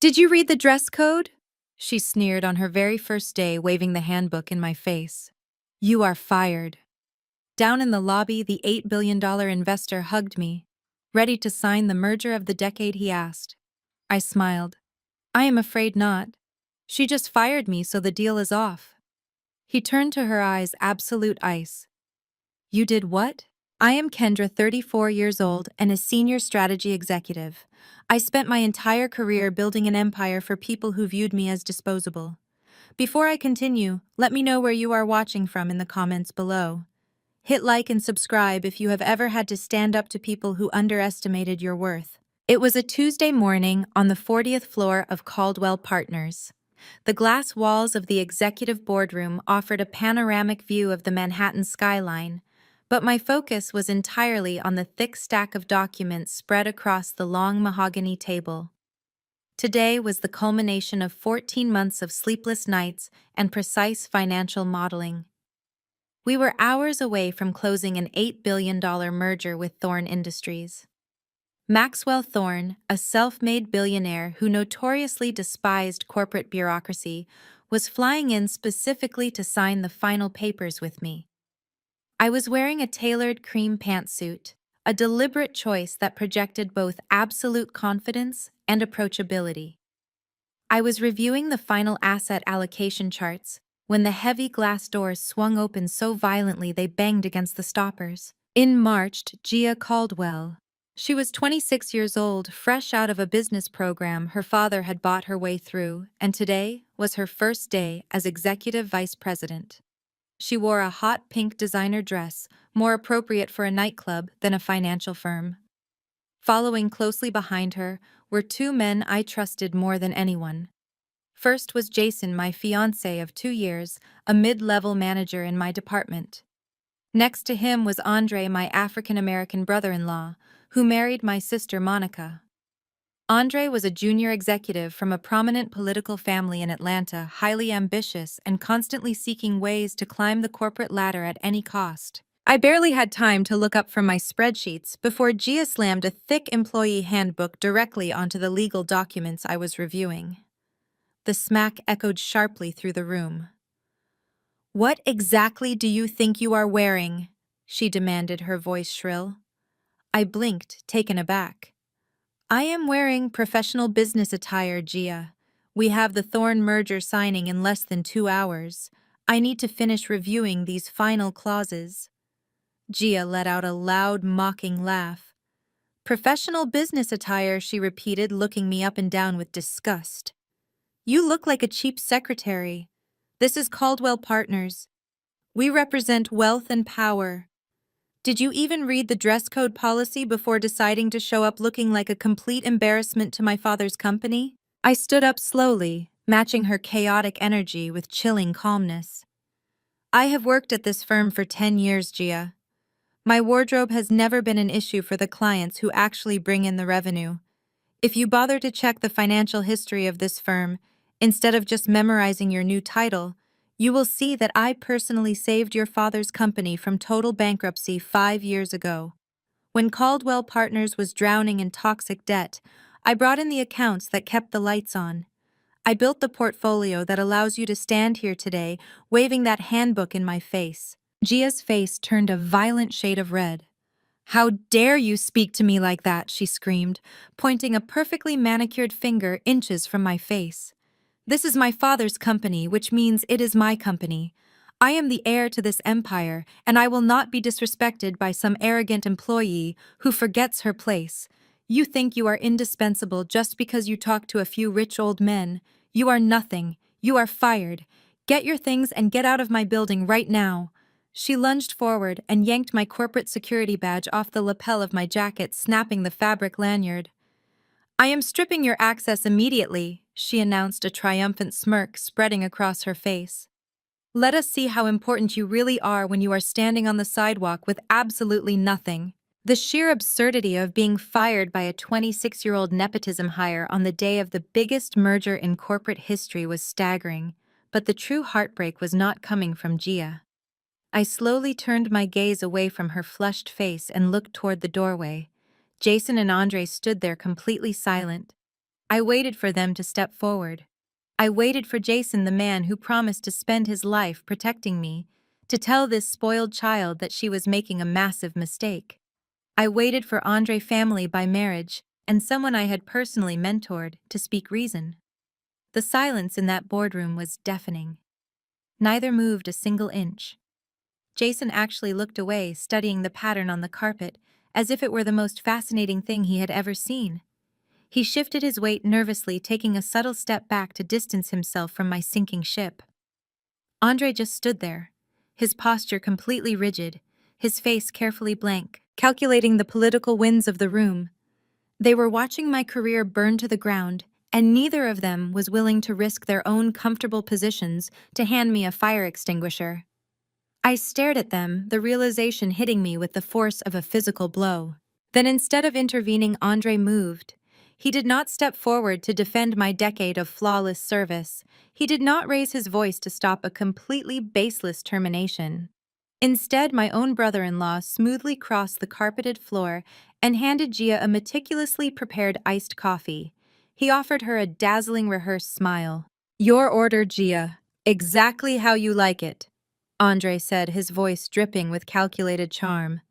Did you read the dress code? She sneered on her very first day, waving the handbook in my face. You are fired. Down in the lobby, the $8 billion investor hugged me, ready to sign the merger of the decade he asked. I smiled. I am afraid not. She just fired me, so the deal is off. He turned to her eyes, absolute ice. You did what? I am Kendra, 34 years old, and a senior strategy executive. I spent my entire career building an empire for people who viewed me as disposable. Before I continue, let me know where you are watching from in the comments below. Hit like and subscribe if you have ever had to stand up to people who underestimated your worth. It was a Tuesday morning on the 40th floor of Caldwell Partners. The glass walls of the executive boardroom offered a panoramic view of the Manhattan skyline, but my focus was entirely on the thick stack of documents spread across the long mahogany table. Today was the culmination of 14 months of sleepless nights and precise financial modeling. We were hours away from closing an $8 billion merger with Thorne Industries. Maxwell Thorne, a self-made billionaire who notoriously despised corporate bureaucracy, was flying in specifically to sign the final papers with me. I was wearing a tailored cream pantsuit, a deliberate choice that projected both absolute confidence and approachability. I was reviewing the final asset allocation charts when the heavy glass doors swung open so violently they banged against the stoppers. In marched Gia Caldwell. She was 26 years old, fresh out of a business program her father had bought her way through, and today was her first day as executive vice president. She wore a hot pink designer dress, more appropriate for a nightclub than a financial firm. Following closely behind her were two men I trusted more than anyone. First was Jason, my fiancé of 2 years, a mid-level manager in my department. Next to him was Andre, my African-American brother-in-law, who married my sister Monica. Andre was a junior executive from a prominent political family in Atlanta, highly ambitious and constantly seeking ways to climb the corporate ladder at any cost. I barely had time to look up from my spreadsheets before Gia slammed a thick employee handbook directly onto the legal documents I was reviewing. The smack echoed sharply through the room. "What exactly do you think you are wearing?" she demanded, her voice shrill. I blinked, taken aback. "I am wearing professional business attire, Gia. We have the Thorne merger signing in less than 2 hours. I need to finish reviewing these final clauses." Gia let out a loud, mocking laugh. "Professional business attire," she repeated, looking me up and down with disgust. "You look like a cheap secretary. This is Caldwell Partners. We represent wealth and power. Did you even read the dress code policy before deciding to show up looking like a complete embarrassment to my father's company?" I stood up slowly, matching her chaotic energy with chilling calmness. "I have worked at this firm for 10 years, Gia. My wardrobe has never been an issue for the clients who actually bring in the revenue. If you bother to check the financial history of this firm, instead of just memorizing your new title, you will see that I personally saved your father's company from total bankruptcy 5 years ago. When Caldwell Partners was drowning in toxic debt, I brought in the accounts that kept the lights on. I built the portfolio that allows you to stand here today, waving that handbook in my face." Gia's face turned a violent shade of red. "How dare you speak to me like that?" she screamed, pointing a perfectly manicured finger inches from my face. "This is my father's company, which means it is my company. I am the heir to this empire, and I will not be disrespected by some arrogant employee who forgets her place. You think you are indispensable just because you talk to a few rich old men. You are nothing. You are fired. Get your things and get out of my building right now." She lunged forward and yanked my corporate security badge off the lapel of my jacket, snapping the fabric lanyard. "I am stripping your access immediately," she announced, a triumphant smirk spreading across her face. "Let us see how important you really are when you are standing on the sidewalk with absolutely nothing." The sheer absurdity of being fired by a 26-year-old nepotism hire on the day of the biggest merger in corporate history was staggering, but the true heartbreak was not coming from Gia. I slowly turned my gaze away from her flushed face and looked toward the doorway. Jason and Andre stood there completely silent. I waited for them to step forward. I waited for Jason, the man who promised to spend his life protecting me, to tell this spoiled child that she was making a massive mistake. I waited for Andre family by marriage and someone I had personally mentored to speak reason. The silence in that boardroom was deafening. Neither moved a single inch. Jason actually looked away, studying the pattern on the carpet, as if it were the most fascinating thing he had ever seen. He shifted his weight nervously, taking a subtle step back to distance himself from my sinking ship. Andre just stood there, his posture completely rigid, his face carefully blank, calculating the political winds of the room. They were watching my career burn to the ground, and neither of them was willing to risk their own comfortable positions to hand me a fire extinguisher. I stared at them, the realization hitting me with the force of a physical blow. Then instead of intervening, Andre moved. He did not step forward to defend my decade of flawless service. He did not raise his voice to stop a completely baseless termination. Instead, my own brother-in-law smoothly crossed the carpeted floor and handed Gia a meticulously prepared iced coffee. He offered her a dazzling rehearsed smile. "Your order, Gia. Exactly how you like it," Andre said, his voice dripping with calculated charm.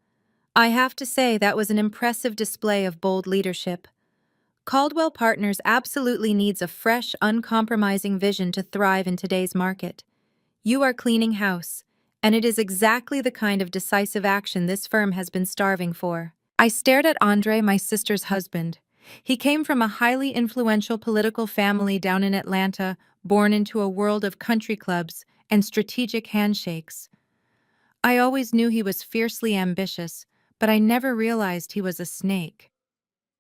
I have to say that was an impressive display of bold leadership. Caldwell Partners absolutely needs a fresh, uncompromising vision to thrive in today's market. You are cleaning house, and it is exactly the kind of decisive action this firm has been starving for. I stared at Andre, my sister's husband. He came from a highly influential political family down in Atlanta, born into a world of country clubs and strategic handshakes. I always knew he was fiercely ambitious, but I never realized he was a snake.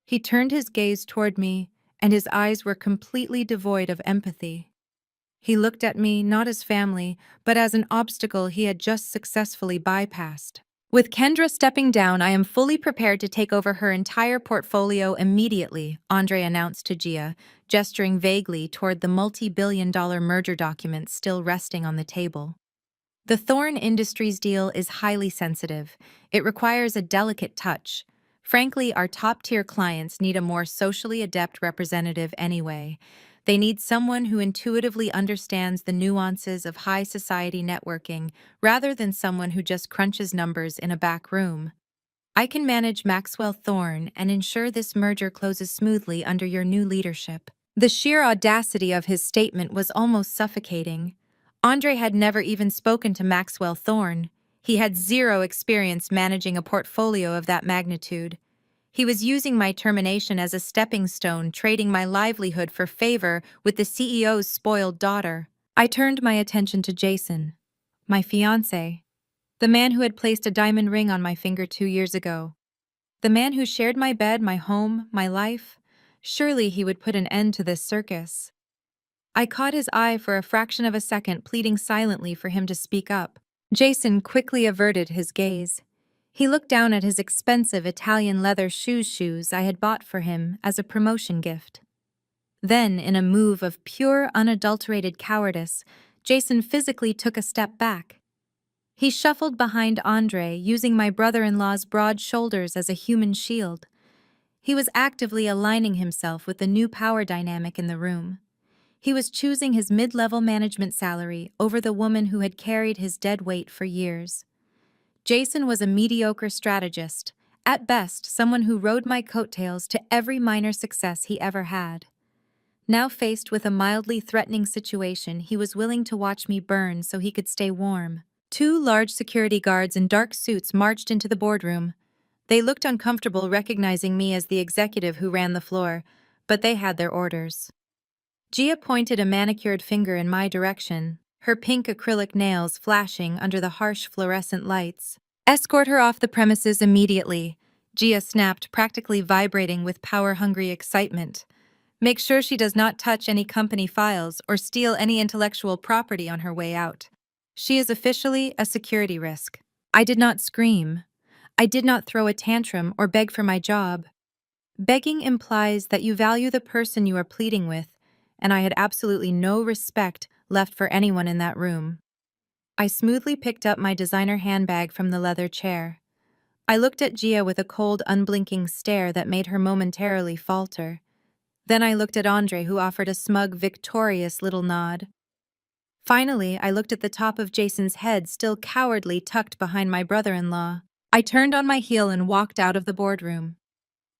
He turned his gaze toward me, and his eyes were completely devoid of empathy. He looked at me not as family, but as an obstacle he had just successfully bypassed. With Kendra stepping down, I am fully prepared to take over her entire portfolio immediately, Andre announced to Gia, gesturing vaguely toward the multi-billion-dollar merger documents still resting on the table. The Thorne Industries deal is highly sensitive. It requires a delicate touch. Frankly, our top-tier clients need a more socially adept representative anyway. They need someone who intuitively understands the nuances of high society networking rather than someone who just crunches numbers in a back room. I can manage Maxwell Thorne and ensure this merger closes smoothly under your new leadership. The sheer audacity of his statement was almost suffocating. Andre had never even spoken to Maxwell Thorne. He had zero experience managing a portfolio of that magnitude. He was using my termination as a stepping stone, trading my livelihood for favor with the CEO's spoiled daughter. I turned my attention to Jason, my fiancé, the man who had placed a diamond ring on my finger 2 years ago. The man who shared my bed, my home, my life. Surely he would put an end to this circus. I caught his eye for a fraction of a second, pleading silently for him to speak up. Jason quickly averted his gaze. He looked down at his expensive Italian leather shoes I had bought for him as a promotion gift. Then, in a move of pure, unadulterated cowardice, Jason physically took a step back. He shuffled behind Andre, using my brother-in-law's broad shoulders as a human shield. He was actively aligning himself with the new power dynamic in the room. He was choosing his mid-level management salary over the woman who had carried his dead weight for years. Jason was a mediocre strategist, at best someone who rode my coattails to every minor success he ever had. Now faced with a mildly threatening situation, he was willing to watch me burn so he could stay warm. 2 large security guards in dark suits marched into the boardroom. They looked uncomfortable recognizing me as the executive who ran the floor, but they had their orders. Gia pointed a manicured finger in my direction, her pink acrylic nails flashing under the harsh fluorescent lights. "Escort her off the premises immediately," Gia snapped, practically vibrating with power-hungry excitement. "Make sure she does not touch any company files or steal any intellectual property on her way out. She is officially a security risk." I did not scream. I did not throw a tantrum or beg for my job. Begging implies that you value the person you are pleading with, and I had absolutely no respect left for anyone in that room. I smoothly picked up my designer handbag from the leather chair. I looked at Gia with a cold, unblinking stare that made her momentarily falter. Then I looked at Andre, who offered a smug, victorious little nod. Finally, I looked at the top of Jason's head, still cowardly tucked behind my brother-in-law. I turned on my heel and walked out of the boardroom.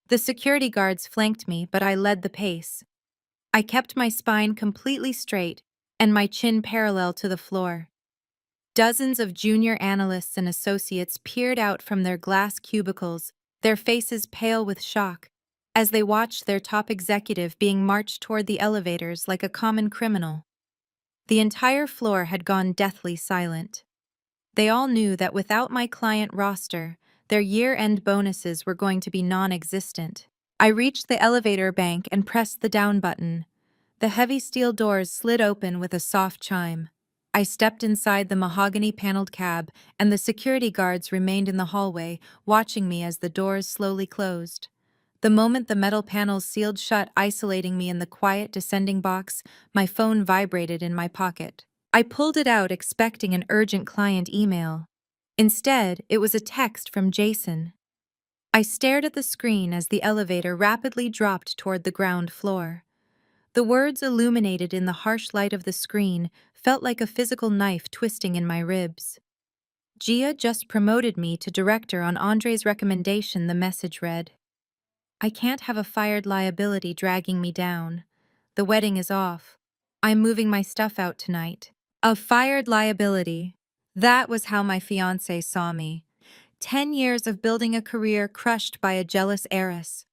The security guards flanked me, but I led the pace. I kept my spine completely straight and my chin parallel to the floor. Dozens of junior analysts and associates peered out from their glass cubicles, their faces pale with shock, as they watched their top executive being marched toward the elevators like a common criminal. The entire floor had gone deathly silent. They all knew that without my client roster, their year-end bonuses were going to be non-existent. I reached the elevator bank and pressed the down button. The heavy steel doors slid open with a soft chime. I stepped inside the mahogany-paneled cab, and the security guards remained in the hallway, watching me as the doors slowly closed. The moment the metal panels sealed shut, isolating me in the quiet descending box, my phone vibrated in my pocket. I pulled it out, expecting an urgent client email. Instead, it was a text from Jason. I stared at the screen as the elevator rapidly dropped toward the ground floor. The words illuminated in the harsh light of the screen felt like a physical knife twisting in my ribs. Gia just promoted me to director on Andre's recommendation, the message read. I can't have a fired liability dragging me down. The wedding is off. I'm moving my stuff out tonight. A fired liability. That was how my fiancé saw me. 10 years of building a career crushed by a jealous heiress.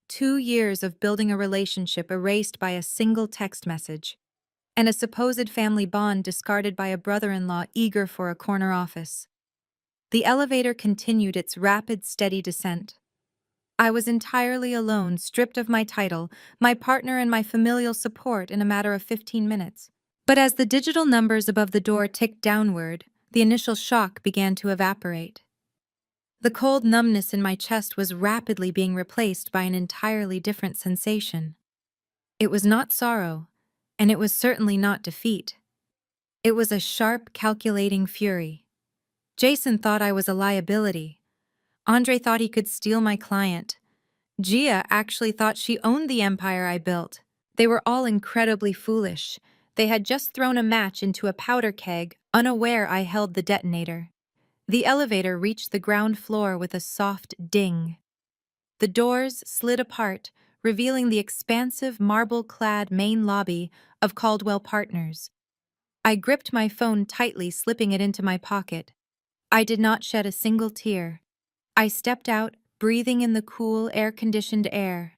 2 years of building a relationship erased by a single text message. And a supposed family bond discarded by a brother-in-law eager for a corner office. The elevator continued its rapid, steady descent. I was entirely alone, stripped of my title, my partner, and my familial support in a matter of 15 minutes. But as the digital numbers above the door ticked downward, the initial shock began to evaporate. The cold numbness in my chest was rapidly being replaced by an entirely different sensation. It was not sorrow, and it was certainly not defeat. It was a sharp, calculating fury. Jason thought I was a liability. Andre thought he could steal my client. Gia actually thought she owned the empire I built. They were all incredibly foolish. They had just thrown a match into a powder keg, unaware I held the detonator. The elevator reached the ground floor with a soft ding. The doors slid apart, revealing the expansive marble-clad main lobby of Caldwell Partners. I gripped my phone tightly, slipping it into my pocket. I did not shed a single tear. I stepped out, breathing in the cool, air-conditioned air.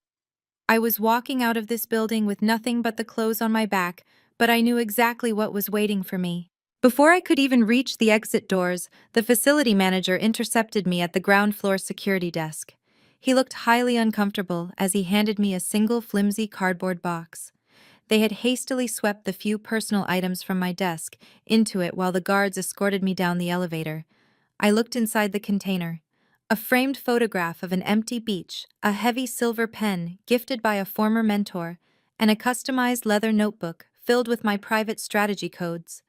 I was walking out of this building with nothing but the clothes on my back, but I knew exactly what was waiting for me. Before I could even reach the exit doors, the facility manager intercepted me at the ground floor security desk. He looked highly uncomfortable as he handed me a single flimsy cardboard box. They had hastily swept the few personal items from my desk into it while the guards escorted me down the elevator. I looked inside the container. A framed photograph of an empty beach, a heavy silver pen gifted by a former mentor, and a customized leather notebook filled with my private strategy codes.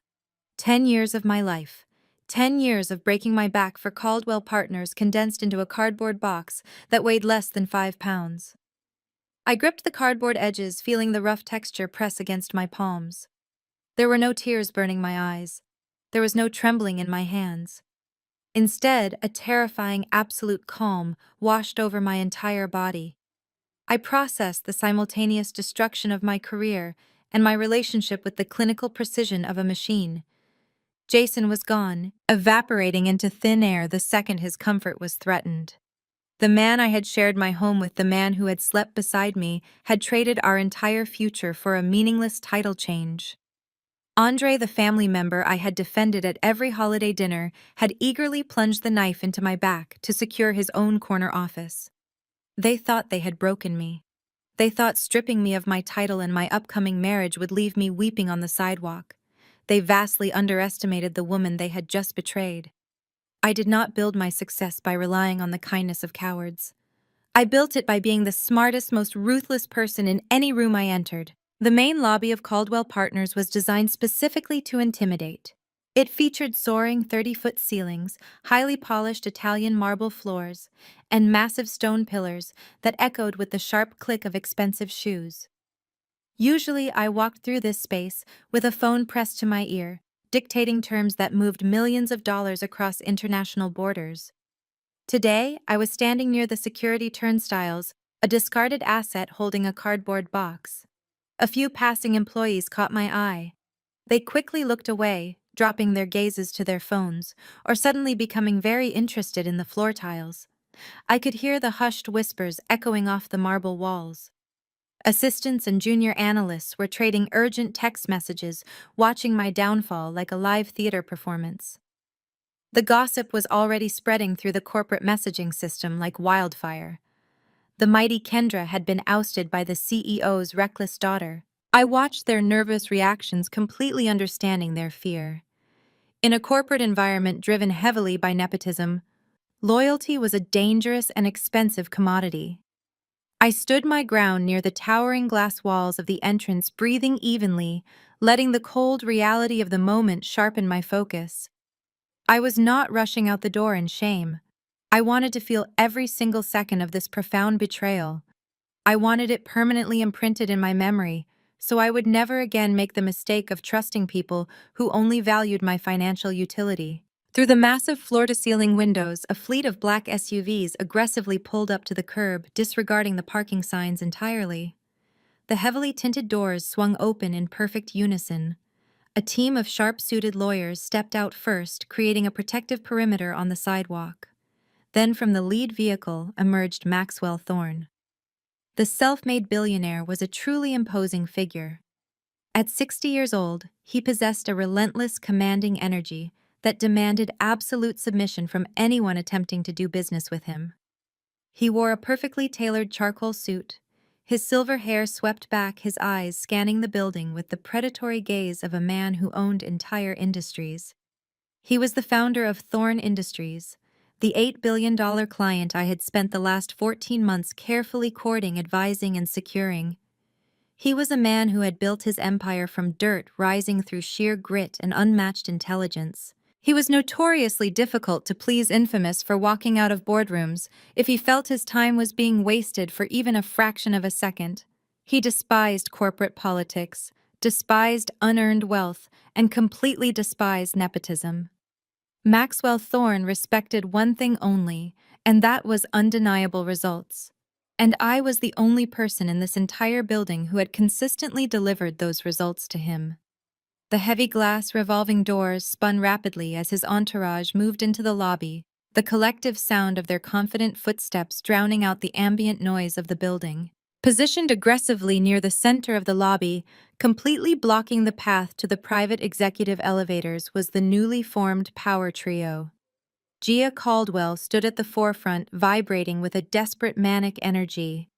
10 years of my life. 10 years of breaking my back for Caldwell Partners condensed into a cardboard box that weighed less than 5 pounds. I gripped the cardboard edges, feeling the rough texture press against my palms. There were no tears burning my eyes. There was no trembling in my hands. Instead, a terrifying absolute calm washed over my entire body. I processed the simultaneous destruction of my career and my relationship with the clinical precision of a machine. Jason was gone, evaporating into thin air the second his comfort was threatened. The man I had shared my home with, the man who had slept beside me, had traded our entire future for a meaningless title change. Andre, the family member I had defended at every holiday dinner, had eagerly plunged the knife into my back to secure his own corner office. They thought they had broken me. They thought stripping me of my title and my upcoming marriage would leave me weeping on the sidewalk. They vastly underestimated the woman they had just betrayed. I did not build my success by relying on the kindness of cowards. I built it by being the smartest, most ruthless person in any room I entered. The main lobby of Caldwell Partners was designed specifically to intimidate. It featured soaring 30-foot ceilings, highly polished Italian marble floors, and massive stone pillars that echoed with the sharp click of expensive shoes. Usually, I walked through this space with a phone pressed to my ear, dictating terms that moved millions of dollars across international borders. Today, I was standing near the security turnstiles, a discarded asset holding a cardboard box. A few passing employees caught my eye. They quickly looked away, dropping their gazes to their phones, or suddenly becoming very interested in the floor tiles. I could hear the hushed whispers echoing off the marble walls. Assistants and junior analysts were trading urgent text messages, watching my downfall like a live theater performance. The gossip was already spreading through the corporate messaging system like wildfire. The mighty Kendra had been ousted by the CEO's reckless daughter. I watched their nervous reactions, completely understanding their fear. In a corporate environment driven heavily by nepotism, loyalty was a dangerous and expensive commodity. I stood my ground near the towering glass walls of the entrance, breathing evenly, letting the cold reality of the moment sharpen my focus. I was not rushing out the door in shame. I wanted to feel every single second of this profound betrayal. I wanted it permanently imprinted in my memory, so I would never again make the mistake of trusting people who only valued my financial utility. Through the massive floor-to-ceiling windows, a fleet of black SUVs aggressively pulled up to the curb, disregarding the parking signs entirely. The heavily tinted doors swung open in perfect unison. A team of sharp-suited lawyers stepped out first, creating a protective perimeter on the sidewalk. Then from the lead vehicle emerged Maxwell Thorne. The self-made billionaire was a truly imposing figure. At 60 years old, he possessed a relentless, commanding energy that demanded absolute submission from anyone attempting to do business with him. He wore a perfectly tailored charcoal suit, his silver hair swept back, his eyes scanning the building with the predatory gaze of a man who owned entire industries. He was the founder of Thorne Industries, the $8 billion client I had spent the last 14 months carefully courting, advising, and securing. He was a man who had built his empire from dirt, rising through sheer grit and unmatched intelligence. He was notoriously difficult to please, infamous for walking out of boardrooms if he felt his time was being wasted for even a fraction of a second. He despised corporate politics, despised unearned wealth, and completely despised nepotism. Maxwell Thorne respected one thing only, and that was undeniable results. And I was the only person in this entire building who had consistently delivered those results to him. The heavy glass revolving doors spun rapidly as his entourage moved into the lobby, the collective sound of their confident footsteps drowning out the ambient noise of the building. Positioned aggressively near the center of the lobby, completely blocking the path to the private executive elevators, was the newly formed power trio. Gia Caldwell stood at the forefront, vibrating with a desperate manic energy.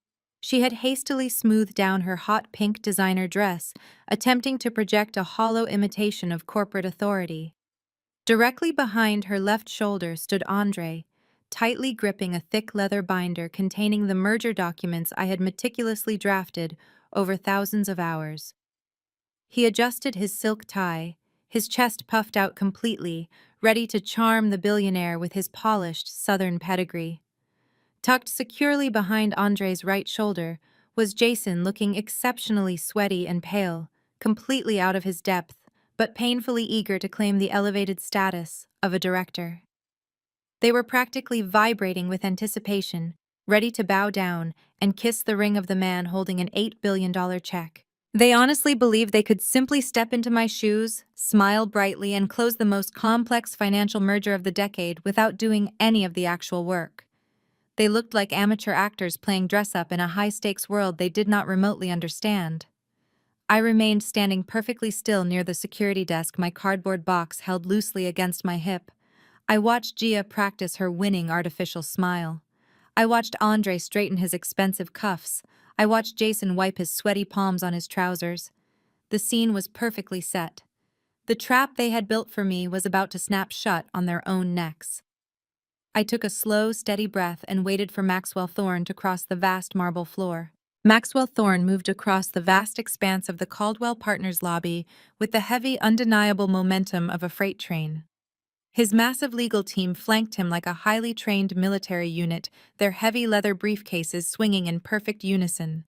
She had hastily smoothed down her hot pink designer dress, attempting to project a hollow imitation of corporate authority. Directly behind her left shoulder stood Andre, tightly gripping a thick leather binder containing the merger documents I had meticulously drafted over thousands of hours. He adjusted his silk tie, his chest puffed out completely, ready to charm the billionaire with his polished Southern pedigree. Tucked securely behind Andre's right shoulder was Jason, looking exceptionally sweaty and pale, completely out of his depth, but painfully eager to claim the elevated status of a director. They were practically vibrating with anticipation, ready to bow down and kiss the ring of the man holding an $8 billion check. They honestly believed they could simply step into my shoes, smile brightly, and close the most complex financial merger of the decade without doing any of the actual work. They looked like amateur actors playing dress-up in a high-stakes world they did not remotely understand. I remained standing perfectly still near the security desk, my cardboard box held loosely against my hip. I watched Gia practice her winning artificial smile. I watched Andre straighten his expensive cuffs. I watched Jason wipe his sweaty palms on his trousers. The scene was perfectly set. The trap they had built for me was about to snap shut on their own necks. I took a slow, steady breath and waited for Maxwell Thorne to cross the vast marble floor. Maxwell Thorne moved across the vast expanse of the Caldwell Partners lobby with the heavy, undeniable momentum of a freight train. His massive legal team flanked him like a highly trained military unit, their heavy leather briefcases swinging in perfect unison.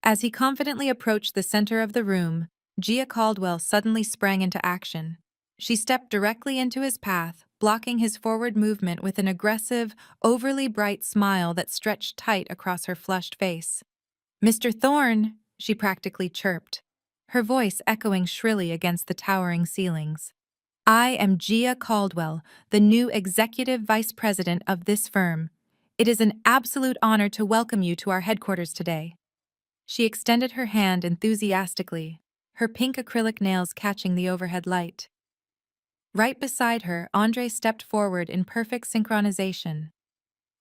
As he confidently approached the center of the room, Gia Caldwell suddenly sprang into action. She stepped directly into his path, blocking his forward movement with an aggressive, overly bright smile that stretched tight across her flushed face. "Mr. Thorne," she practically chirped, her voice echoing shrilly against the towering ceilings. "I am Gia Caldwell, the new executive vice president of this firm. It is an absolute honor to welcome you to our headquarters today." She extended her hand enthusiastically, her pink acrylic nails catching the overhead light. Right beside her, Andre stepped forward in perfect synchronization.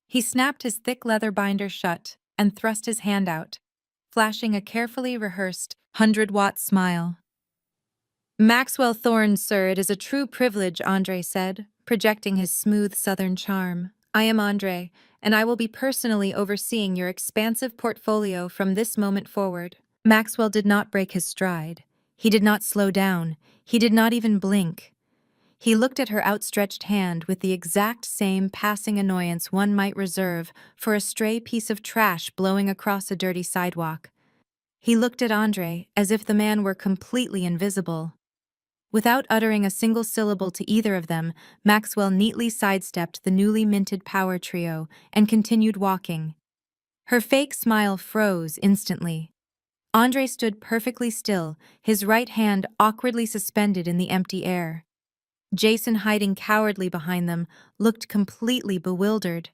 He snapped his thick leather binder shut and thrust his hand out, flashing a carefully rehearsed 100-watt smile. "Maxwell Thorne, sir, it is a true privilege," Andre said, projecting his smooth southern charm. "I am Andre, and I will be personally overseeing your expansive portfolio from this moment forward." Maxwell did not break his stride. He did not slow down. He did not even blink. He looked at her outstretched hand with the exact same passing annoyance one might reserve for a stray piece of trash blowing across a dirty sidewalk. He looked at Andre as if the man were completely invisible. Without uttering a single syllable to either of them, Maxwell neatly sidestepped the newly minted power trio and continued walking. Her fake smile froze instantly. Andre stood perfectly still, his right hand awkwardly suspended in the empty air. Jason, hiding cowardly behind them, looked completely bewildered.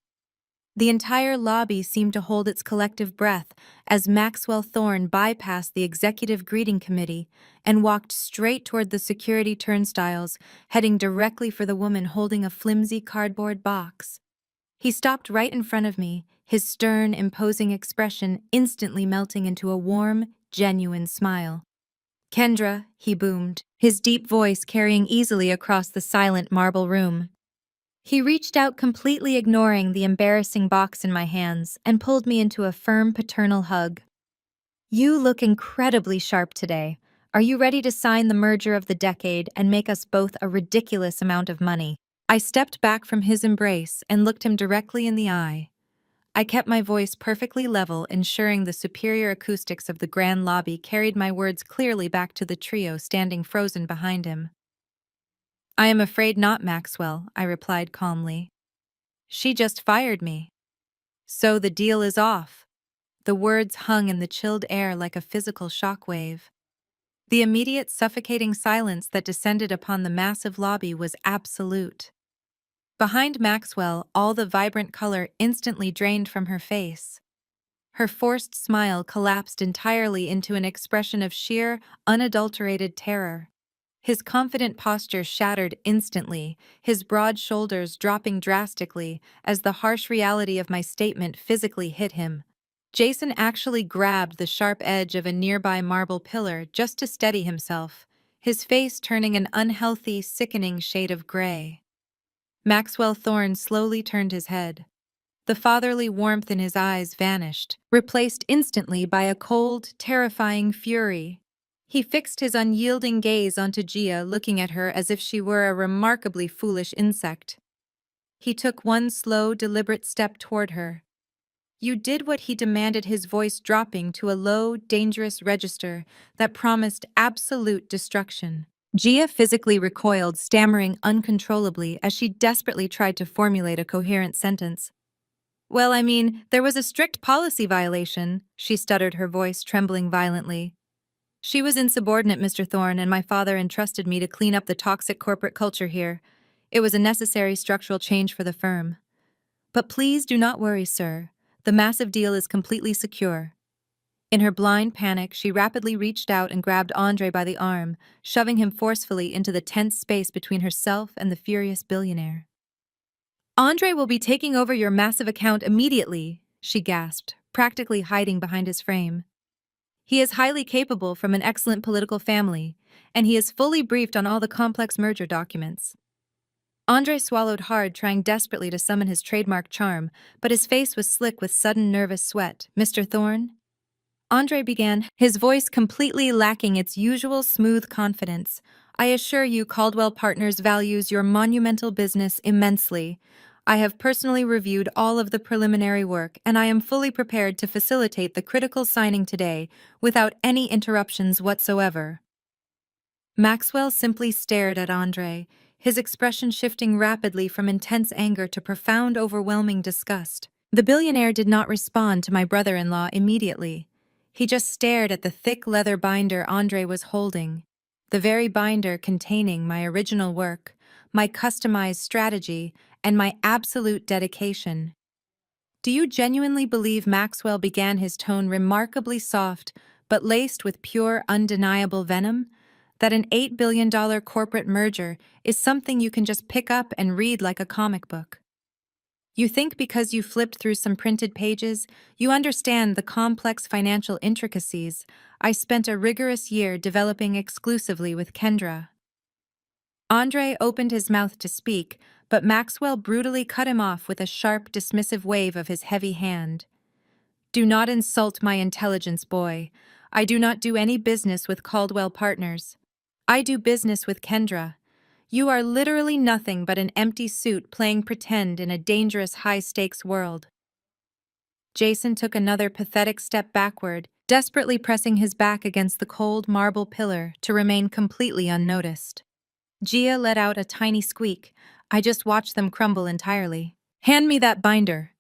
The entire lobby seemed to hold its collective breath as Maxwell Thorne bypassed the executive greeting committee and walked straight toward the security turnstiles, heading directly for the woman holding a flimsy cardboard box. He stopped right in front of me, his stern, imposing expression instantly melting into a warm, genuine smile. "Kendra," he boomed, his deep voice carrying easily across the silent marble room. He reached out, completely ignoring the embarrassing box in my hands, and pulled me into a firm paternal hug. "You look incredibly sharp today. Are you ready to sign the merger of the decade and make us both a ridiculous amount of money?" I stepped back from his embrace and looked him directly in the eye. I kept my voice perfectly level, ensuring the superior acoustics of the grand lobby carried my words clearly back to the trio standing frozen behind him. "I am afraid not, Maxwell," I replied calmly. "She just fired me." "So the deal is off." The words hung in the chilled air like a physical shockwave. The immediate suffocating silence that descended upon the massive lobby was absolute. Behind Maxwell, all the vibrant color instantly drained from her face. Her forced smile collapsed entirely into an expression of sheer, unadulterated terror. His confident posture shattered instantly, his broad shoulders dropping drastically as the harsh reality of my statement physically hit him. Jason actually grabbed the sharp edge of a nearby marble pillar just to steady himself, his face turning an unhealthy, sickening shade of gray. Maxwell Thorne slowly turned his head. The fatherly warmth in his eyes vanished, replaced instantly by a cold, terrifying fury. He fixed his unyielding gaze onto Gia, looking at her as if she were a remarkably foolish insect. He took one slow, deliberate step toward her. "You did what he demanded," his voice dropping to a low, dangerous register that promised absolute destruction. Gia physically recoiled, stammering uncontrollably as she desperately tried to formulate a coherent sentence. "Well, I mean, there was a strict policy violation," she stuttered, her voice trembling violently. "She was insubordinate, Mr. Thorne, and my father entrusted me to clean up the toxic corporate culture here. It was a necessary structural change for the firm. But please do not worry, sir. The massive deal is completely secure." In her blind panic, she rapidly reached out and grabbed Andre by the arm, shoving him forcefully into the tense space between herself and the furious billionaire. "Andre will be taking over your massive account immediately," she gasped, practically hiding behind his frame. "He is highly capable, from an excellent political family, and he is fully briefed on all the complex merger documents." Andre swallowed hard, trying desperately to summon his trademark charm, but his face was slick with sudden nervous sweat. "Mr. Thorne?" Andre began, his voice completely lacking its usual smooth confidence. I assure you, Caldwell Partners values your monumental business immensely. I have personally reviewed all of the preliminary work, and I am fully prepared to facilitate the critical signing today without any interruptions whatsoever. Maxwell simply stared at Andre, his expression shifting rapidly from intense anger to profound, overwhelming disgust. The billionaire did not respond to my brother-in-law immediately. He just stared at the thick leather binder Andre was holding, the very binder containing my original work, my customized strategy, and my absolute dedication. Do you genuinely believe Maxwell began his tone remarkably soft, but laced with pure, undeniable venom? That an $8 billion corporate merger is something you can just pick up and read like a comic book? You think because you flipped through some printed pages, you understand the complex financial intricacies I spent a rigorous year developing exclusively with Kendra. Andre opened his mouth to speak, but Maxwell brutally cut him off with a sharp, dismissive wave of his heavy hand. Do not insult my intelligence, boy. I do not do any business with Caldwell Partners. I do business with Kendra. You are literally nothing but an empty suit playing pretend in a dangerous high-stakes world. Jason took another pathetic step backward, desperately pressing his back against the cold marble pillar to remain completely unnoticed. Gia let out a tiny squeak. I just watched them crumble entirely. Hand me that binder,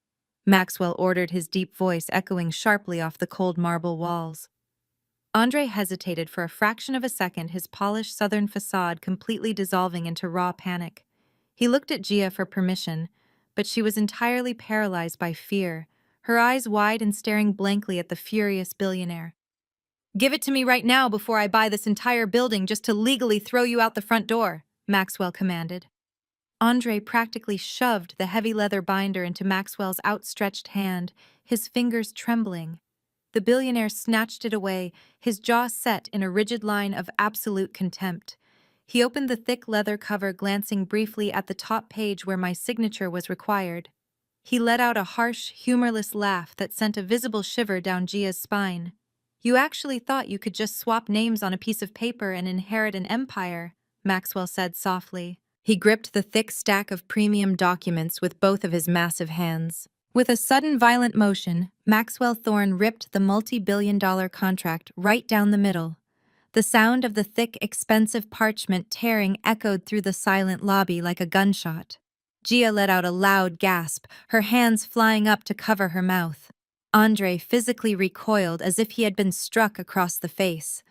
Maxwell ordered, his deep voice echoing sharply off the cold marble walls. Andre hesitated for a fraction of a second, his polished southern facade completely dissolving into raw panic. He looked at Gia for permission, but she was entirely paralyzed by fear, her eyes wide and staring blankly at the furious billionaire. Give it to me right now before I buy this entire building just to legally throw you out the front door, Maxwell commanded. Andre practically shoved the heavy leather binder into Maxwell's outstretched hand, his fingers trembling. The billionaire snatched it away, his jaw set in a rigid line of absolute contempt. He opened the thick leather cover, glancing briefly at the top page where my signature was required. He let out a harsh, humorless laugh that sent a visible shiver down Gia's spine. You actually thought you could just swap names on a piece of paper and inherit an empire, Maxwell said softly. He gripped the thick stack of premium documents with both of his massive hands. With a sudden violent motion, Maxwell Thorne ripped the multi-billion-dollar contract right down the middle. The sound of the thick, expensive parchment tearing echoed through the silent lobby like a gunshot. Gia let out a loud gasp, her hands flying up to cover her mouth. Andre physically recoiled as if he had been struck across the face.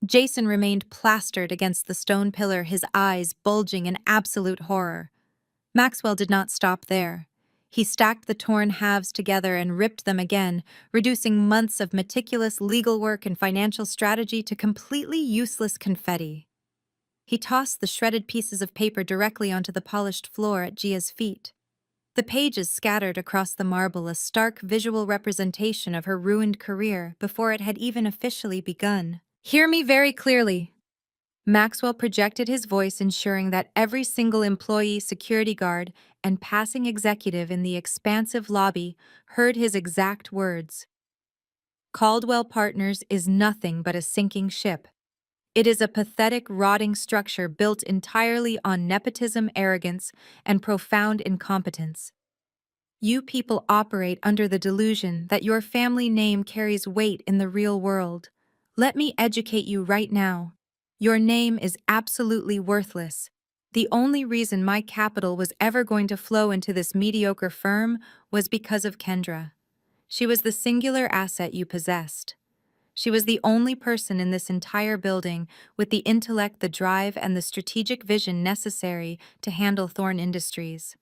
Jason remained plastered against the stone pillar, his eyes bulging in absolute horror. Maxwell did not stop there. He stacked the torn halves together and ripped them again, reducing months of meticulous legal work and financial strategy to completely useless confetti. He tossed the shredded pieces of paper directly onto the polished floor at Gia's feet. The pages scattered across the marble, a stark visual representation of her ruined career before it had even officially begun. Hear me very clearly. Maxwell projected his voice, ensuring that every single employee, security guard, and passing executive in the expansive lobby heard his exact words. Caldwell Partners is nothing but a sinking ship. It is a pathetic, rotting structure built entirely on nepotism, arrogance, and profound incompetence. You people operate under the delusion that your family name carries weight in the real world. Let me educate you right now. Your name is absolutely worthless. The only reason my capital was ever going to flow into this mediocre firm was because of Kendra. She was the singular asset you possessed. She was the only person in this entire building with the intellect, the drive, and the strategic vision necessary to handle Thorne Industries.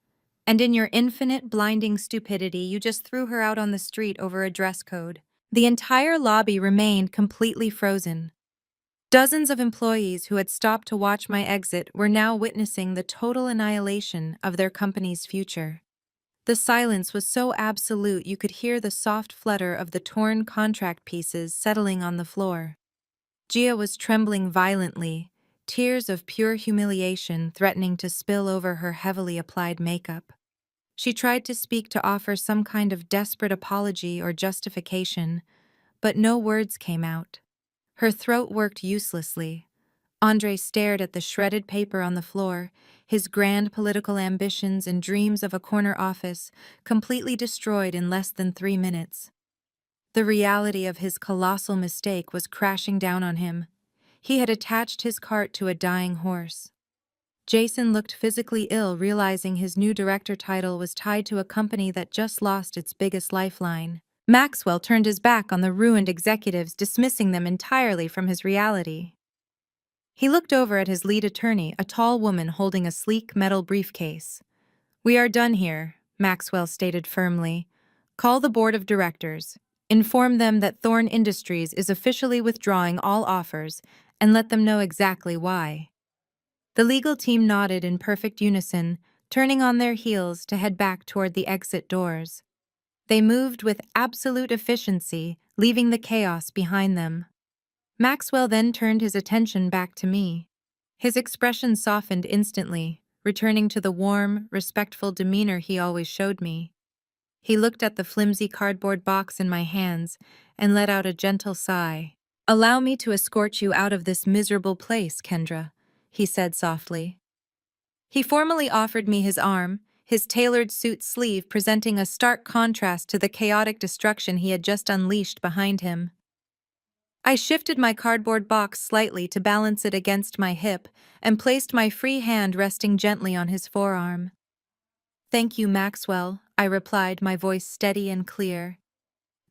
And in your infinite, blinding stupidity, you just threw her out on the street over a dress code. The entire lobby remained completely frozen. Dozens of employees who had stopped to watch my exit were now witnessing the total annihilation of their company's future. The silence was so absolute you could hear the soft flutter of the torn contract pieces settling on the floor. Gia was trembling violently, tears of pure humiliation threatening to spill over her heavily applied makeup. She tried to speak, to offer some kind of desperate apology or justification, but no words came out. Her throat worked uselessly. Andre stared at the shredded paper on the floor, his grand political ambitions and dreams of a corner office completely destroyed in less than 3 minutes. The reality of his colossal mistake was crashing down on him. He had attached his cart to a dying horse. Jason looked physically ill, realizing his new director title was tied to a company that just lost its biggest lifeline. Maxwell turned his back on the ruined executives, dismissing them entirely from his reality. He looked over at his lead attorney, a tall woman holding a sleek metal briefcase. "We are done here," Maxwell stated firmly. "Call the board of directors. Inform them that Thorn Industries is officially withdrawing all offers, and let them know exactly why." The legal team nodded in perfect unison, turning on their heels to head back toward the exit doors. They moved with absolute efficiency, leaving the chaos behind them. Maxwell then turned his attention back to me. His expression softened instantly, returning to the warm, respectful demeanor he always showed me. He looked at the flimsy cardboard box in my hands and let out a gentle sigh. "Allow me to escort you out of this miserable place, Kendra," he said softly. He formally offered me his arm, his tailored suit sleeve presenting a stark contrast to the chaotic destruction he had just unleashed behind him. I shifted my cardboard box slightly to balance it against my hip and placed my free hand resting gently on his forearm. "Thank you, Maxwell," I replied, my voice steady and clear.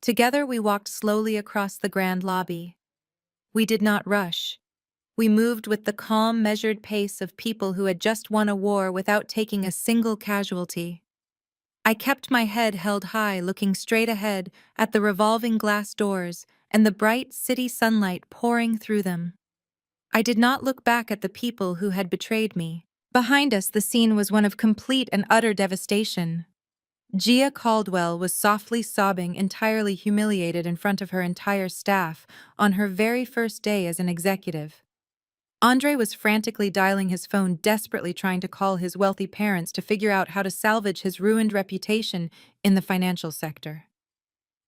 Together we walked slowly across the grand lobby. We did not rush. We moved with the calm, measured pace of people who had just won a war without taking a single casualty. I kept my head held high, looking straight ahead at the revolving glass doors and the bright city sunlight pouring through them. I did not look back at the people who had betrayed me. Behind us, the scene was one of complete and utter devastation. Gia Caldwell was softly sobbing, entirely humiliated in front of her entire staff on her very first day as an executive. Andre was frantically dialing his phone, desperately trying to call his wealthy parents to figure out how to salvage his ruined reputation in the financial sector.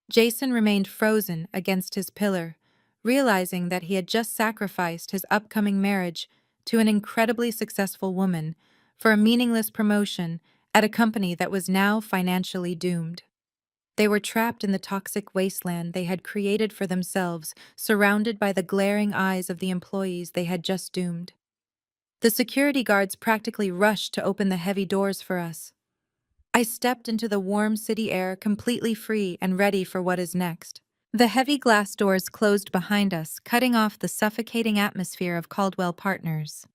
Jason remained frozen against his pillar, realizing that he had just sacrificed his upcoming marriage to an incredibly successful woman for a meaningless promotion at a company that was now financially doomed. They were trapped in the toxic wasteland they had created for themselves, surrounded by the glaring eyes of the employees they had just doomed. The security guards practically rushed to open the heavy doors for us. I stepped into the warm city air, completely free and ready for what is next. The heavy glass doors closed behind us, cutting off the suffocating atmosphere of Caldwell Partners.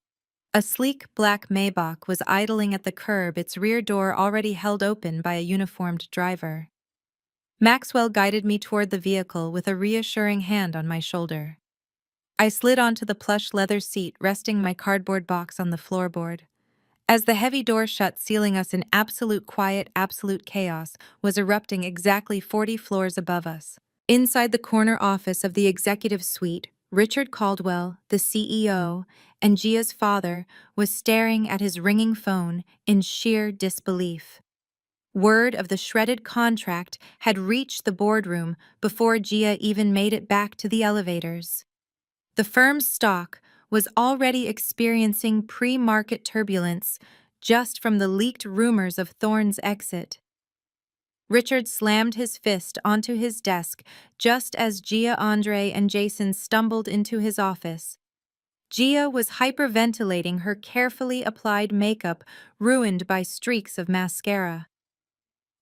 A sleek black Maybach was idling at the curb, its rear door already held open by a uniformed driver. Maxwell guided me toward the vehicle with a reassuring hand on my shoulder. I slid onto the plush leather seat, resting my cardboard box on the floorboard. As the heavy door shut, sealing us in absolute quiet, absolute chaos was erupting exactly 40 floors above us. Inside the corner office of the executive suite, Richard Caldwell, the CEO, and Gia's father was staring at his ringing phone in sheer disbelief. Word of the shredded contract had reached the boardroom before Gia even made it back to the elevators. The firm's stock was already experiencing pre-market turbulence just from the leaked rumors of Thorne's exit. Richard slammed his fist onto his desk just as Gia, Andre, and Jason stumbled into his office. Gia was hyperventilating, her carefully applied makeup ruined by streaks of mascara.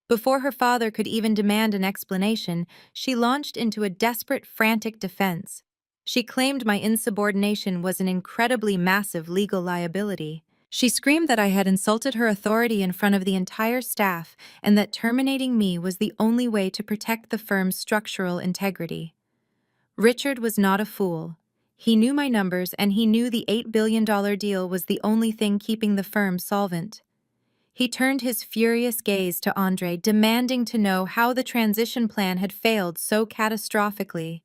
Before her father could even demand an explanation, she launched into a desperate, frantic defense. She claimed my insubordination was an incredibly massive legal liability. She screamed that I had insulted her authority in front of the entire staff and that terminating me was the only way to protect the firm's structural integrity. Richard was not a fool. He knew my numbers, and he knew the $8 billion deal was the only thing keeping the firm solvent. He turned his furious gaze to Andre, demanding to know how the transition plan had failed so catastrophically.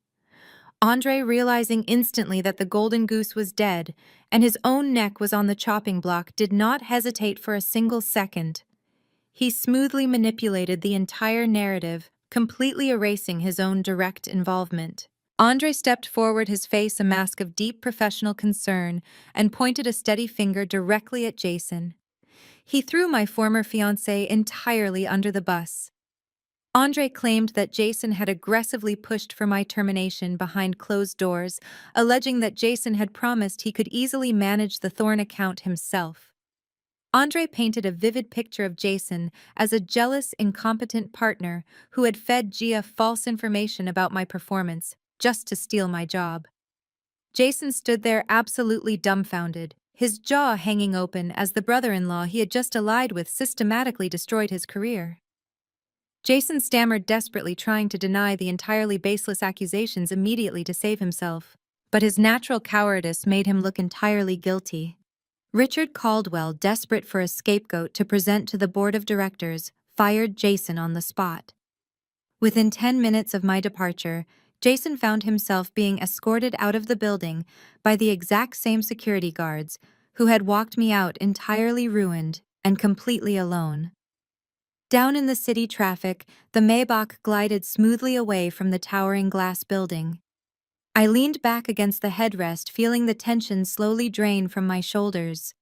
Andre, realizing instantly that the golden goose was dead and his own neck was on the chopping block, did not hesitate for a single second. He smoothly manipulated the entire narrative, completely erasing his own direct involvement. Andre stepped forward, his face a mask of deep professional concern, and pointed a steady finger directly at Jason. He threw my former fiancé entirely under the bus. Andre claimed that Jason had aggressively pushed for my termination behind closed doors, alleging that Jason had promised he could easily manage the Thorn account himself. Andre painted a vivid picture of Jason as a jealous, incompetent partner who had fed Gia false information about my performance just to steal my job. Jason stood there absolutely dumbfounded, his jaw hanging open as the brother-in-law he had just allied with systematically destroyed his career. Jason stammered desperately, trying to deny the entirely baseless accusations immediately to save himself, but his natural cowardice made him look entirely guilty. Richard Caldwell, desperate for a scapegoat to present to the board of directors, fired Jason on the spot. Within 10 minutes of my departure, Jason found himself being escorted out of the building by the exact same security guards who had walked me out entirely ruined and completely alone. Down in the city traffic, the Maybach glided smoothly away from the towering glass building. I leaned back against the headrest, feeling the tension slowly drain from my shoulders.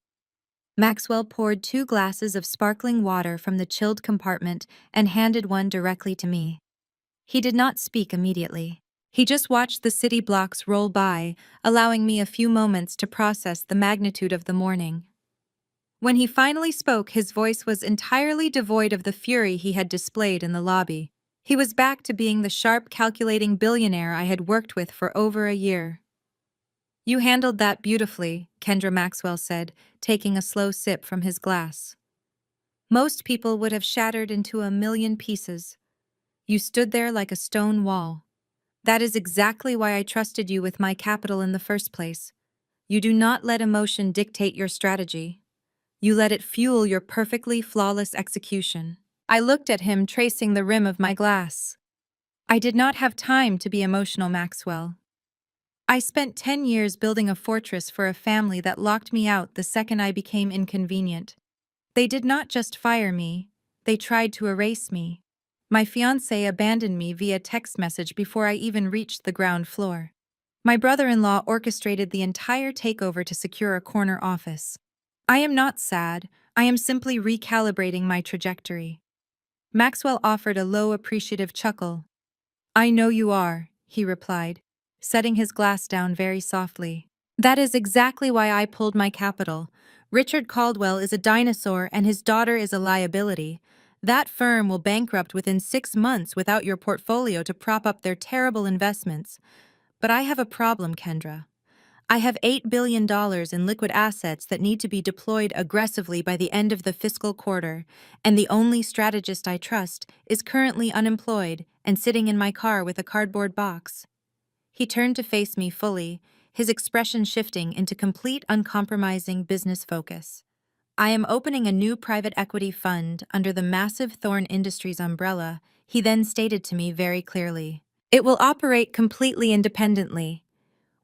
Maxwell poured 2 glasses of sparkling water from the chilled compartment and handed one directly to me. He did not speak immediately. He just watched the city blocks roll by, allowing me a few moments to process the magnitude of the morning. When he finally spoke, his voice was entirely devoid of the fury he had displayed in the lobby. He was back to being the sharp, calculating billionaire I had worked with for over a year. "You handled that beautifully," Kendra Maxwell said, taking a slow sip from his glass. "Most people would have shattered into a million pieces. You stood there like a stone wall. That is exactly why I trusted you with my capital in the first place. You do not let emotion dictate your strategy. You let it fuel your perfectly flawless execution." I looked at him, tracing the rim of my glass. "I did not have time to be emotional, Maxwell. I spent 10 years building a fortress for a family that locked me out the second I became inconvenient. They did not just fire me, they tried to erase me. My fiancé abandoned me via text message before I even reached the ground floor. My brother-in-law orchestrated the entire takeover to secure a corner office. I am not sad, I am simply recalibrating my trajectory." Maxwell offered a low, appreciative chuckle. "I know you are," he replied, setting his glass down very softly. "That is exactly why I pulled my capital. Richard Caldwell is a dinosaur and his daughter is a liability. That firm will bankrupt within 6 months without your portfolio to prop up their terrible investments. But I have a problem, Kendra. I have $8 billion in liquid assets that need to be deployed aggressively by the end of the fiscal quarter, and the only strategist I trust is currently unemployed and sitting in my car with a cardboard box." He turned to face me fully, his expression shifting into complete uncompromising business focus. "I am opening a new private equity fund under the massive Thorn Industries umbrella," he then stated to me very clearly. "It will operate completely independently.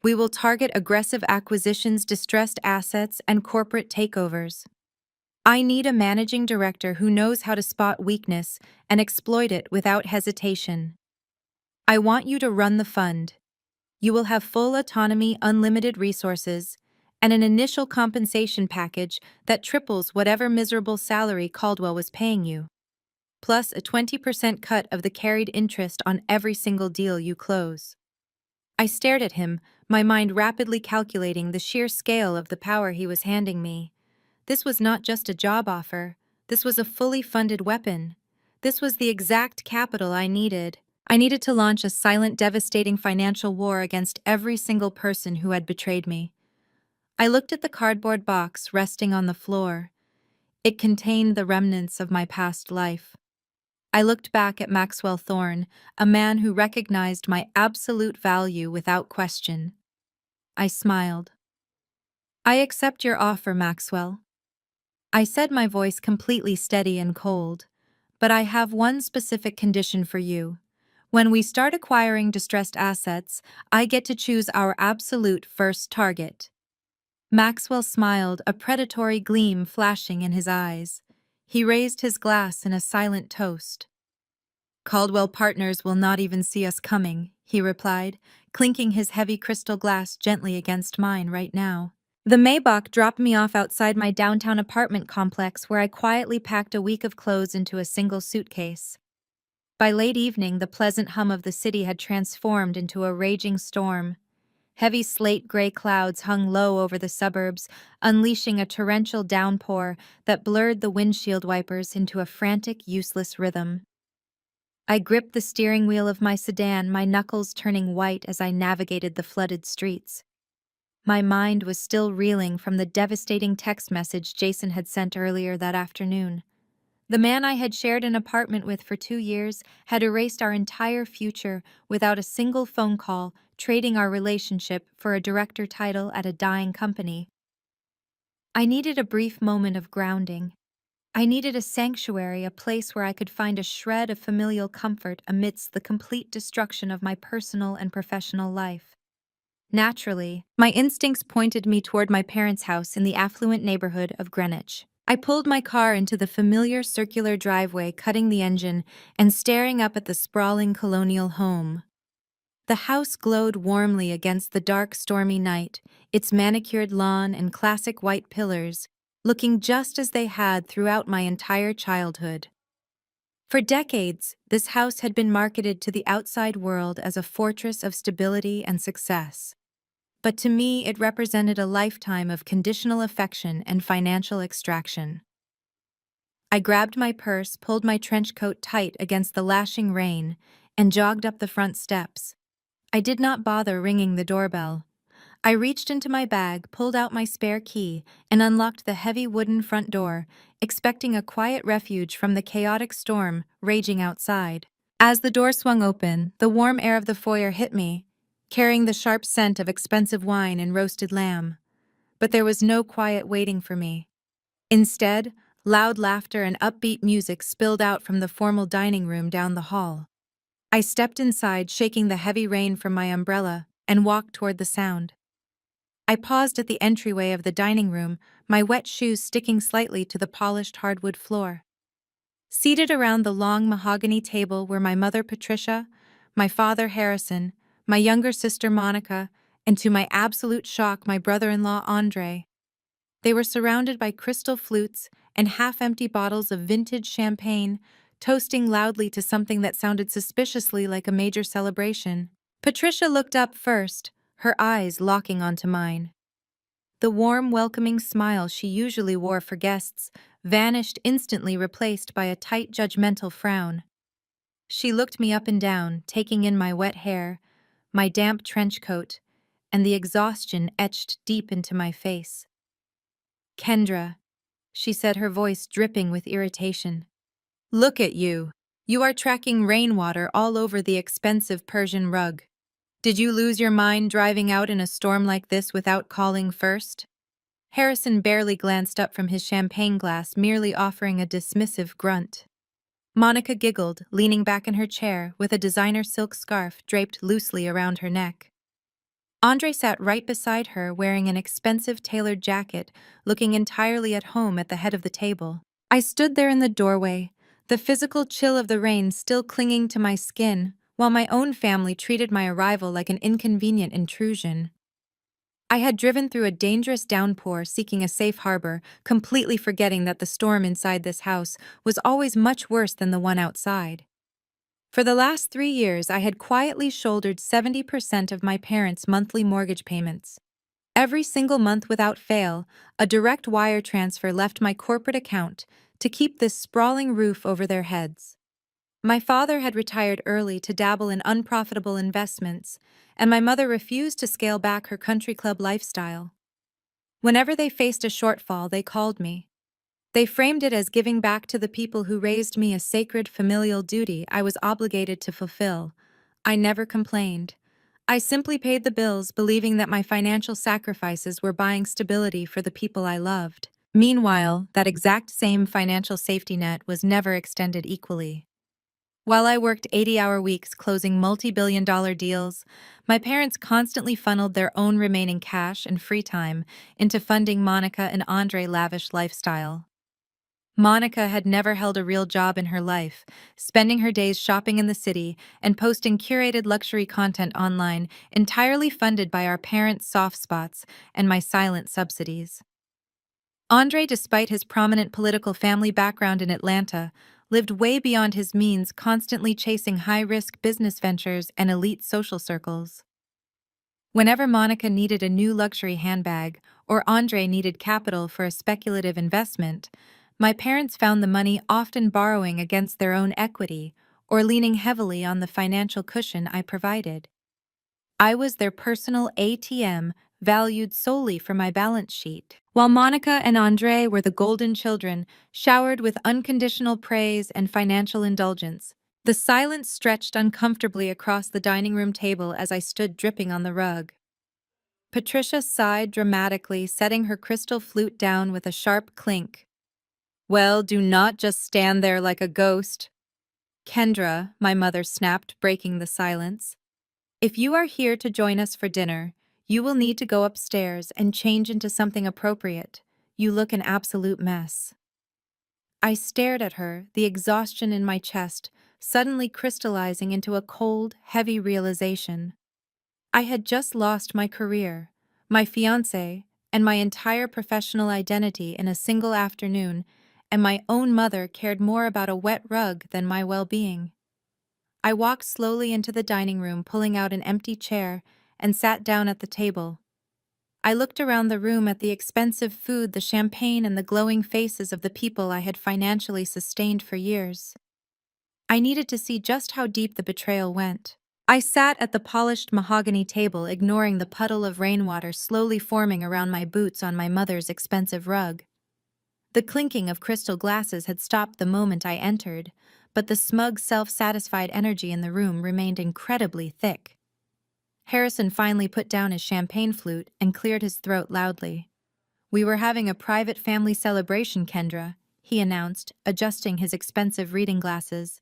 We will target aggressive acquisitions, distressed assets, and corporate takeovers. I need a managing director who knows how to spot weakness and exploit it without hesitation. I want you to run the fund. You will have full autonomy, unlimited resources, and an initial compensation package that triples whatever miserable salary Caldwell was paying you, plus a 20% cut of the carried interest on every single deal you close." I stared at him, my mind rapidly calculating the sheer scale of the power he was handing me. This was not just a job offer. This was a fully funded weapon. This was the exact capital I needed. I needed to launch a silent, devastating financial war against every single person who had betrayed me. I looked at the cardboard box resting on the floor. It contained the remnants of my past life. I looked back at Maxwell Thorn, a man who recognized my absolute value without question. I smiled. "I accept your offer, Maxwell." I said, my voice completely steady and cold. "But I have one specific condition for you. When we start acquiring distressed assets, I get to choose our absolute first target." Maxwell smiled, a predatory gleam flashing in his eyes. He raised his glass in a silent toast. Caldwell Partners will not even see us coming, he replied, clinking his heavy crystal glass gently against mine right now. The Maybach dropped me off outside my downtown apartment complex where I quietly packed a week of clothes into a single suitcase. By late evening, the pleasant hum of the city had transformed into a raging storm. Heavy slate-gray clouds hung low over the suburbs, unleashing a torrential downpour that blurred the windshield wipers into a frantic, useless rhythm. I gripped the steering wheel of my sedan, my knuckles turning white as I navigated the flooded streets. My mind was still reeling from the devastating text message Jason had sent earlier that afternoon. The man I had shared an apartment with for 2 years had erased our entire future without a single phone call, trading our relationship for a director title at a dying company. I needed a brief moment of grounding. I needed a sanctuary, a place where I could find a shred of familial comfort amidst the complete destruction of my personal and professional life. Naturally, my instincts pointed me toward my parents' house in the affluent neighborhood of Greenwich. I pulled my car into the familiar circular driveway, cutting the engine and staring up at the sprawling colonial home. The house glowed warmly against the dark, stormy night, its manicured lawn and classic white pillars looking just as they had throughout my entire childhood. For decades, this house had been marketed to the outside world as a fortress of stability and success. But to me, it represented a lifetime of conditional affection and financial extraction. I grabbed my purse, pulled my trench coat tight against the lashing rain, and jogged up the front steps. I did not bother ringing the doorbell. I reached into my bag, pulled out my spare key, and unlocked the heavy wooden front door, expecting a quiet refuge from the chaotic storm raging outside. As the door swung open, the warm air of the foyer hit me, carrying the sharp scent of expensive wine and roasted lamb. But there was no quiet waiting for me. Instead, loud laughter and upbeat music spilled out from the formal dining room down the hall. I stepped inside, shaking the heavy rain from my umbrella, and walked toward the sound. I paused at the entryway of the dining room, my wet shoes sticking slightly to the polished hardwood floor. Seated around the long mahogany table were my mother Patricia, my father Harrison, my younger sister Monica, and to my absolute shock, my brother-in-law Andre. They were surrounded by crystal flutes and half-empty bottles of vintage champagne, toasting loudly to something that sounded suspiciously like a major celebration. Patricia looked up first, her eyes locking onto mine. The warm, welcoming smile she usually wore for guests vanished instantly, replaced by a tight, judgmental frown. She looked me up and down, taking in my wet hair, my damp trench coat, and the exhaustion etched deep into my face. "Kendra," she said, her voice dripping with irritation. "Look at you. You are tracking rainwater all over the expensive Persian rug. Did you lose your mind driving out in a storm like this without calling first?" Harrison barely glanced up from his champagne glass, merely offering a dismissive grunt. Monica giggled, leaning back in her chair with a designer silk scarf draped loosely around her neck. Andre sat right beside her, wearing an expensive tailored jacket, looking entirely at home at the head of the table. I stood there in the doorway, the physical chill of the rain still clinging to my skin, while my own family treated my arrival like an inconvenient intrusion. I had driven through a dangerous downpour, seeking a safe harbor, completely forgetting that the storm inside this house was always much worse than the one outside. For the last 3 years, I had quietly shouldered 70% of my parents' monthly mortgage payments. Every single month without fail, a direct wire transfer left my corporate account to keep this sprawling roof over their heads. My father had retired early to dabble in unprofitable investments, and my mother refused to scale back her country club lifestyle. Whenever they faced a shortfall, they called me. They framed it as giving back to the people who raised me, a sacred familial duty I was obligated to fulfill. I never complained. I simply paid the bills, believing that my financial sacrifices were buying stability for the people I loved. Meanwhile, that exact same financial safety net was never extended equally. While I worked 80-hour weeks closing multi-billion-dollar deals, my parents constantly funneled their own remaining cash and free time into funding Monica and Andre's lavish lifestyle. Monica had never held a real job in her life, spending her days shopping in the city and posting curated luxury content online, entirely funded by our parents' soft spots and my silent subsidies. Andre, despite his prominent political family background in Atlanta, lived way beyond his means, constantly chasing high-risk business ventures and elite social circles. Whenever Monica needed a new luxury handbag or Andre needed capital for a speculative investment, my parents found the money often borrowing against their own equity or leaning heavily on the financial cushion I provided. I was their personal ATM, valued solely for my balance sheet. While Monica and Andre were the golden children, showered with unconditional praise and financial indulgence, the silence stretched uncomfortably across the dining room table as I stood dripping on the rug. Patricia sighed dramatically, setting her crystal flute down with a sharp clink. Well, do not just stand there like a ghost. Kendra, my mother snapped, breaking the silence. If you are here to join us for dinner, you will need to go upstairs and change into something appropriate. You look an absolute mess. I stared at her, the exhaustion in my chest suddenly crystallizing into a cold, heavy realization. I had just lost my career, my fiancé, and my entire professional identity in a single afternoon, and my own mother cared more about a wet rug than my well-being. I walked slowly into the dining room, pulling out an empty chair, and sat down at the table. I looked around the room at the expensive food, the champagne, and the glowing faces of the people I had financially sustained for years. I needed to see just how deep the betrayal went. I sat at the polished mahogany table, ignoring the puddle of rainwater slowly forming around my boots on my mother's expensive rug. The clinking of crystal glasses had stopped the moment I entered, but the smug, self-satisfied energy in the room remained incredibly thick. Harrison finally put down his champagne flute and cleared his throat loudly. "We were having a private family celebration, Kendra," he announced, adjusting his expensive reading glasses.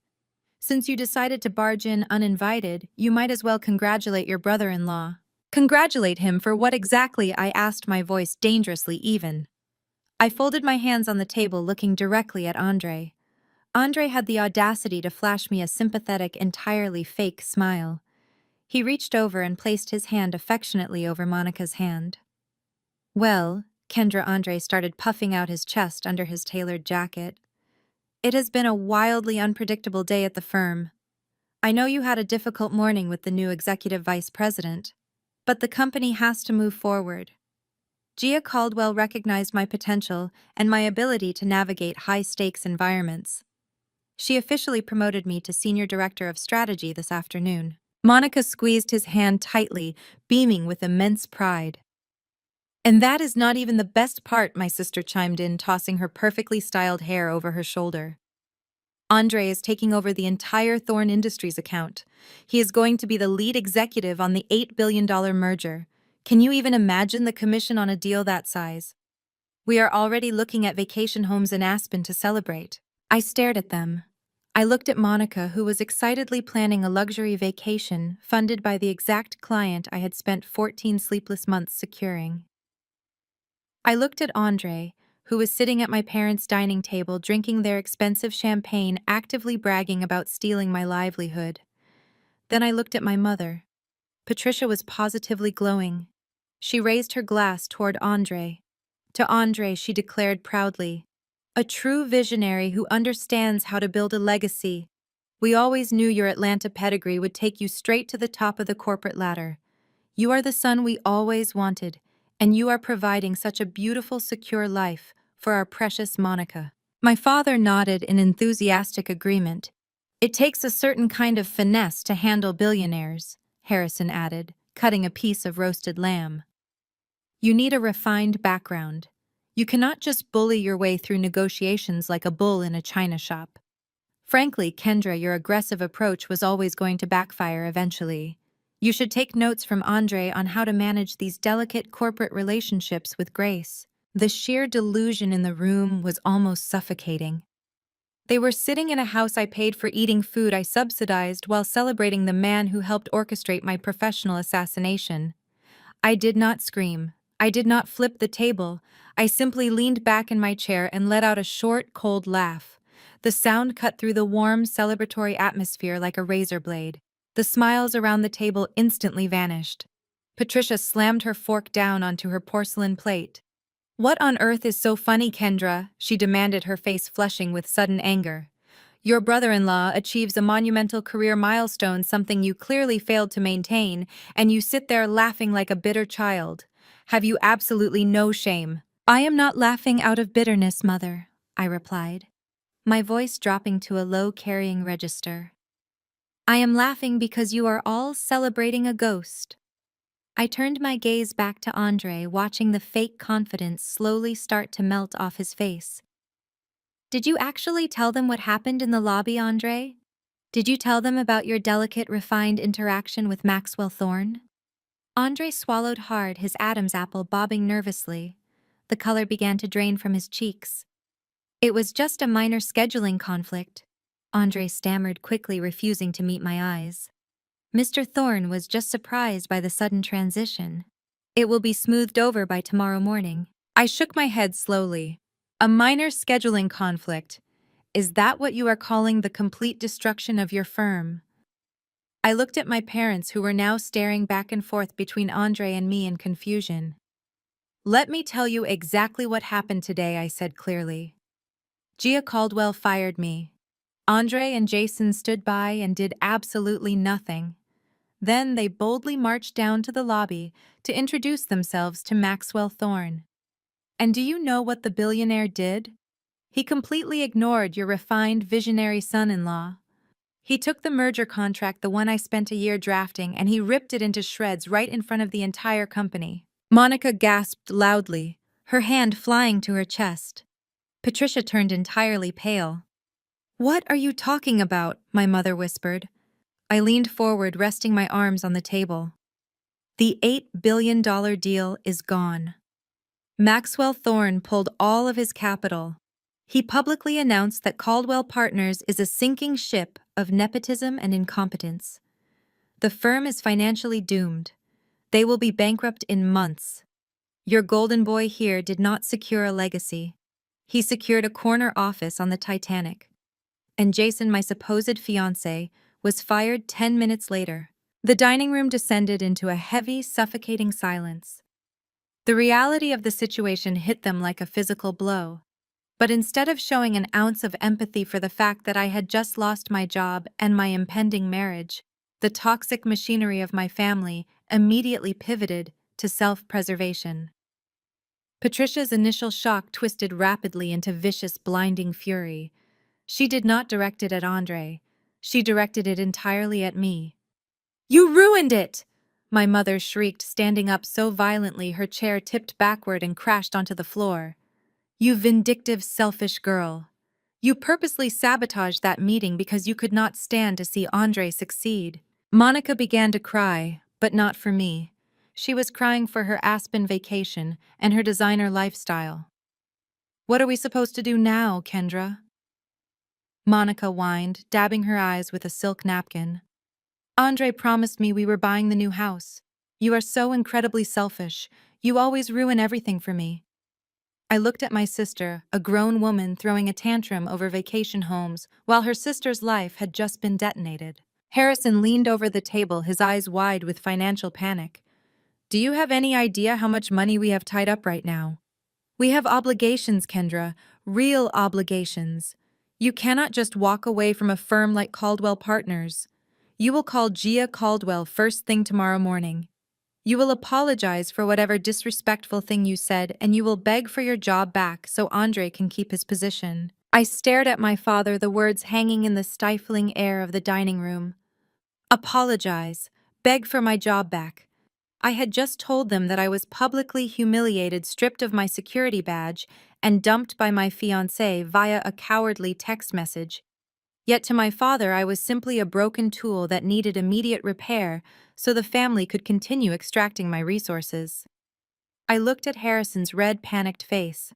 "Since you decided to barge in uninvited, you might as well congratulate your brother-in-law." "Congratulate him for what exactly?" I asked, my voice dangerously even. I folded my hands on the table, looking directly at Andre. Andre had the audacity to flash me a sympathetic, entirely fake smile. He reached over and placed his hand affectionately over Monica's hand. "Well," Andre started puffing out his chest under his tailored jacket, "it has been a wildly unpredictable day at the firm. I know you had a difficult morning with the new executive vice president, but the company has to move forward. Gia Caldwell recognized my potential and my ability to navigate high-stakes environments. She officially promoted me to Senior Director of Strategy this afternoon." Monica squeezed his hand tightly, beaming with immense pride. "And that is not even the best part," my sister chimed in, tossing her perfectly styled hair over her shoulder. "Andre is taking over the entire Thorne Industries account. He is going to be the lead executive on the $8 billion merger. Can you even imagine the commission on a deal that size? We are already looking at vacation homes in Aspen to celebrate." I stared at them. I looked at Monica, who was excitedly planning a luxury vacation funded by the exact client I had spent 14 sleepless months securing. I looked at Andre, who was sitting at my parents' dining table drinking their expensive champagne, actively bragging about stealing my livelihood. Then I looked at my mother. Patricia was positively glowing. She raised her glass toward Andre. To Andre, she declared proudly, "A true visionary who understands how to build a legacy. We always knew your Atlanta pedigree would take you straight to the top of the corporate ladder. You are the son we always wanted, and you are providing such a beautiful, secure life for our precious Monica." My father nodded in enthusiastic agreement. "It takes a certain kind of finesse to handle billionaires," Harrison added, cutting a piece of roasted lamb. "You need a refined background. You cannot just bully your way through negotiations like a bull in a china shop. Frankly, Kendra, your aggressive approach was always going to backfire eventually. You should take notes from Andre on how to manage these delicate corporate relationships with grace." The sheer delusion in the room was almost suffocating. They were sitting in a house I paid for, eating food I subsidized, while celebrating the man who helped orchestrate my professional assassination. I did not scream. I did not flip the table. I simply leaned back in my chair and let out a short, cold laugh. The sound cut through the warm, celebratory atmosphere like a razor blade. The smiles around the table instantly vanished. Patricia slammed her fork down onto her porcelain plate. "What on earth is so funny, Kendra?" she demanded, her face flushing with sudden anger. "Your brother-in-law achieves a monumental career milestone, something you clearly failed to maintain, and you sit there laughing like a bitter child. Have you absolutely no shame?" "I am not laughing out of bitterness, Mother," I replied, my voice dropping to a low carrying register. "I am laughing because you are all celebrating a ghost." I turned my gaze back to Andre, watching the fake confidence slowly start to melt off his face. "Did you actually tell them what happened in the lobby, Andre? Did you tell them about your delicate, refined interaction with Maxwell Thorne?" Andre swallowed hard, his Adam's apple bobbing nervously. The color began to drain from his cheeks. "It was just a minor scheduling conflict," Andre stammered, quickly refusing to meet my eyes. "Mr. Thorne was just surprised by the sudden transition. It will be smoothed over by tomorrow morning." I shook my head slowly. "A minor scheduling conflict. Is that what you are calling the complete destruction of your firm?" I looked at my parents, who were now staring back and forth between Andre and me in confusion. "Let me tell you exactly what happened today," I said clearly. "Gia Caldwell fired me. Andre and Jason stood by and did absolutely nothing. Then they boldly marched down to the lobby to introduce themselves to Maxwell Thorne. And do you know what the billionaire did? He completely ignored your refined, visionary son-in-law. He took the merger contract, the one I spent a year drafting, and he ripped it into shreds right in front of the entire company." Monica gasped loudly, her hand flying to her chest. Patricia turned entirely pale. "What are you talking about?" my mother whispered. I leaned forward, resting my arms on the table. "The $8 billion deal is gone. Maxwell Thorne pulled all of his capital. He publicly announced that Caldwell Partners is a sinking ship of nepotism and incompetence. The firm is financially doomed. They will be bankrupt in months. Your golden boy here did not secure a legacy. He secured a corner office on the Titanic. And Jason, my supposed fiancé, was fired 10 minutes later." The dining room descended into a heavy, suffocating silence. The reality of the situation hit them like a physical blow. But instead of showing an ounce of empathy for the fact that I had just lost my job and my impending marriage, the toxic machinery of my family immediately pivoted to self-preservation. Patricia's initial shock twisted rapidly into vicious, blinding fury. She did not direct it at Andre. She directed it entirely at me. "You ruined it!" my mother shrieked, standing up so violently her chair tipped backward and crashed onto the floor. "You vindictive, selfish girl. You purposely sabotaged that meeting because you could not stand to see Andre succeed." Monica began to cry, but not for me. She was crying for her Aspen vacation and her designer lifestyle. "What are we supposed to do now, Kendra?" Monica whined, dabbing her eyes with a silk napkin. "Andre promised me we were buying the new house. You are so incredibly selfish. You always ruin everything for me." I looked at my sister, a grown woman throwing a tantrum over vacation homes while her sister's life had just been detonated. Harrison leaned over the table, his eyes wide with financial panic. "Do you have any idea how much money we have tied up right now? We have obligations, Kendra, real obligations. You cannot just walk away from a firm like Caldwell Partners. You will call Gia Caldwell first thing tomorrow morning. You will apologize for whatever disrespectful thing you said, and you will beg for your job back so Andre can keep his position." I stared at my father, the words hanging in the stifling air of the dining room. Apologize, beg for my job back. I had just told them that I was publicly humiliated, stripped of my security badge, and dumped by my fiancé via a cowardly text message. Yet to my father, I was simply a broken tool that needed immediate repair so the family could continue extracting my resources. I looked at Harrison's red, panicked face.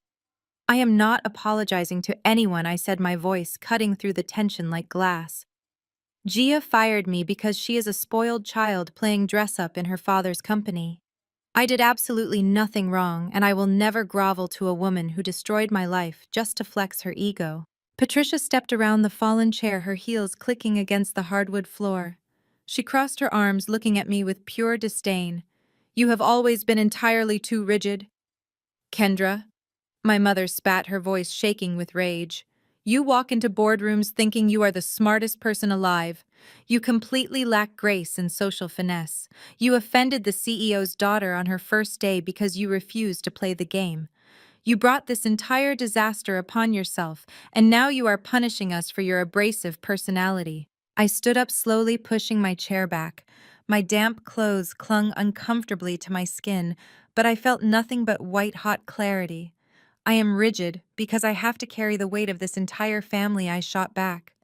"I am not apologizing to anyone," I said, my voice cutting through the tension like glass. "Gia fired me because she is a spoiled child playing dress-up in her father's company. I did absolutely nothing wrong, and I will never grovel to a woman who destroyed my life just to flex her ego. Patricia stepped around the fallen chair, her heels clicking against the hardwood floor. She crossed her arms, looking at me with pure disdain. You have always been entirely too rigid. Kendra, my mother spat, her voice shaking with rage. You walk into boardrooms thinking you are the smartest person alive. You completely lack grace and social finesse. You offended the CEO's daughter on her first day because you refused to play the game. You brought this entire disaster upon yourself, and now you are punishing us for your abrasive personality. I stood up slowly, pushing my chair back. My damp clothes clung uncomfortably to my skin, but I felt nothing but white-hot clarity. I am rigid because I have to carry the weight of this entire family, I shot back.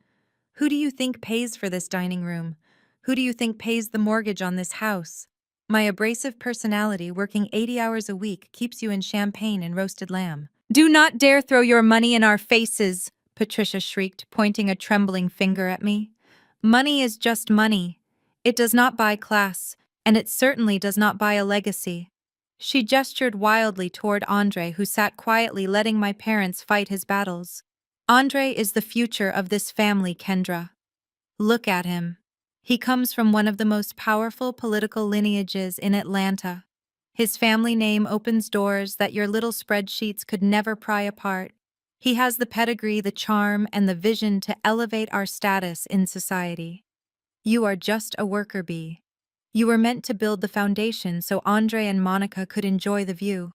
Who do you think pays for this dining room? Who do you think pays the mortgage on this house? My abrasive personality, working 80 hours a week, keeps you in champagne and roasted lamb. Do not dare throw your money in our faces, Patricia shrieked, pointing a trembling finger at me. Money is just money. It does not buy class, and it certainly does not buy a legacy. She gestured wildly toward Andre, who sat quietly letting my parents fight his battles. Andre is the future of this family, Kendra. Look at him. He comes from one of the most powerful political lineages in Atlanta. His family name opens doors that your little spreadsheets could never pry apart. He has the pedigree, the charm, and the vision to elevate our status in society. You are just a worker bee. You were meant to build the foundation so Andre and Monica could enjoy the view.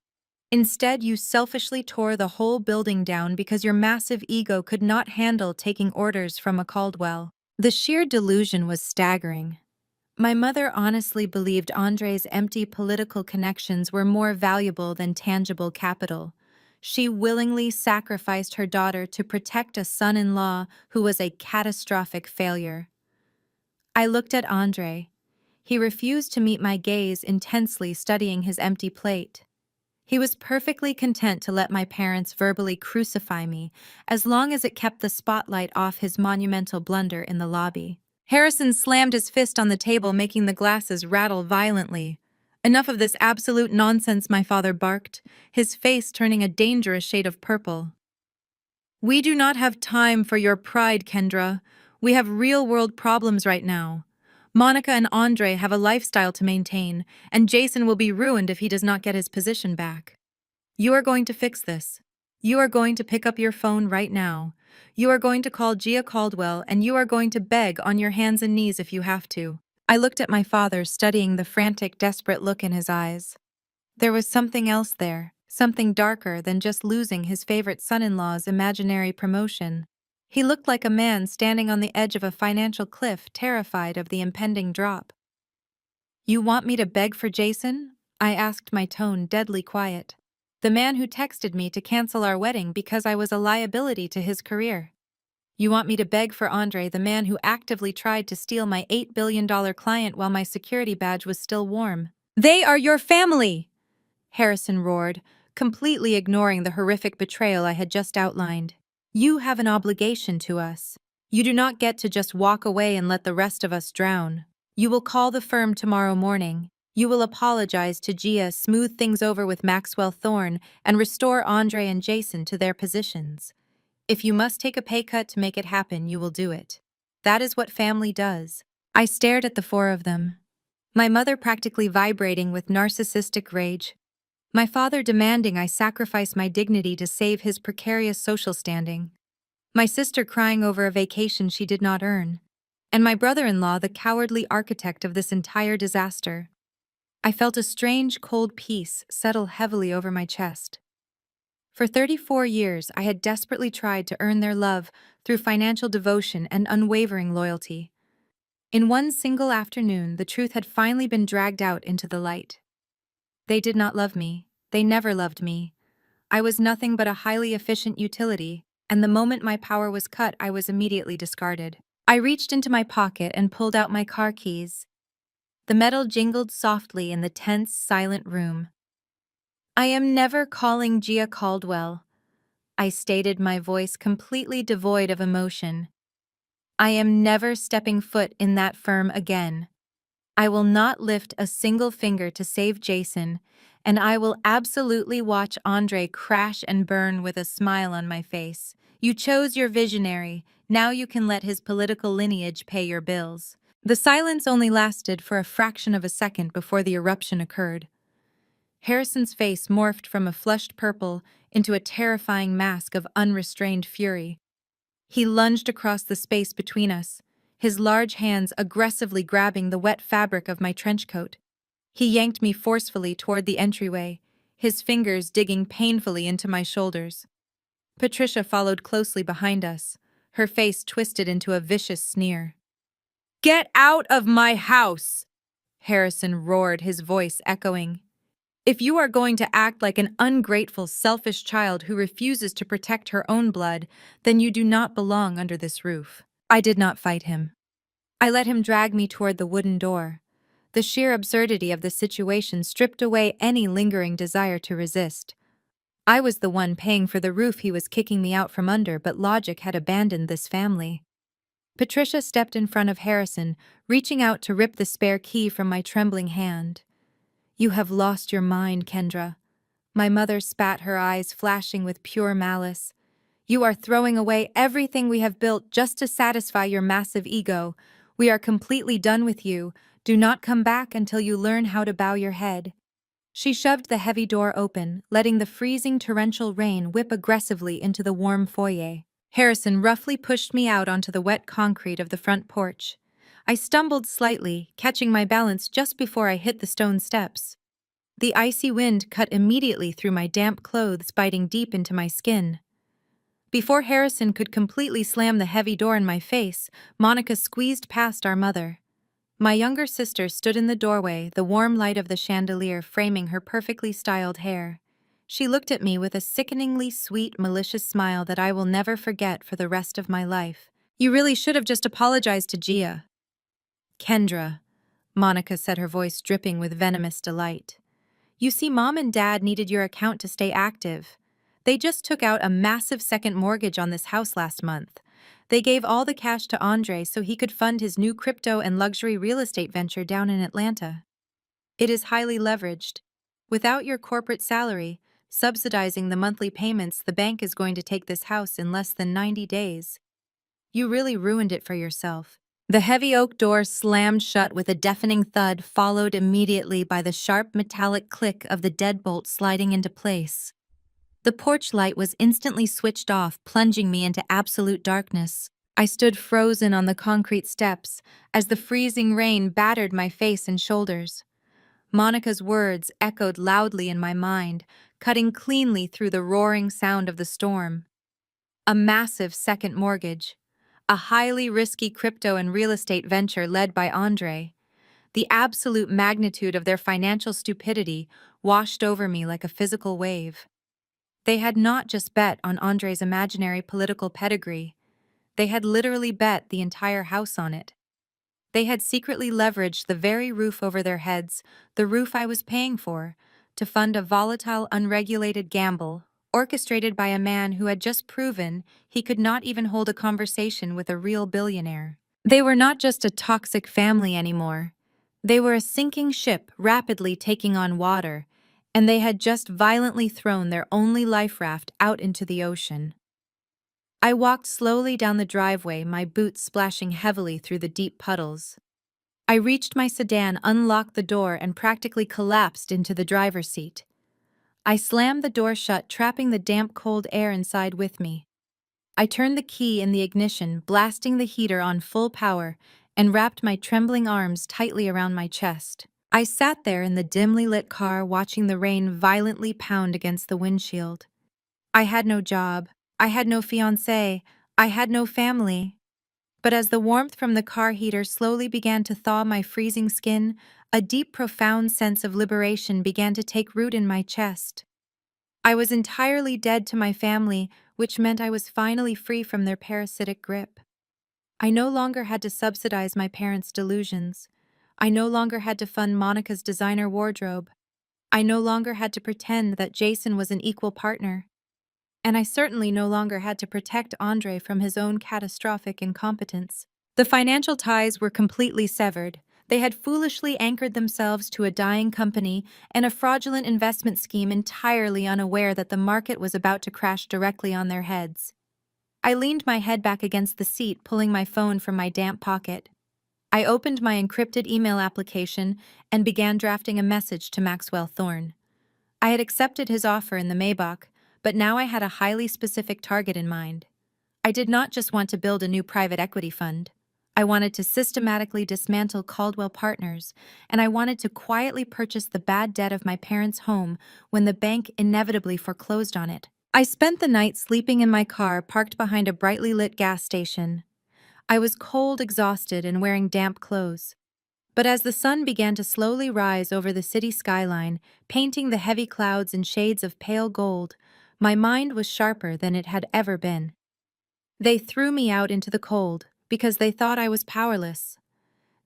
Instead, you selfishly tore the whole building down because your massive ego could not handle taking orders from a Caldwell. The sheer delusion was staggering. My mother honestly believed Andre's empty political connections were more valuable than tangible capital. She willingly sacrificed her daughter to protect a son-in-law who was a catastrophic failure. I looked at Andre. He refused to meet my gaze, intensely studying his empty plate. He was perfectly content to let my parents verbally crucify me, as long as it kept the spotlight off his monumental blunder in the lobby. Harrison slammed his fist on the table, making the glasses rattle violently. Enough of this absolute nonsense, my father barked, his face turning a dangerous shade of purple. We do not have time for your pride, Kendra. We have real-world problems right now. Monica and Andre have a lifestyle to maintain, and Jason will be ruined if he does not get his position back. You are going to fix this. You are going to pick up your phone right now. You are going to call Gia Caldwell, and you are going to beg on your hands and knees if you have to. I looked at my father, studying the frantic, desperate look in his eyes. There was something else there, something darker than just losing his favorite son-in-law's imaginary promotion. He looked like a man standing on the edge of a financial cliff, terrified of the impending drop. You want me to beg for Jason? I asked, my tone deadly quiet. The man who texted me to cancel our wedding because I was a liability to his career. You want me to beg for Andre, the man who actively tried to steal my $8 billion client while my security badge was still warm. They are your family! Harrison roared, completely ignoring the horrific betrayal I had just outlined. You have an obligation to us. You do not get to just walk away and let the rest of us drown. You will call the firm tomorrow morning. You will apologize to Gia, smooth things over with Maxwell Thorne, and restore Andre and Jason to their positions. If you must take a pay cut to make it happen, you will do it. That is what family does. I stared at the four of them, my mother practically vibrating with narcissistic rage, my father demanding I sacrifice my dignity to save his precarious social standing, my sister crying over a vacation she did not earn, and my brother-in-law the cowardly architect of this entire disaster. I felt a strange, cold peace settle heavily over my chest. For 34 years, I had desperately tried to earn their love through financial devotion and unwavering loyalty. In one single afternoon, the truth had finally been dragged out into the light. They did not love me. They never loved me. I was nothing but a highly efficient utility, and the moment my power was cut, I was immediately discarded. I reached into my pocket and pulled out my car keys. The metal jingled softly in the tense, silent room. I am never calling Gia Caldwell, I stated, my voice completely devoid of emotion. I am never stepping foot in that firm again. I will not lift a single finger to save Jason, and I will absolutely watch Andre crash and burn with a smile on my face. You chose your visionary. Now you can let his political lineage pay your bills. The silence only lasted for a fraction of a second before the eruption occurred. Harrison's face morphed from a flushed purple into a terrifying mask of unrestrained fury. He lunged across the space between us, his large hands aggressively grabbing the wet fabric of my trench coat. He yanked me forcefully toward the entryway, his fingers digging painfully into my shoulders. Patricia followed closely behind us, her face twisted into a vicious sneer. "Get out of my house!" Harrison roared, his voice echoing. "If you are going to act like an ungrateful, selfish child who refuses to protect her own blood, then you do not belong under this roof." I did not fight him. I let him drag me toward the wooden door. The sheer absurdity of the situation stripped away any lingering desire to resist. I was the one paying for the roof he was kicking me out from under, but logic had abandoned this family. Patricia stepped in front of Harrison, reaching out to rip the spare key from my trembling hand. "You have lost your mind, Kendra." My mother spat, her eyes flashing with pure malice. "You are throwing away everything we have built just to satisfy your massive ego. We are completely done with you. Do not come back until you learn how to bow your head." She shoved the heavy door open, letting the freezing torrential rain whip aggressively into the warm foyer. Harrison roughly pushed me out onto the wet concrete of the front porch. I stumbled slightly, catching my balance just before I hit the stone steps. The icy wind cut immediately through my damp clothes, biting deep into my skin. Before Harrison could completely slam the heavy door in my face, Monica squeezed past our mother. My younger sister stood in the doorway, the warm light of the chandelier framing her perfectly styled hair. She looked at me with a sickeningly sweet, malicious smile that I will never forget for the rest of my life. "You really should have just apologized to Gia." "Kendra," Monica said, her voice dripping with venomous delight. "You see, Mom and Dad needed your account to stay active. They just took out a massive second mortgage on this house last month. They gave all the cash to Andre so he could fund his new crypto and luxury real estate venture down in Atlanta. It is highly leveraged. Without your corporate salary, subsidizing the monthly payments, the bank is going to take this house in less than 90 days. You really ruined it for yourself." The heavy oak door slammed shut with a deafening thud, followed immediately by the sharp metallic click of the deadbolt sliding into place. The porch light was instantly switched off, plunging me into absolute darkness. I stood frozen on the concrete steps as the freezing rain battered my face and shoulders. Monica's words echoed loudly in my mind, cutting cleanly through the roaring sound of the storm. A massive second mortgage. A highly risky crypto and real estate venture led by Andre. The absolute magnitude of their financial stupidity washed over me like a physical wave. They had not just bet on Andre's imaginary political pedigree. They had literally bet the entire house on it. They had secretly leveraged the very roof over their heads, the roof I was paying for, to fund a volatile, unregulated gamble, orchestrated by a man who had just proven he could not even hold a conversation with a real billionaire. They were not just a toxic family anymore. They were a sinking ship rapidly taking on water, and they had just violently thrown their only life raft out into the ocean. I walked slowly down the driveway, my boots splashing heavily through the deep puddles. I reached my sedan, unlocked the door, and practically collapsed into the driver's seat. I slammed the door shut, trapping the damp, cold air inside with me. I turned the key in the ignition, blasting the heater on full power, and wrapped my trembling arms tightly around my chest. I sat there in the dimly lit car, watching the rain violently pound against the windshield. I had no job. I had no fiancé. I had no family. But as the warmth from the car heater slowly began to thaw my freezing skin, a deep, profound sense of liberation began to take root in my chest. I was entirely dead to my family, which meant I was finally free from their parasitic grip. I no longer had to subsidize my parents' delusions. I no longer had to fund Monica's designer wardrobe. I no longer had to pretend that Jason was an equal partner. And I certainly no longer had to protect Andre from his own catastrophic incompetence. The financial ties were completely severed. They had foolishly anchored themselves to a dying company and a fraudulent investment scheme entirely unaware that the market was about to crash directly on their heads. I leaned my head back against the seat, pulling my phone from my damp pocket. I opened my encrypted email application and began drafting a message to Maxwell Thorne. I had accepted his offer in the Maybach, but now I had a highly specific target in mind. I did not just want to build a new private equity fund. I wanted to systematically dismantle Caldwell Partners, and I wanted to quietly purchase the bad debt of my parents' home when the bank inevitably foreclosed on it. I spent the night sleeping in my car parked behind a brightly lit gas station. I was cold, exhausted, and wearing damp clothes. But as the sun began to slowly rise over the city skyline, painting the heavy clouds in shades of pale gold, my mind was sharper than it had ever been. They threw me out into the cold because they thought I was powerless.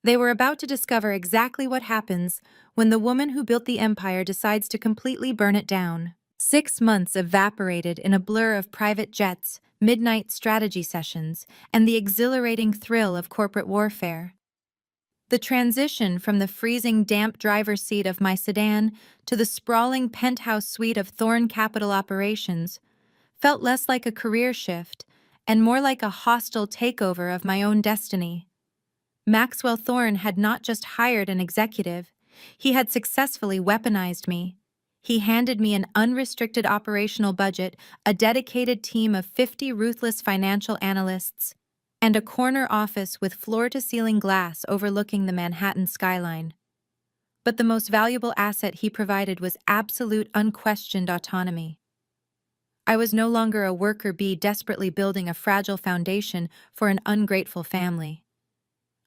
They were about to discover exactly what happens when the woman who built the empire decides to completely burn it down. 6 months evaporated in a blur of private jets, midnight strategy sessions, and the exhilarating thrill of corporate warfare. The transition from the freezing damp driver's seat of my sedan to the sprawling penthouse suite of Thorne Capital Operations felt less like a career shift and more like a hostile takeover of my own destiny. Maxwell Thorne had not just hired an executive, he had successfully weaponized me. He handed me an unrestricted operational budget, a dedicated team of 50 ruthless financial analysts, and a corner office with floor-to-ceiling glass overlooking the Manhattan skyline. But the most valuable asset he provided was absolute, unquestioned autonomy. I was no longer a worker bee desperately building a fragile foundation for an ungrateful family.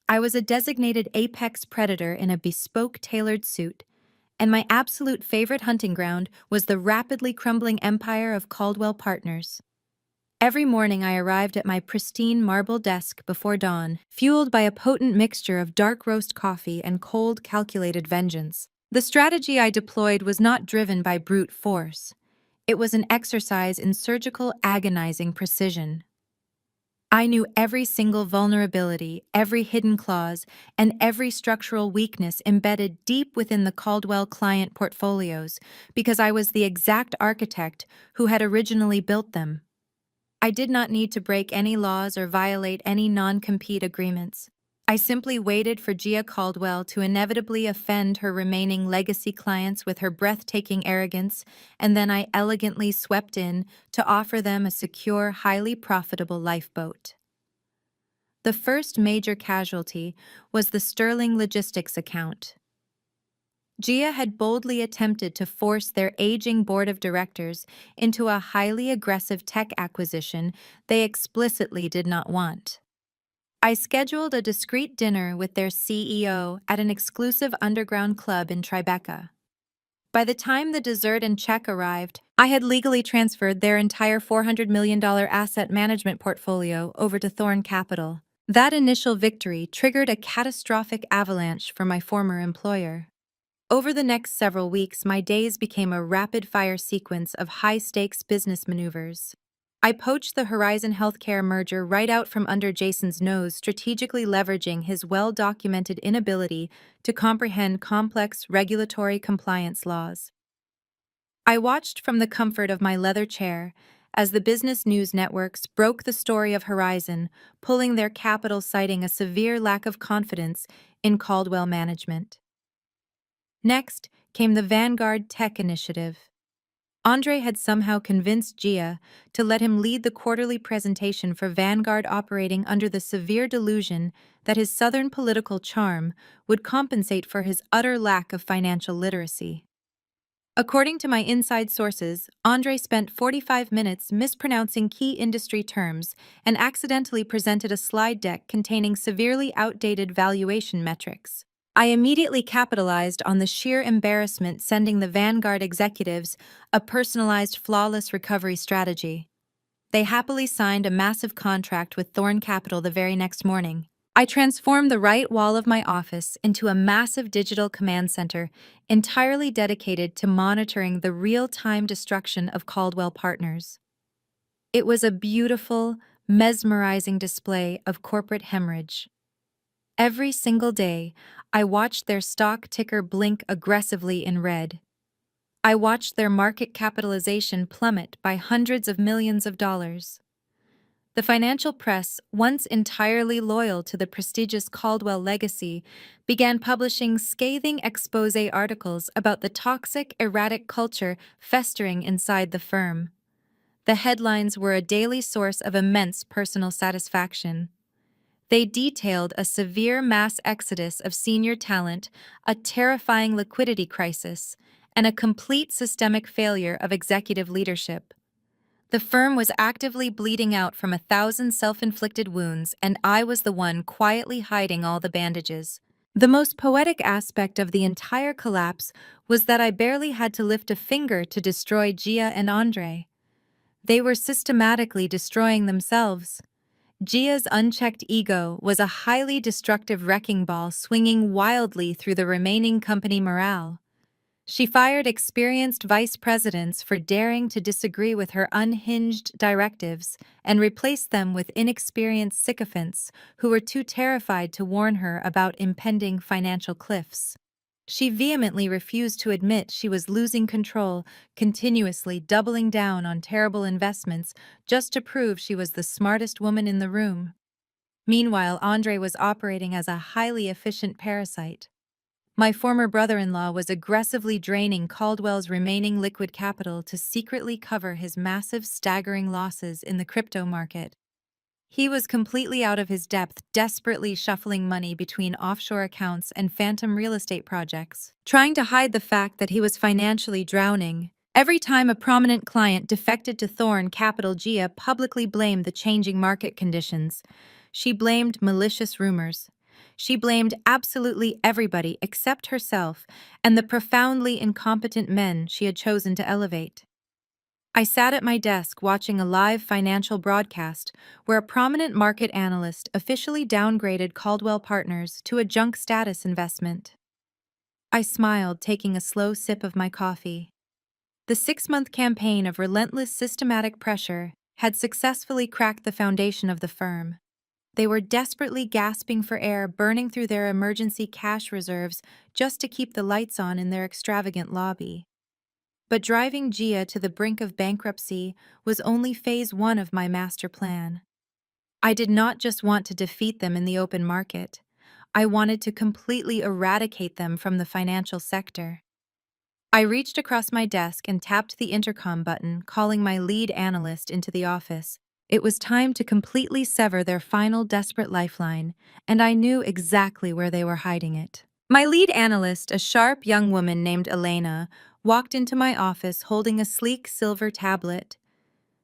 I was a designated apex predator in a bespoke tailored suit, and my absolute favorite hunting ground was the rapidly crumbling empire of Caldwell Partners. Every morning I arrived at my pristine marble desk before dawn, fueled by a potent mixture of dark roast coffee and cold, calculated vengeance. The strategy I deployed was not driven by brute force. It was an exercise in surgical, agonizing precision. I knew every single vulnerability, every hidden clause, and every structural weakness embedded deep within the Caldwell client portfolios because I was the exact architect who had originally built them. I did not need to break any laws or violate any non-compete agreements. I simply waited for Gia Caldwell to inevitably offend her remaining legacy clients with her breathtaking arrogance, and then I elegantly swept in to offer them a secure, highly profitable lifeboat. The first major casualty was the Sterling Logistics account. Gia had boldly attempted to force their aging board of directors into a highly aggressive tech acquisition they explicitly did not want. I scheduled a discreet dinner with their CEO at an exclusive underground club in Tribeca. By the time the dessert and check arrived, I had legally transferred their entire $400 million asset management portfolio over to Thorne Capital. That initial victory triggered a catastrophic avalanche for my former employer. Over the next several weeks, my days became a rapid-fire sequence of high-stakes business maneuvers. I poached the Horizon Healthcare merger right out from under Jason's nose, strategically leveraging his well-documented inability to comprehend complex regulatory compliance laws. I watched from the comfort of my leather chair as the business news networks broke the story of Horizon, pulling their capital citing a severe lack of confidence in Caldwell management. Next came the Vanguard Tech Initiative. Andre had somehow convinced Gia to let him lead the quarterly presentation for Vanguard, operating under the severe delusion that his Southern political charm would compensate for his utter lack of financial literacy. According to my inside sources, Andre spent 45 minutes mispronouncing key industry terms and accidentally presented a slide deck containing severely outdated valuation metrics. I immediately capitalized on the sheer embarrassment, sending the Vanguard executives a personalized, flawless recovery strategy. They happily signed a massive contract with Thorne Capital the very next morning. I transformed the right wall of my office into a massive digital command center entirely dedicated to monitoring the real-time destruction of Caldwell Partners. It was a beautiful, mesmerizing display of corporate hemorrhage. Every single day, I watched their stock ticker blink aggressively in red. I watched their market capitalization plummet by hundreds of millions of dollars. The financial press, once entirely loyal to the prestigious Caldwell legacy, began publishing scathing expose articles about the toxic, erratic culture festering inside the firm. The headlines were a daily source of immense personal satisfaction. They detailed a severe mass exodus of senior talent, a terrifying liquidity crisis, and a complete systemic failure of executive leadership. The firm was actively bleeding out from 1,000 self-inflicted wounds, and I was the one quietly hiding all the bandages. The most poetic aspect of the entire collapse was that I barely had to lift a finger to destroy Gia and Andre. They were systematically destroying themselves. Gia's unchecked ego was a highly destructive wrecking ball swinging wildly through the remaining company morale. She fired experienced vice presidents for daring to disagree with her unhinged directives and replaced them with inexperienced sycophants who were too terrified to warn her about impending financial cliffs. She vehemently refused to admit she was losing control, continuously doubling down on terrible investments just to prove she was the smartest woman in the room. Meanwhile, Andre was operating as a highly efficient parasite. My former brother-in-law was aggressively draining Caldwell's remaining liquid capital to secretly cover his massive, staggering losses in the crypto market. He was completely out of his depth, desperately shuffling money between offshore accounts and phantom real estate projects, trying to hide the fact that he was financially drowning. Every time a prominent client defected to Thorn Capital, Gia publicly blamed the changing market conditions. She blamed malicious rumors. She blamed absolutely everybody except herself and the profoundly incompetent men she had chosen to elevate. I sat at my desk watching a live financial broadcast where a prominent market analyst officially downgraded Caldwell Partners to a junk status investment. I smiled, taking a slow sip of my coffee. The 6-month campaign of relentless systematic pressure had successfully cracked the foundation of the firm. They were desperately gasping for air, burning through their emergency cash reserves just to keep the lights on in their extravagant lobby. But driving Gia to the brink of bankruptcy was only phase 1 of my master plan. I did not just want to defeat them in the open market. I wanted to completely eradicate them from the financial sector. I reached across my desk and tapped the intercom button, calling my lead analyst into the office. It was time to completely sever their final desperate lifeline, and I knew exactly where they were hiding it. My lead analyst, a sharp young woman named Elena, walked into my office holding a sleek silver tablet.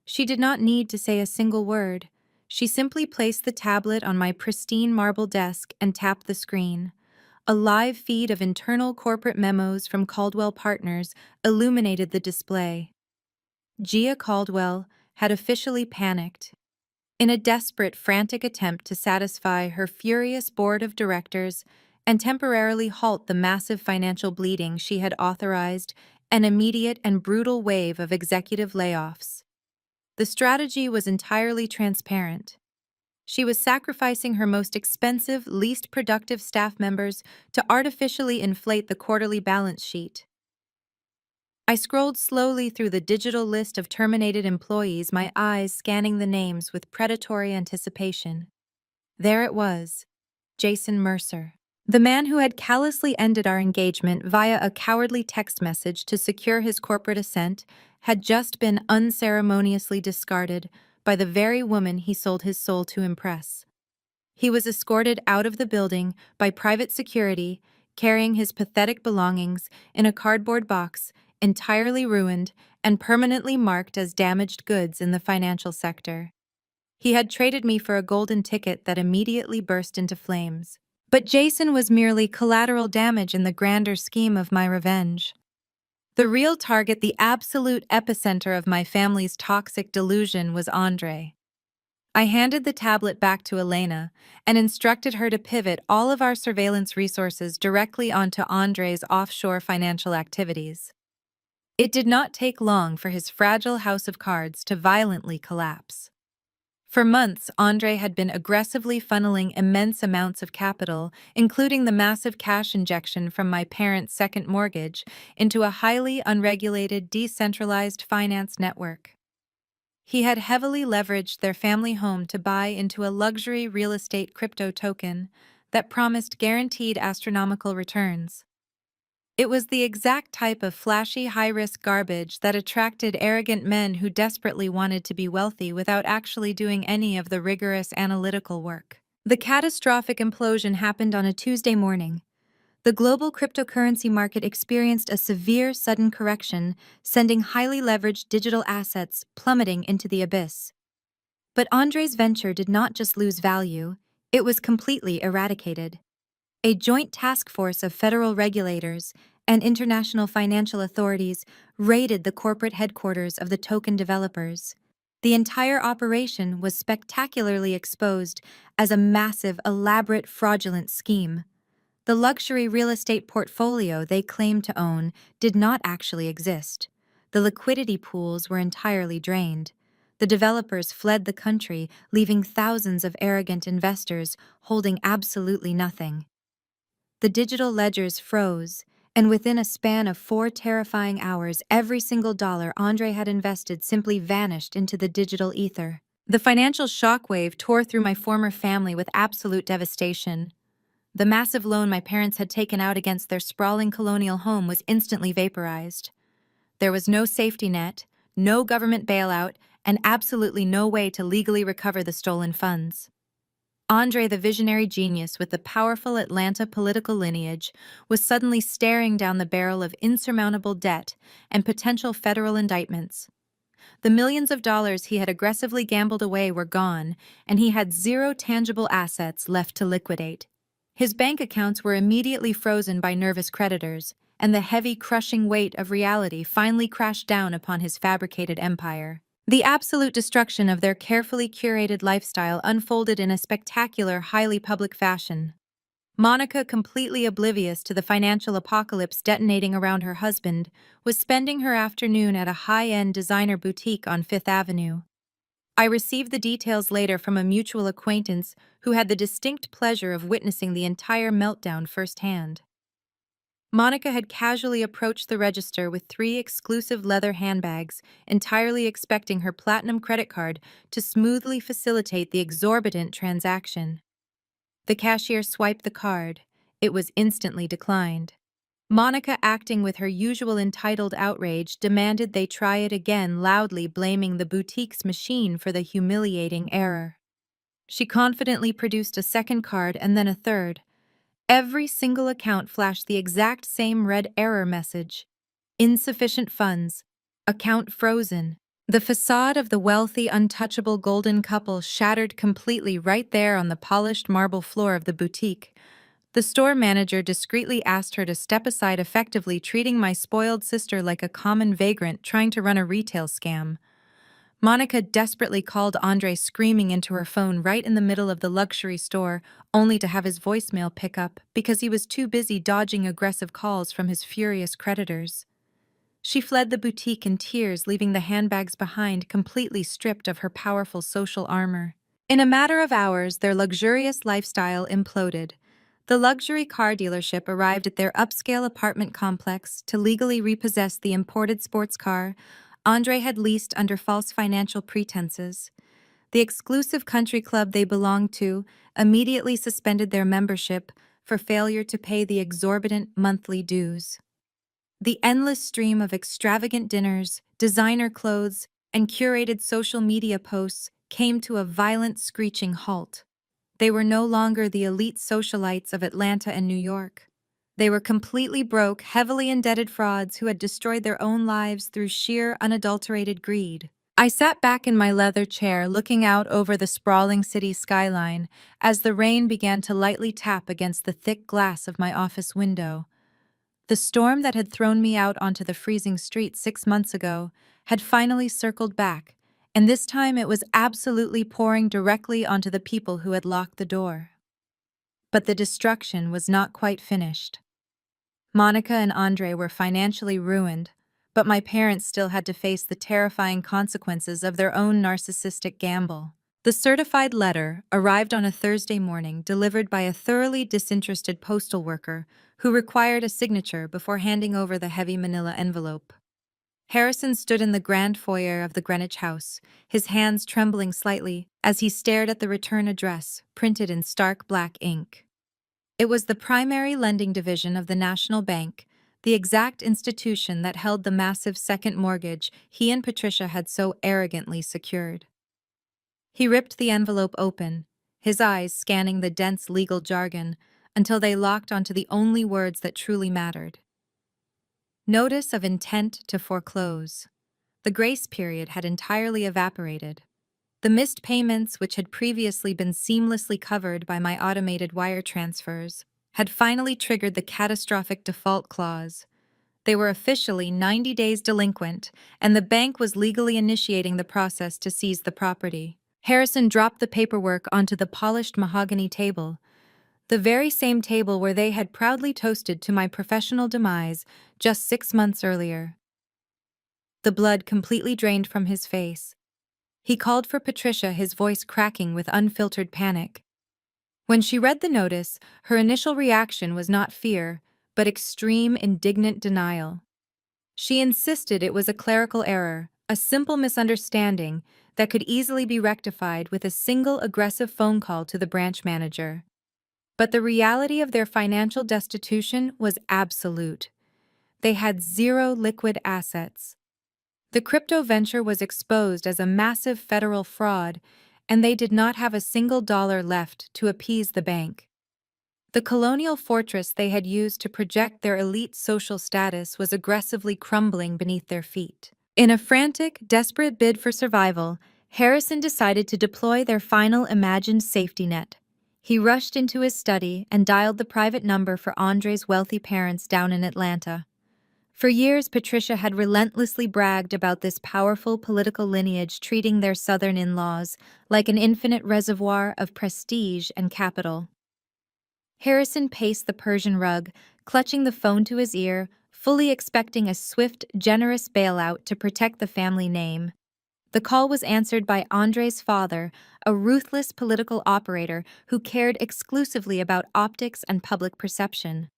She did not need to say a single word. She simply placed the tablet on my pristine marble desk and tapped the screen. A live feed of internal corporate memos from Caldwell Partners illuminated the display. Gia Caldwell had officially panicked. In a desperate, frantic attempt to satisfy her furious board of directors and temporarily halt the massive financial bleeding, she had authorized an immediate and brutal wave of executive layoffs. The strategy was entirely transparent. She was sacrificing her most expensive, least productive staff members to artificially inflate the quarterly balance sheet. I scrolled slowly through the digital list of terminated employees, my eyes scanning the names with predatory anticipation. There it was, Jason Mercer. The man who had callously ended our engagement via a cowardly text message to secure his corporate ascent had just been unceremoniously discarded by the very woman he sold his soul to impress. He was escorted out of the building by private security, carrying his pathetic belongings in a cardboard box, entirely ruined and permanently marked as damaged goods in the financial sector. He had traded me for a golden ticket that immediately burst into flames. But Jason was merely collateral damage in the grander scheme of my revenge. The real target, the absolute epicenter of my family's toxic delusion, was Andre. I handed the tablet back to Elena and instructed her to pivot all of our surveillance resources directly onto Andre's offshore financial activities. It did not take long for his fragile house of cards to violently collapse. For months, Andre had been aggressively funneling immense amounts of capital, including the massive cash injection from my parents' second mortgage, into a highly unregulated, decentralized finance network. He had heavily leveraged their family home to buy into a luxury real estate crypto token that promised guaranteed astronomical returns. It was the exact type of flashy, high-risk garbage that attracted arrogant men who desperately wanted to be wealthy without actually doing any of the rigorous analytical work. The catastrophic implosion happened on a Tuesday morning. The global cryptocurrency market experienced a severe sudden correction, sending highly leveraged digital assets plummeting into the abyss. But Andre's venture did not just lose value, it was completely eradicated. A joint task force of federal regulators and international financial authorities raided the corporate headquarters of the token developers. The entire operation was spectacularly exposed as a massive, elaborate, fraudulent scheme. The luxury real estate portfolio they claimed to own did not actually exist. The liquidity pools were entirely drained. The developers fled the country, leaving thousands of arrogant investors holding absolutely nothing. The digital ledgers froze, and within a span of 4 terrifying hours, every single dollar Andre had invested simply vanished into the digital ether. The financial shockwave tore through my former family with absolute devastation. The massive loan my parents had taken out against their sprawling colonial home was instantly vaporized. There was no safety net, no government bailout, and absolutely no way to legally recover the stolen funds. Andre, the visionary genius with the powerful Atlanta political lineage, was suddenly staring down the barrel of insurmountable debt and potential federal indictments. The millions of dollars he had aggressively gambled away were gone, and he had zero tangible assets left to liquidate. His bank accounts were immediately frozen by nervous creditors, and the heavy, crushing weight of reality finally crashed down upon his fabricated empire. The absolute destruction of their carefully curated lifestyle unfolded in a spectacular, highly public fashion. Monica, completely oblivious to the financial apocalypse detonating around her husband, was spending her afternoon at a high-end designer boutique on Fifth Avenue. I received the details later from a mutual acquaintance who had the distinct pleasure of witnessing the entire meltdown firsthand. Monica had casually approached the register with 3 exclusive leather handbags, entirely expecting her platinum credit card to smoothly facilitate the exorbitant transaction. The cashier swiped the card. It was instantly declined. Monica, acting with her usual entitled outrage, demanded they try it again, loudly blaming the boutique's machine for the humiliating error. She confidently produced a second card and then a third. Every single account flashed the exact same red error message: insufficient funds, account frozen. The facade of the wealthy, untouchable golden couple shattered completely right there on the polished marble floor of the boutique. The store manager discreetly asked her to step aside, effectively treating my spoiled sister like a common vagrant trying to run a retail scam. Monica desperately called Andre, screaming into her phone right in the middle of the luxury store, only to have his voicemail pick up because he was too busy dodging aggressive calls from his furious creditors. She fled the boutique in tears, leaving the handbags behind, completely stripped of her powerful social armor. In a matter of hours, their luxurious lifestyle imploded. The luxury car dealership arrived at their upscale apartment complex to legally repossess the imported sports car Andre had leased under false financial pretenses. The exclusive country club they belonged to immediately suspended their membership for failure to pay the exorbitant monthly dues. The endless stream of extravagant dinners, designer clothes, and curated social media posts came to a violent, screeching halt. They were no longer the elite socialites of Atlanta and New York. They were completely broke, heavily indebted frauds who had destroyed their own lives through sheer, unadulterated greed. I sat back in my leather chair, looking out over the sprawling city skyline as the rain began to lightly tap against the thick glass of my office window. The storm that had thrown me out onto the freezing street 6 months ago had finally circled back, and this time it was absolutely pouring directly onto the people who had locked the door. But the destruction was not quite finished. Monica and Andre were financially ruined, but my parents still had to face the terrifying consequences of their own narcissistic gamble. The certified letter arrived on a Thursday morning, delivered by a thoroughly disinterested postal worker who required a signature before handing over the heavy manila envelope. Harrison stood in the grand foyer of the Greenwich House, his hands trembling slightly as he stared at the return address, printed in stark black ink. It was the primary lending division of the National Bank, the exact institution that held the massive second mortgage he and Patricia had so arrogantly secured. He ripped the envelope open, his eyes scanning the dense legal jargon until they locked onto the only words that truly mattered. Notice of intent to foreclose. The grace period had entirely evaporated. The missed payments, which had previously been seamlessly covered by my automated wire transfers, had finally triggered the catastrophic default clause. They were officially 90 days delinquent, and the bank was legally initiating the process to seize the property. Harrison dropped the paperwork onto the polished mahogany table, the very same table where they had proudly toasted to my professional demise just 6 months earlier. The blood completely drained from his face. He called for Patricia, his voice cracking with unfiltered panic. When she read the notice, her initial reaction was not fear, but extreme, indignant denial. She insisted it was a clerical error, a simple misunderstanding that could easily be rectified with a single aggressive phone call to the branch manager. But the reality of their financial destitution was absolute. They had zero liquid assets. The crypto venture was exposed as a massive federal fraud, and they did not have a single dollar left to appease the bank. The colonial fortress they had used to project their elite social status was aggressively crumbling beneath their feet. In a frantic, desperate bid for survival, Harrison decided to deploy their final imagined safety net. He rushed into his study and dialed the private number for Andre's wealthy parents down in Atlanta. For years, Patricia had relentlessly bragged about this powerful political lineage, treating their southern in-laws like an infinite reservoir of prestige and capital. Harrison paced the Persian rug, clutching the phone to his ear, fully expecting a swift, generous bailout to protect the family name. The call was answered by Andre's father, a ruthless political operator who cared exclusively about optics and public perception.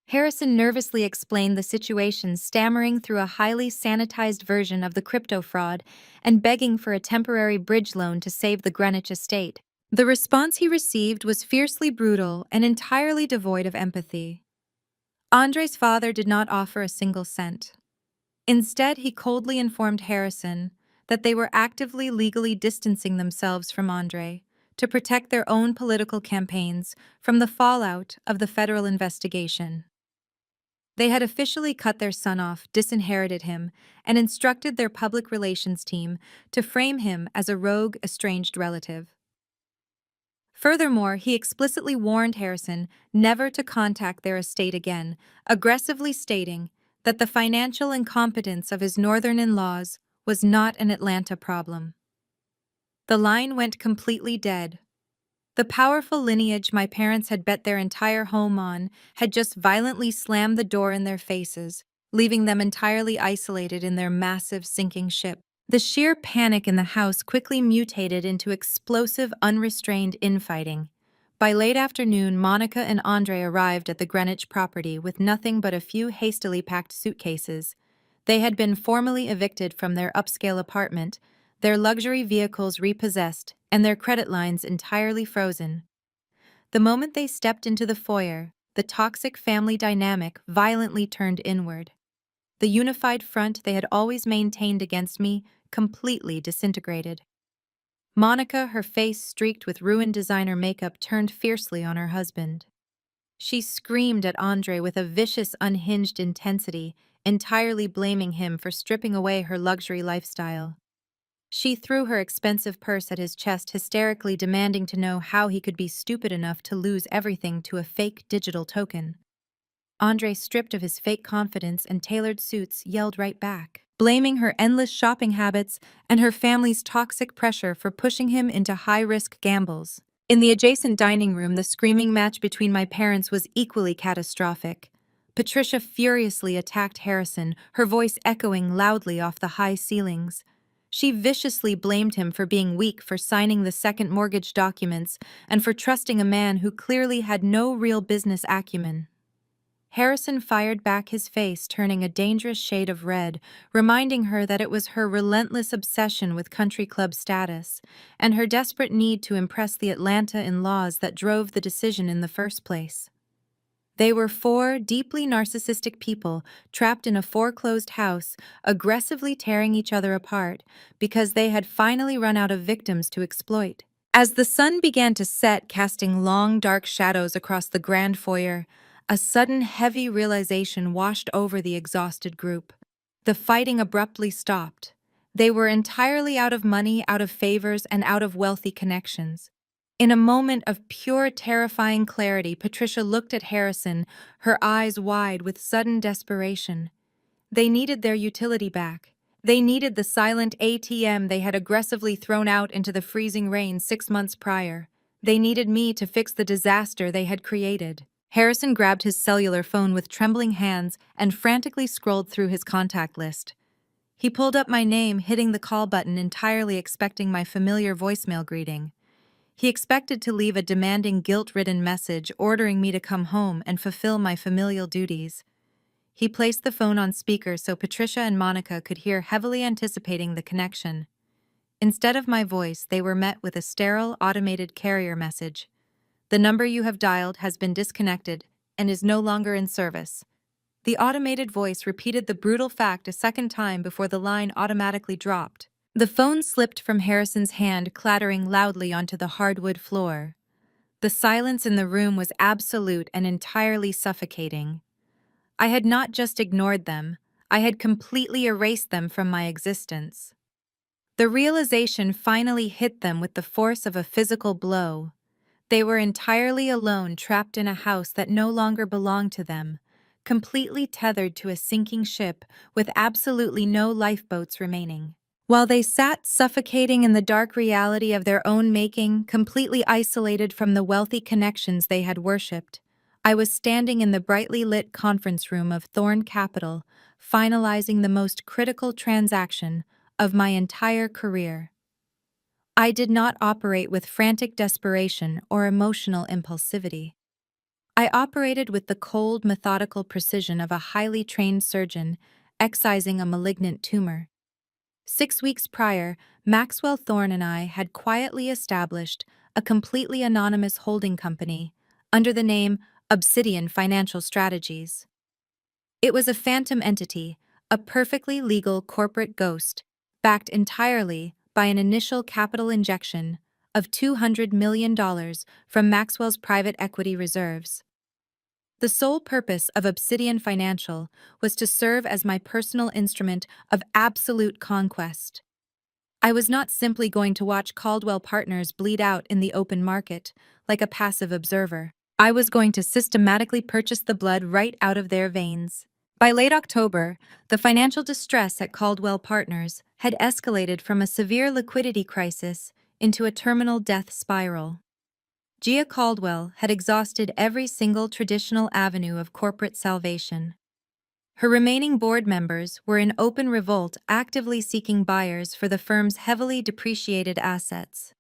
Harrison nervously explained the situation, stammering through a highly sanitized version of the crypto fraud and begging for a temporary bridge loan to save the Greenwich estate. The response he received was fiercely brutal and entirely devoid of empathy. Andre's father did not offer a single cent. Instead, he coldly informed Harrison that they were actively legally distancing themselves from Andre to protect their own political campaigns from the fallout of the federal investigation. They had officially cut their son off, disinherited him, and instructed their public relations team to frame him as a rogue, estranged relative. Furthermore, he explicitly warned Harrison never to contact their estate again, aggressively stating that the financial incompetence of his northern in-laws was not an Atlanta problem. The line went completely dead. The powerful lineage my parents had bet their entire home on had just violently slammed the door in their faces, leaving them entirely isolated in their massive sinking ship. The sheer panic in the house quickly mutated into explosive, unrestrained infighting. By late afternoon, Monica and Andre arrived at the Greenwich property with nothing but a few hastily packed suitcases. They had been formally evicted from their upscale apartment, their luxury vehicles repossessed, and their credit lines entirely frozen. The moment they stepped into the foyer, the toxic family dynamic violently turned inward. The unified front they had always maintained against me completely disintegrated. Monica, her face streaked with ruined designer makeup, turned fiercely on her husband. She screamed at Andre with a vicious, unhinged intensity, entirely blaming him for stripping away her luxury lifestyle. She threw her expensive purse at his chest, hysterically demanding to know how he could be stupid enough to lose everything to a fake digital token. Andre, stripped of his fake confidence and tailored suits, yelled right back, blaming her endless shopping habits and her family's toxic pressure for pushing him into high-risk gambles. In the adjacent dining room, the screaming match between my parents was equally catastrophic. Patricia furiously attacked Harrison, her voice echoing loudly off the high ceilings. She viciously blamed him for being weak, for signing the second mortgage documents, and for trusting a man who clearly had no real business acumen. Harrison fired back, his face turning a dangerous shade of red, reminding her that it was her relentless obsession with country club status and her desperate need to impress the Atlanta in-laws that drove the decision in the first place. They were four deeply narcissistic people trapped in a foreclosed house, aggressively tearing each other apart because they had finally run out of victims to exploit. As the sun began to set, casting long, dark shadows across the grand foyer, a sudden, heavy realization washed over the exhausted group. The fighting abruptly stopped. They were entirely out of money, out of favors, and out of wealthy connections. In a moment of pure, terrifying clarity, Patricia looked at Harrison, her eyes wide with sudden desperation. They needed their utility back. They needed the silent ATM they had aggressively thrown out into the freezing rain 6 months prior. They needed me to fix the disaster they had created. Harrison grabbed his cellular phone with trembling hands and frantically scrolled through his contact list. He pulled up my name, hitting the call button, entirely expecting my familiar voicemail greeting. He expected to leave a demanding, guilt-ridden message ordering me to come home and fulfill my familial duties. He placed the phone on speaker so Patricia and Monica could hear, heavily anticipating the connection. Instead of my voice, they were met with a sterile, automated carrier message. The number you have dialed has been disconnected and is no longer in service. The automated voice repeated the brutal fact a second time before the line automatically dropped. The phone slipped from Harrison's hand, clattering loudly onto the hardwood floor. The silence in the room was absolute and entirely suffocating. I had not just ignored them, I had completely erased them from my existence. The realization finally hit them with the force of a physical blow. They were entirely alone, trapped in a house that no longer belonged to them, completely tethered to a sinking ship with absolutely no lifeboats remaining. While they sat suffocating in the dark reality of their own making, completely isolated from the wealthy connections they had worshipped, I was standing in the brightly lit conference room of Thorn Capital, finalizing the most critical transaction of my entire career. I did not operate with frantic desperation or emotional impulsivity. I operated with the cold, methodical precision of a highly trained surgeon excising a malignant tumor. 6 weeks prior, Maxwell Thorne and I had quietly established a completely anonymous holding company under the name Obsidian Financial Strategies. It was a phantom entity, a perfectly legal corporate ghost, backed entirely by an initial capital injection of $200 million from Maxwell's private equity reserves. The sole purpose of Obsidian Financial was to serve as my personal instrument of absolute conquest. I was not simply going to watch Caldwell Partners bleed out in the open market like a passive observer. I was going to systematically purchase the blood right out of their veins. By late October, the financial distress at Caldwell Partners had escalated from a severe liquidity crisis into a terminal death spiral. Gia Caldwell had exhausted every single traditional avenue of corporate salvation. Her remaining board members were in open revolt, actively seeking buyers for the firm's heavily depreciated assets.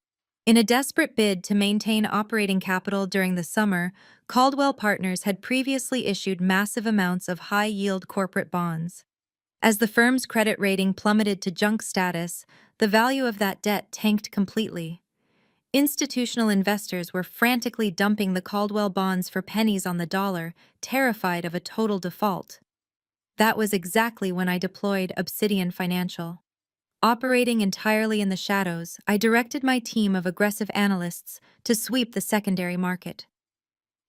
In a desperate bid to maintain operating capital during the summer, Caldwell Partners had previously issued massive amounts of high-yield corporate bonds. As the firm's credit rating plummeted to junk status, the value of that debt tanked completely. Institutional investors were frantically dumping the Caldwell bonds for pennies on the dollar, terrified of a total default. That was exactly when I deployed Obsidian Financial. Operating entirely in the shadows, I directed my team of aggressive analysts to sweep the secondary market.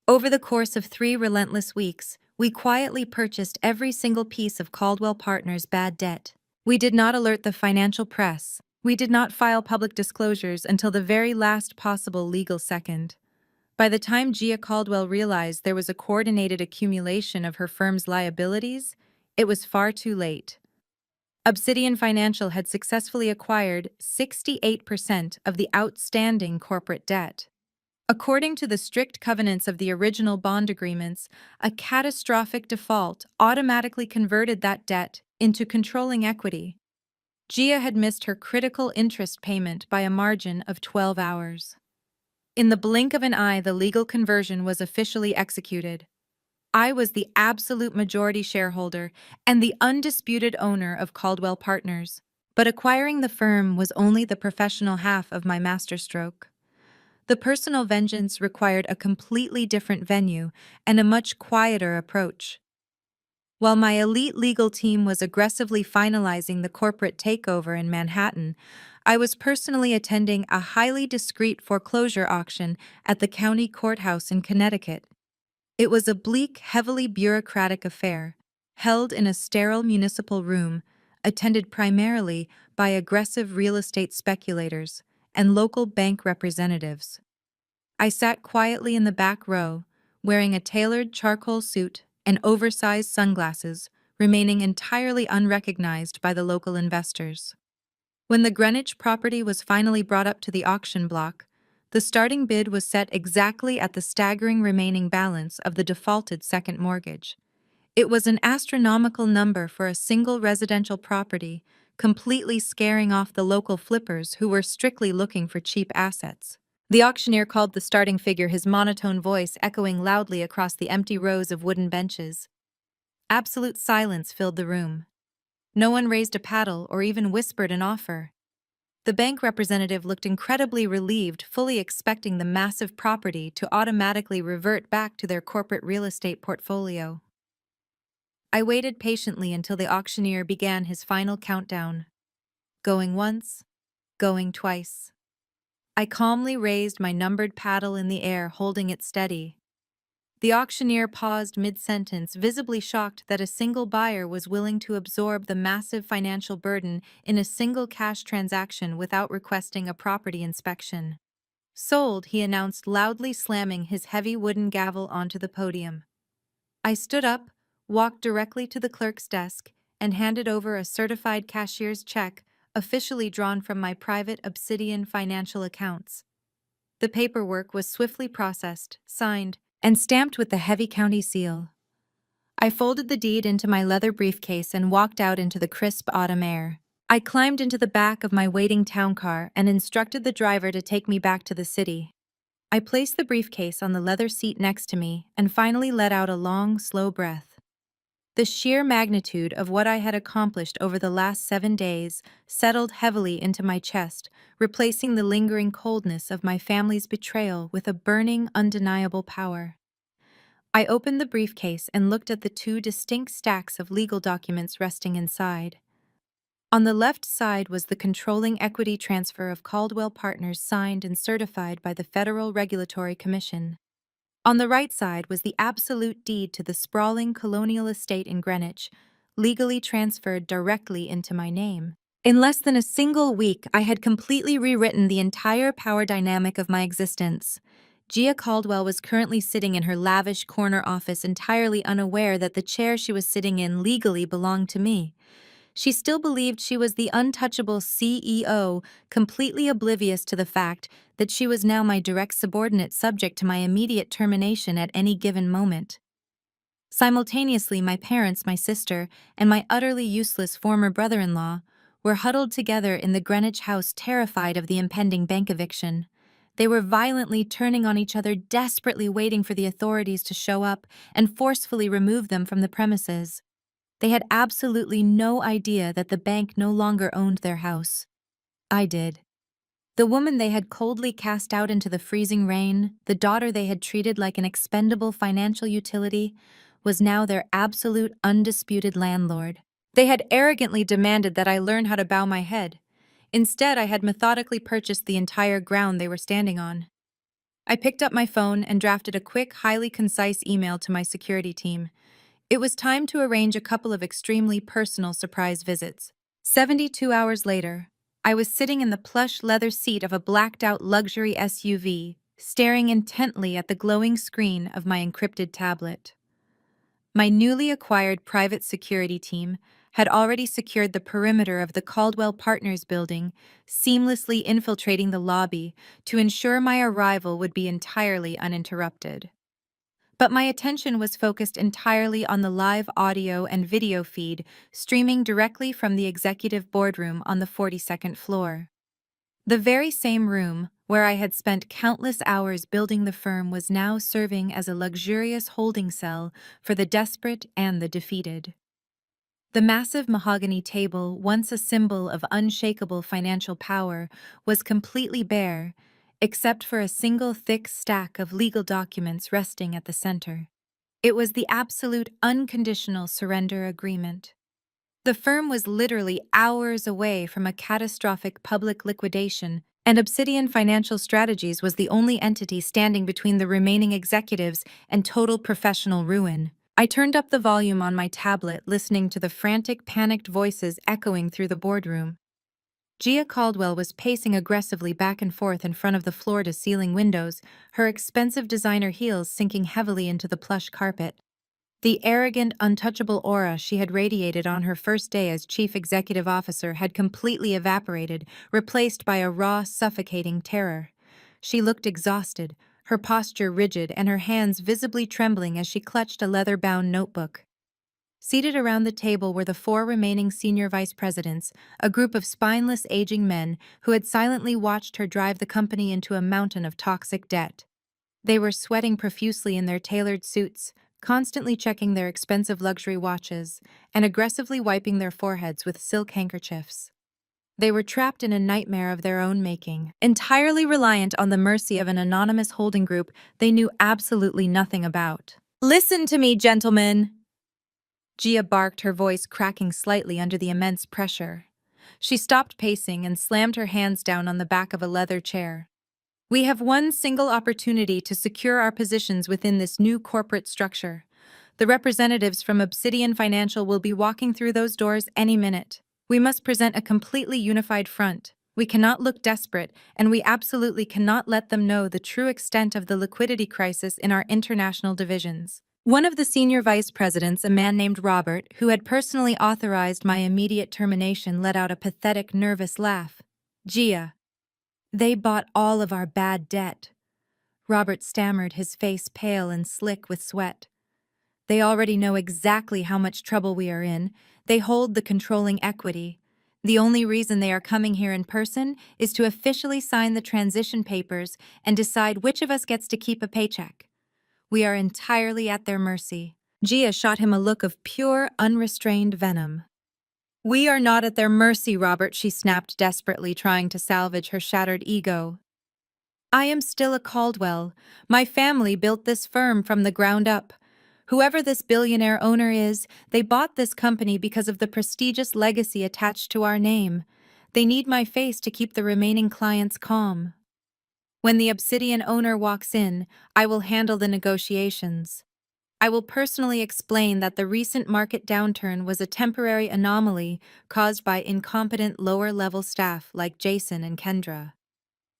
Over the course of 3 relentless weeks, we quietly purchased every single piece of Caldwell Partners' bad debt. We did not alert the financial press. We did not file public disclosures until the very last possible legal second. By the time Gia Caldwell realized there was a coordinated accumulation of her firm's liabilities, it was far too late. Obsidian Financial had successfully acquired 68% of the outstanding corporate debt. According to the strict covenants of the original bond agreements, a catastrophic default automatically converted that debt into controlling equity. Gia had missed her critical interest payment by a margin of 12 hours. In the blink of an eye, the legal conversion was officially executed. I was the absolute majority shareholder and the undisputed owner of Caldwell Partners. But acquiring the firm was only the professional half of my masterstroke. The personal vengeance required a completely different venue and a much quieter approach. While my elite legal team was aggressively finalizing the corporate takeover in Manhattan, I was personally attending a highly discreet foreclosure auction at the county courthouse in Connecticut. It was a bleak, heavily bureaucratic affair, held in a sterile municipal room, attended primarily by aggressive real estate speculators and local bank representatives. I sat quietly in the back row, wearing a tailored charcoal suit and oversized sunglasses, remaining entirely unrecognized by the local investors. When the Greenwich property was finally brought up to the auction block, the starting bid was set exactly at the staggering remaining balance of the defaulted second mortgage. It was an astronomical number for a single residential property, completely scaring off the local flippers who were strictly looking for cheap assets. The auctioneer called the starting figure, his monotone voice echoing loudly across the empty rows of wooden benches. Absolute silence filled the room. No one raised a paddle or even whispered an offer. The bank representative looked incredibly relieved, fully expecting the massive property to automatically revert back to their corporate real estate portfolio. I waited patiently until the auctioneer began his final countdown. Going once, going twice. I calmly raised my numbered paddle in the air, holding it steady. The auctioneer paused mid-sentence, visibly shocked that a single buyer was willing to absorb the massive financial burden in a single cash transaction without requesting a property inspection. Sold, he announced, loudly slamming his heavy wooden gavel onto the podium. I stood up, walked directly to the clerk's desk, and handed over a certified cashier's check, officially drawn from my private Obsidian financial accounts. The paperwork was swiftly processed, signed, and stamped with the heavy county seal. I folded the deed into my leather briefcase and walked out into the crisp autumn air. I climbed into the back of my waiting town car and instructed the driver to take me back to the city. I placed the briefcase on the leather seat next to me and finally let out a long, slow breath. The sheer magnitude of what I had accomplished over the last 7 days settled heavily into my chest, replacing the lingering coldness of my family's betrayal with a burning, undeniable power. I opened the briefcase and looked at the two distinct stacks of legal documents resting inside. On the left side was the controlling equity transfer of Caldwell Partners signed and certified by the Federal Regulatory Commission. On the right side was the absolute deed to the sprawling colonial estate in Greenwich, legally transferred directly into my name. In less than a single week, I had completely rewritten the entire power dynamic of my existence. Gia Caldwell was currently sitting in her lavish corner office, entirely unaware that the chair she was sitting in legally belonged to me. She still believed she was the untouchable CEO, completely oblivious to the fact that she was now my direct subordinate, subject to my immediate termination at any given moment. Simultaneously, my parents, my sister, and my utterly useless former brother-in-law were huddled together in the Greenwich house, terrified of the impending bank eviction. They were violently turning on each other, desperately waiting for the authorities to show up and forcefully remove them from the premises. They had absolutely no idea that the bank no longer owned their house. I did. The woman they had coldly cast out into the freezing rain, the daughter they had treated like an expendable financial utility, was now their absolute, undisputed landlord. They had arrogantly demanded that I learn how to bow my head. Instead, I had methodically purchased the entire ground they were standing on. I picked up my phone and drafted a quick, highly concise email to my security team. It was time to arrange a couple of extremely personal surprise visits. 72 hours later, I was sitting in the plush leather seat of a blacked-out luxury SUV, staring intently at the glowing screen of my encrypted tablet. My newly acquired private security team had already secured the perimeter of the Caldwell Partners building, seamlessly infiltrating the lobby to ensure my arrival would be entirely uninterrupted. But my attention was focused entirely on the live audio and video feed streaming directly from the executive boardroom on the 42nd floor. The very same room where I had spent countless hours building the firm was now serving as a luxurious holding cell for the desperate and the defeated. The massive mahogany table, once a symbol of unshakable financial power, was completely bare, except for a single thick stack of legal documents resting at the center. It was the absolute unconditional surrender agreement. The firm was literally hours away from a catastrophic public liquidation, and Obsidian Financial Strategies was the only entity standing between the remaining executives and total professional ruin. I turned up the volume on my tablet, listening to the frantic, panicked voices echoing through the boardroom. Gia Caldwell was pacing aggressively back and forth in front of the floor-to-ceiling windows, her expensive designer heels sinking heavily into the plush carpet. The arrogant, untouchable aura she had radiated on her first day as chief executive officer had completely evaporated, replaced by a raw, suffocating terror. She looked exhausted, her posture rigid and her hands visibly trembling as she clutched a leather-bound notebook. Seated around the table were the four remaining senior vice presidents, a group of spineless aging men who had silently watched her drive the company into a mountain of toxic debt. They were sweating profusely in their tailored suits, constantly checking their expensive luxury watches, and aggressively wiping their foreheads with silk handkerchiefs. They were trapped in a nightmare of their own making, entirely reliant on the mercy of an anonymous holding group they knew absolutely nothing about. "Listen to me, gentlemen!" Gia barked, her voice cracking slightly under the immense pressure. She stopped pacing and slammed her hands down on the back of a leather chair. "We have one single opportunity to secure our positions within this new corporate structure. The representatives from Obsidian Financial will be walking through those doors any minute. We must present a completely unified front. We cannot look desperate, and we absolutely cannot let them know the true extent of the liquidity crisis in our international divisions." One of the senior vice presidents, a man named Robert, who had personally authorized my immediate termination, let out a pathetic, nervous laugh. "Gia, they bought all of our bad debt." Robert stammered, his face pale and slick with sweat. "They already know exactly how much trouble we are in. They hold the controlling equity. The only reason they are coming here in person is to officially sign the transition papers and decide which of us gets to keep a paycheck. We are entirely at their mercy." Gia shot him a look of pure, unrestrained venom. "We are not at their mercy, Robert," she snapped desperately, trying to salvage her shattered ego. "I am still a Caldwell. My family built this firm from the ground up. Whoever this billionaire owner is, they bought this company because of the prestigious legacy attached to our name. They need my face to keep the remaining clients calm. When the Obsidian owner walks in, I will handle the negotiations. I will personally explain that the recent market downturn was a temporary anomaly caused by incompetent lower-level staff like Jason and Kendra.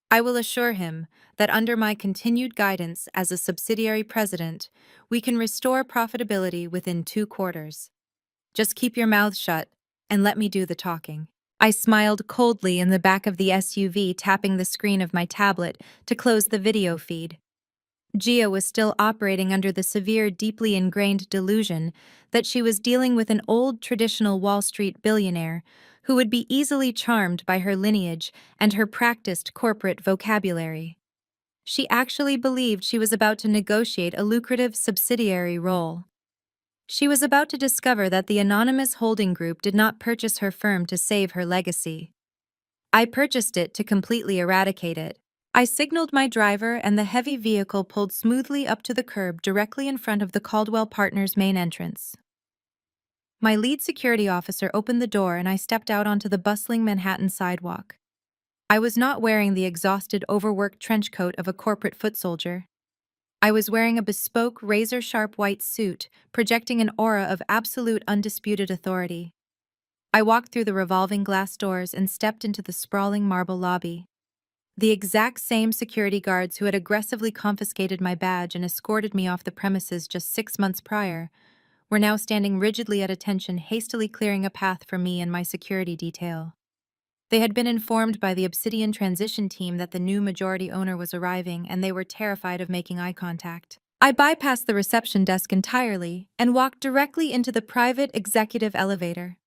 I will assure him that under my continued guidance as a subsidiary president, we can restore profitability within 2 quarters. Just keep your mouth shut and let me do the talking." I smiled coldly in the back of the SUV, tapping the screen of my tablet to close the video feed. Gia was still operating under the severe, deeply ingrained delusion that she was dealing with an old, traditional Wall Street billionaire who would be easily charmed by her lineage and her practiced corporate vocabulary. She actually believed she was about to negotiate a lucrative subsidiary role. She was about to discover that the anonymous holding group did not purchase her firm to save her legacy. I purchased it to completely eradicate it. I signaled my driver, and the heavy vehicle pulled smoothly up to the curb directly in front of the Caldwell Partners' main entrance. My lead security officer opened the door, and I stepped out onto the bustling Manhattan sidewalk. I was not wearing the exhausted, overworked trench coat of a corporate foot soldier. I was wearing a bespoke, razor-sharp white suit, projecting an aura of absolute, undisputed authority. I walked through the revolving glass doors and stepped into the sprawling marble lobby. The exact same security guards who had aggressively confiscated my badge and escorted me off the premises just 6 months prior were now standing rigidly at attention, hastily clearing a path for me and my security detail. They had been informed by the Obsidian transition team that the new majority owner was arriving, and they were terrified of making eye contact. I bypassed the reception desk entirely and walked directly into the private executive elevator.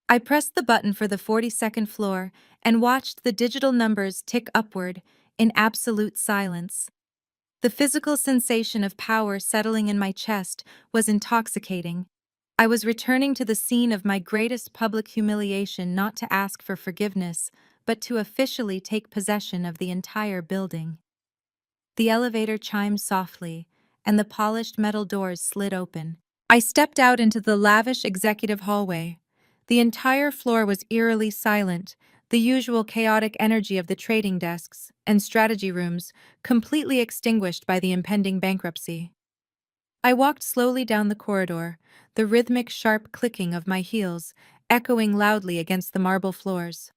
I pressed the button for the 42nd floor and watched the digital numbers tick upward in absolute silence. The physical sensation of power settling in my chest was intoxicating. I was returning to the scene of my greatest public humiliation not to ask for forgiveness, but to officially take possession of the entire building. The elevator chimed softly, and the polished metal doors slid open. I stepped out into the lavish executive hallway. The entire floor was eerily silent, the usual chaotic energy of the trading desks and strategy rooms completely extinguished by the impending bankruptcy. I walked slowly down the corridor, the rhythmic sharp clicking of my heels echoing loudly against the marble floors.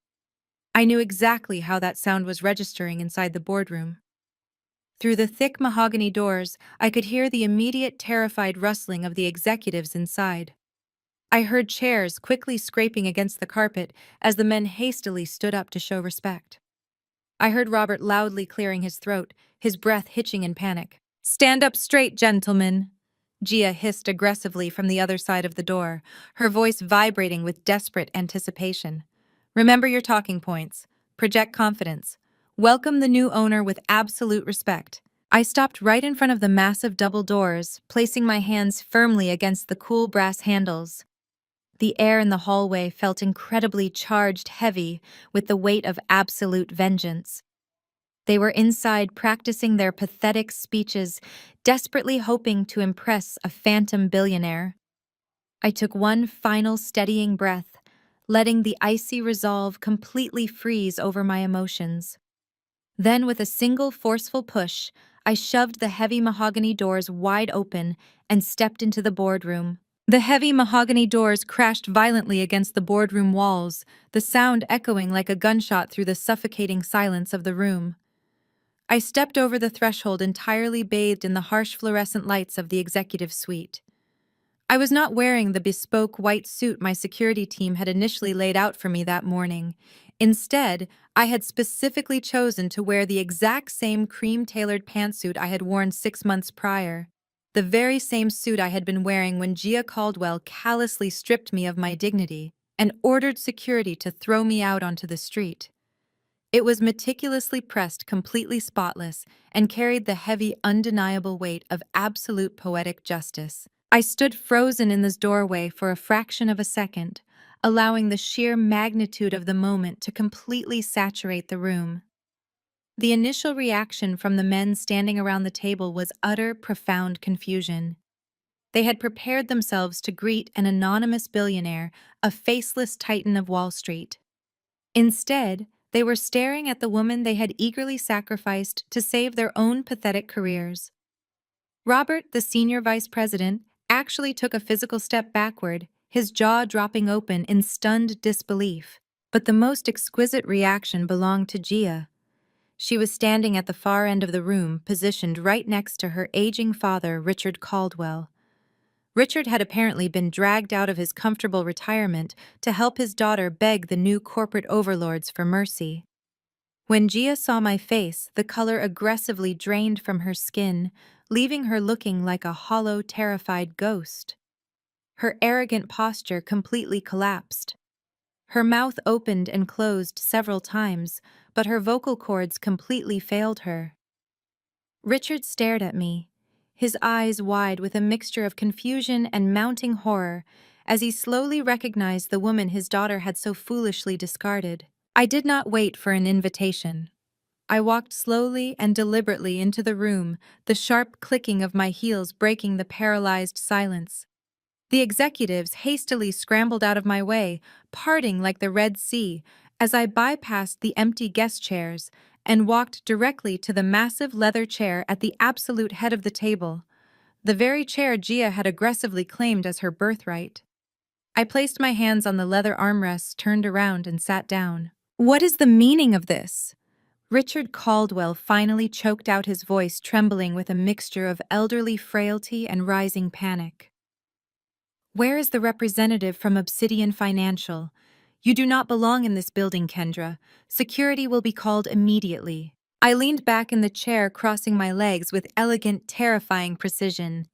I knew exactly how that sound was registering inside the boardroom. Through the thick mahogany doors, I could hear the immediate terrified rustling of the executives inside. I heard chairs quickly scraping against the carpet as the men hastily stood up to show respect. I heard Robert loudly clearing his throat, his breath hitching in panic. "Stand up straight, gentlemen," Gia hissed aggressively from the other side of the door, her voice vibrating with desperate anticipation. "Remember your talking points. Project confidence. Welcome the new owner with absolute respect." I stopped right in front of the massive double doors, placing my hands firmly against the cool brass handles. The air in the hallway felt incredibly charged heavy with the weight of absolute vengeance. They were inside practicing their pathetic speeches, desperately hoping to impress a phantom billionaire. I took one final steadying breath, letting the icy resolve completely freeze over my emotions. Then, with a single forceful push, I shoved the heavy mahogany doors wide open and stepped into the boardroom. The heavy mahogany doors crashed violently against the boardroom walls, the sound echoing like a gunshot through the suffocating silence of the room. I stepped over the threshold entirely bathed in the harsh fluorescent lights of the executive suite. I was not wearing the bespoke white suit my security team had initially laid out for me that morning. Instead, I had specifically chosen to wear the exact same cream-tailored pantsuit I had worn 6 months prior. The very same suit I had been wearing when Gia Caldwell callously stripped me of my dignity and ordered security to throw me out onto the street. It was meticulously pressed completely spotless and carried the heavy, undeniable weight of absolute poetic justice. I stood frozen in this doorway for a fraction of a second, allowing the sheer magnitude of the moment to completely saturate the room. The initial reaction from the men standing around the table was utter, profound confusion. They had prepared themselves to greet an anonymous billionaire, a faceless titan of Wall Street. Instead, they were staring at the woman they had eagerly sacrificed to save their own pathetic careers. Robert, the senior vice president, actually took a physical step backward, his jaw dropping open in stunned disbelief. But the most exquisite reaction belonged to Gia. She was standing at the far end of the room, positioned right next to her aging father, Richard Caldwell. Richard had apparently been dragged out of his comfortable retirement to help his daughter beg the new corporate overlords for mercy. When Gia saw my face, the color aggressively drained from her skin, leaving her looking like a hollow, terrified ghost. Her arrogant posture completely collapsed. Her mouth opened and closed several times, but her vocal cords completely failed her. Richard stared at me, his eyes wide with a mixture of confusion and mounting horror, as he slowly recognized the woman his daughter had so foolishly discarded. I did not wait for an invitation. I walked slowly and deliberately into the room, the sharp clicking of my heels breaking the paralyzed silence. The executives hastily scrambled out of my way, parting like the Red Sea, as I bypassed the empty guest chairs and walked directly to the massive leather chair at the absolute head of the table, the very chair Gia had aggressively claimed as her birthright. I placed my hands on the leather armrests, turned around, and sat down. "What is the meaning of this?" Richard Caldwell finally choked out, his voice trembling with a mixture of elderly frailty and rising panic. "Where is the representative from Obsidian Financial? You do not belong in this building, Kendra. Security will be called immediately." I leaned back in the chair, crossing my legs with elegant, terrifying precision.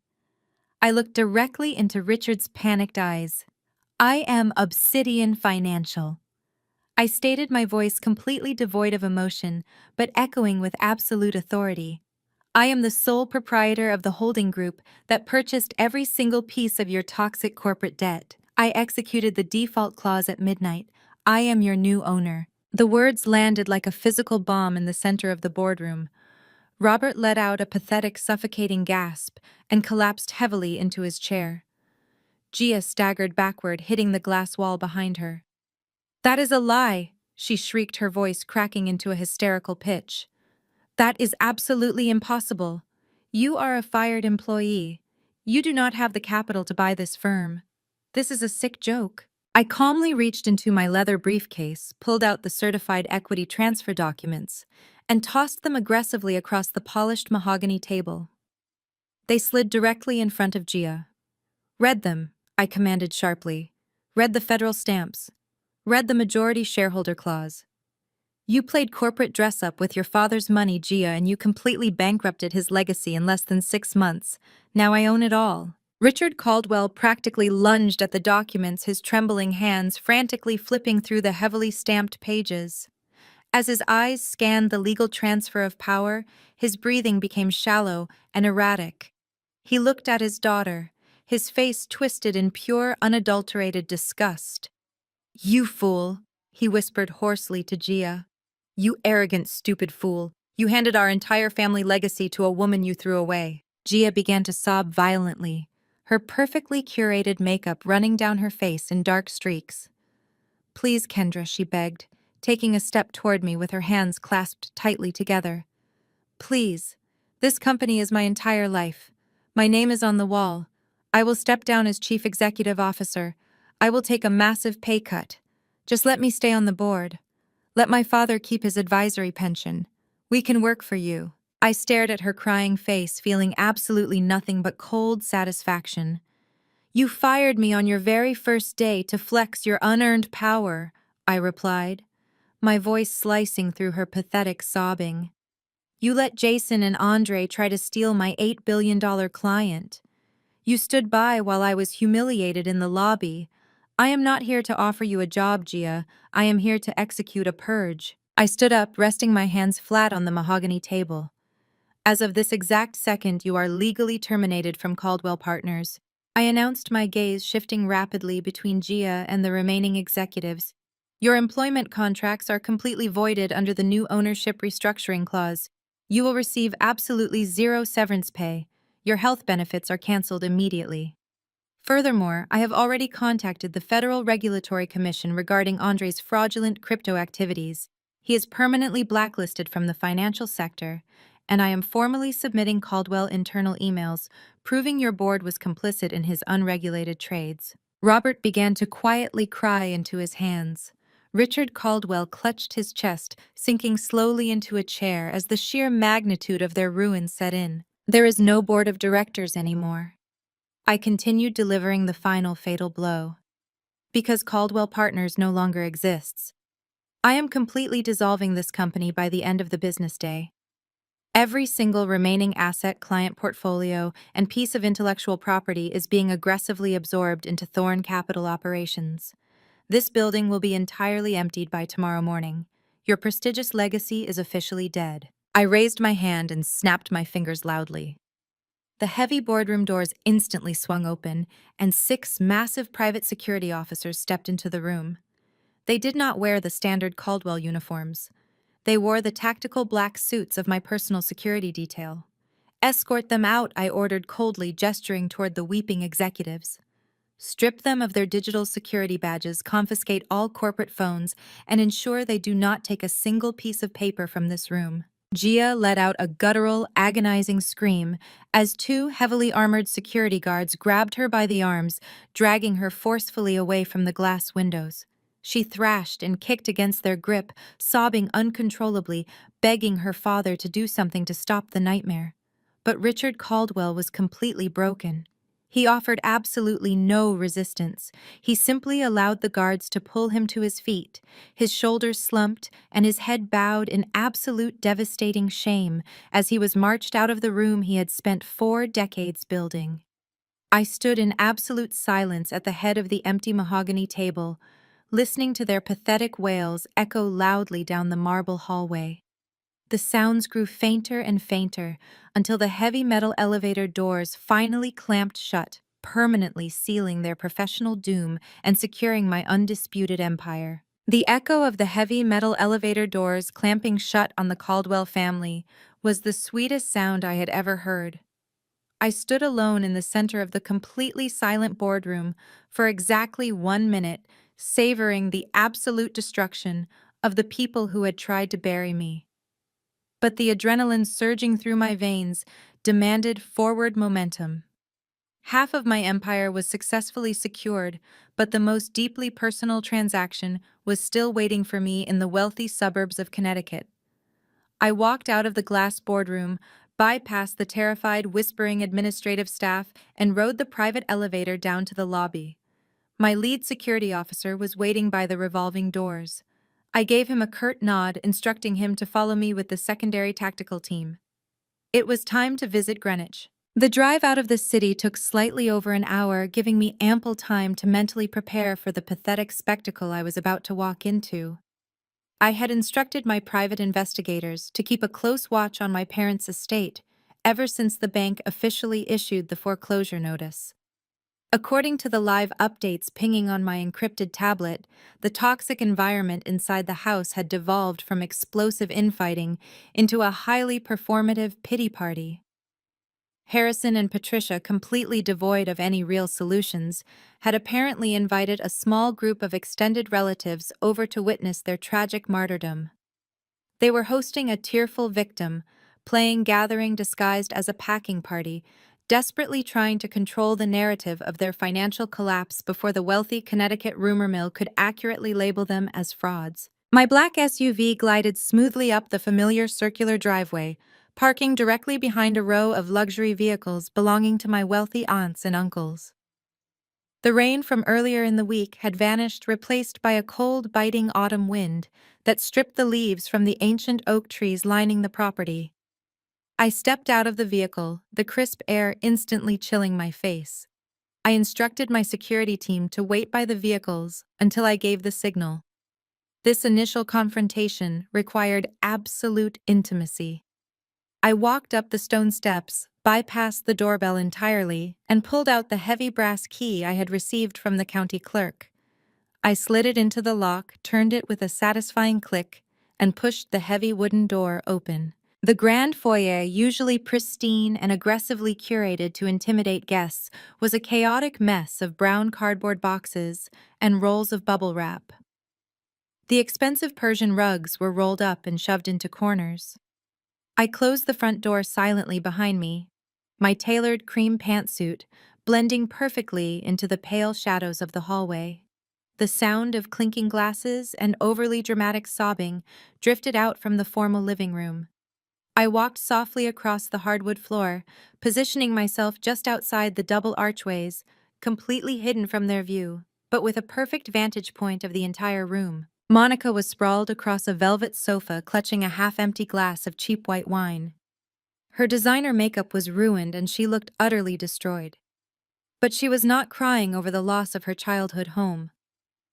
I looked directly into Richard's panicked eyes. I am Obsidian Financial. I stated, my voice completely devoid of emotion, but echoing with absolute authority. I am the sole proprietor of the holding group that purchased every single piece of your toxic corporate debt. I executed the default clause at midnight. I am your new owner. The words landed like a physical bomb in the center of the boardroom. Robert let out a pathetic, suffocating gasp and collapsed heavily into his chair. Gia staggered backward, hitting the glass wall behind her. "That is a lie!" she shrieked, her voice cracking into a hysterical pitch. "That is absolutely impossible. You are a fired employee. You do not have the capital to buy this firm. This is a sick joke." I calmly reached into my leather briefcase, pulled out the certified equity transfer documents, and tossed them aggressively across the polished mahogany table. They slid directly in front of Gia. "Read them," I commanded sharply. "Read the federal stamps. Read the majority shareholder clause. You played corporate dress-up with your father's money, Gia, and you completely bankrupted his legacy in less than 6 months. Now I own it all." Richard Caldwell practically lunged at the documents, his trembling hands frantically flipping through the heavily stamped pages. As his eyes scanned the legal transfer of power, his breathing became shallow and erratic. He looked at his daughter, his face twisted in pure, unadulterated disgust. "You fool," he whispered hoarsely to Gia. "You arrogant, stupid fool. You handed our entire family legacy to a woman you threw away." Gia began to sob violently, her perfectly curated makeup running down her face in dark streaks. "Please, Kendra," she begged, taking a step toward me with her hands clasped tightly together. "Please. This company is my entire life. My name is on the wall. I will step down as chief executive officer. I will take a massive pay cut. Just let me stay on the board. Let my father keep his advisory pension. We can work for you." I stared at her crying face, feeling absolutely nothing but cold satisfaction. "You fired me on your very first day to flex your unearned power," I replied, my voice slicing through her pathetic sobbing. "You let Jason and Andre try to steal my $8 billion client. You stood by while I was humiliated in the lobby. I am not here to offer you a job, Gia. I am here to execute a purge." I stood up, resting my hands flat on the mahogany table. "As of this exact second, you are legally terminated from Caldwell Partners." I announced, my gaze shifting rapidly between Gia and the remaining executives. "Your employment contracts are completely voided under the new ownership restructuring clause. You will receive absolutely zero severance pay. Your health benefits are canceled immediately. Furthermore, I have already contacted the Federal Regulatory Commission regarding Andre's fraudulent crypto activities. He is permanently blacklisted from the financial sector, and I am formally submitting Caldwell internal emails proving your board was complicit in his unregulated trades." Robert began to quietly cry into his hands. Richard Caldwell clutched his chest, sinking slowly into a chair as the sheer magnitude of their ruin set in. "There is no board of directors anymore." I continued, delivering the final fatal blow. "Because Caldwell Partners no longer exists. I am completely dissolving this company by the end of the business day. Every single remaining asset, client portfolio, and piece of intellectual property is being aggressively absorbed into Thorn Capital operations. This building will be entirely emptied by tomorrow morning. Your prestigious legacy is officially dead." I raised my hand and snapped my fingers loudly. The heavy boardroom doors instantly swung open, and 6 massive private security officers stepped into the room. They did not wear the standard Caldwell uniforms. They wore the tactical black suits of my personal security detail. "Escort them out," I ordered coldly, gesturing toward the weeping executives. "Strip them of their digital security badges, confiscate all corporate phones, and ensure they do not take a single piece of paper from this room." Gia let out a guttural, agonizing scream as 2 heavily armored security guards grabbed her by the arms, dragging her forcefully away from the glass windows. She thrashed and kicked against their grip, sobbing uncontrollably, begging her father to do something to stop the nightmare. But Richard Caldwell was completely broken. He offered absolutely no resistance. He simply allowed the guards to pull him to his feet, his shoulders slumped and his head bowed in absolute devastating shame as he was marched out of the room he had spent 4 decades building. I stood in absolute silence at the head of the empty mahogany table, listening to their pathetic wails echo loudly down the marble hallway. The sounds grew fainter and fainter until the heavy metal elevator doors finally clamped shut, permanently sealing their professional doom and securing my undisputed empire. The echo of the heavy metal elevator doors clamping shut on the Caldwell family was the sweetest sound I had ever heard. I stood alone in the center of the completely silent boardroom for exactly 1 minute, savoring the absolute destruction of the people who had tried to bury me. But the adrenaline surging through my veins demanded forward momentum. Half of my empire was successfully secured, but the most deeply personal transaction was still waiting for me in the wealthy suburbs of Connecticut. I walked out of the glass boardroom, bypassed the terrified, whispering administrative staff, and rode the private elevator down to the lobby. My lead security officer was waiting by the revolving doors. I gave him a curt nod, instructing him to follow me with the secondary tactical team. It was time to visit Greenwich. The drive out of the city took slightly over an hour, giving me ample time to mentally prepare for the pathetic spectacle I was about to walk into. I had instructed my private investigators to keep a close watch on my parents' estate ever since the bank officially issued the foreclosure notice. According to the live updates pinging on my encrypted tablet, the toxic environment inside the house had devolved from explosive infighting into a highly performative pity party. Harrison and Patricia, completely devoid of any real solutions, had apparently invited a small group of extended relatives over to witness their tragic martyrdom. They were hosting a tearful victim, playing gathering disguised as a packing party, desperately trying to control the narrative of their financial collapse before the wealthy Connecticut rumor mill could accurately label them as frauds. My black SUV glided smoothly up the familiar circular driveway, parking directly behind a row of luxury vehicles belonging to my wealthy aunts and uncles. The rain from earlier in the week had vanished, replaced by a cold, biting autumn wind that stripped the leaves from the ancient oak trees lining the property. I stepped out of the vehicle, the crisp air instantly chilling my face. I instructed my security team to wait by the vehicles until I gave the signal. This initial confrontation required absolute intimacy. I walked up the stone steps, bypassed the doorbell entirely, and pulled out the heavy brass key I had received from the county clerk. I slid it into the lock, turned it with a satisfying click, and pushed the heavy wooden door open. The grand foyer, usually pristine and aggressively curated to intimidate guests, was a chaotic mess of brown cardboard boxes and rolls of bubble wrap. The expensive Persian rugs were rolled up and shoved into corners. I closed the front door silently behind me, my tailored cream pantsuit blending perfectly into the pale shadows of the hallway. The sound of clinking glasses and overly dramatic sobbing drifted out from the formal living room. I walked softly across the hardwood floor, positioning myself just outside the double archways, completely hidden from their view, but with a perfect vantage point of the entire room. Monica was sprawled across a velvet sofa, clutching a half-empty glass of cheap white wine. Her designer makeup was ruined and she looked utterly destroyed. But she was not crying over the loss of her childhood home.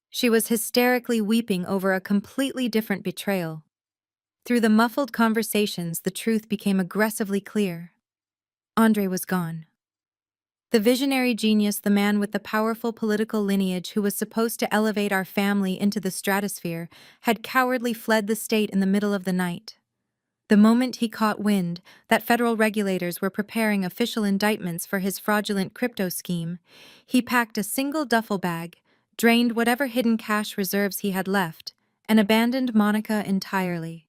She was hysterically weeping over a completely different betrayal. Through the muffled conversations, the truth became aggressively clear. Andre was gone. The visionary genius, the man with the powerful political lineage who was supposed to elevate our family into the stratosphere, had cowardly fled the state in the middle of the night. The moment he caught wind that federal regulators were preparing official indictments for his fraudulent crypto scheme, he packed a single duffel bag, drained whatever hidden cash reserves he had left, and abandoned Monica entirely.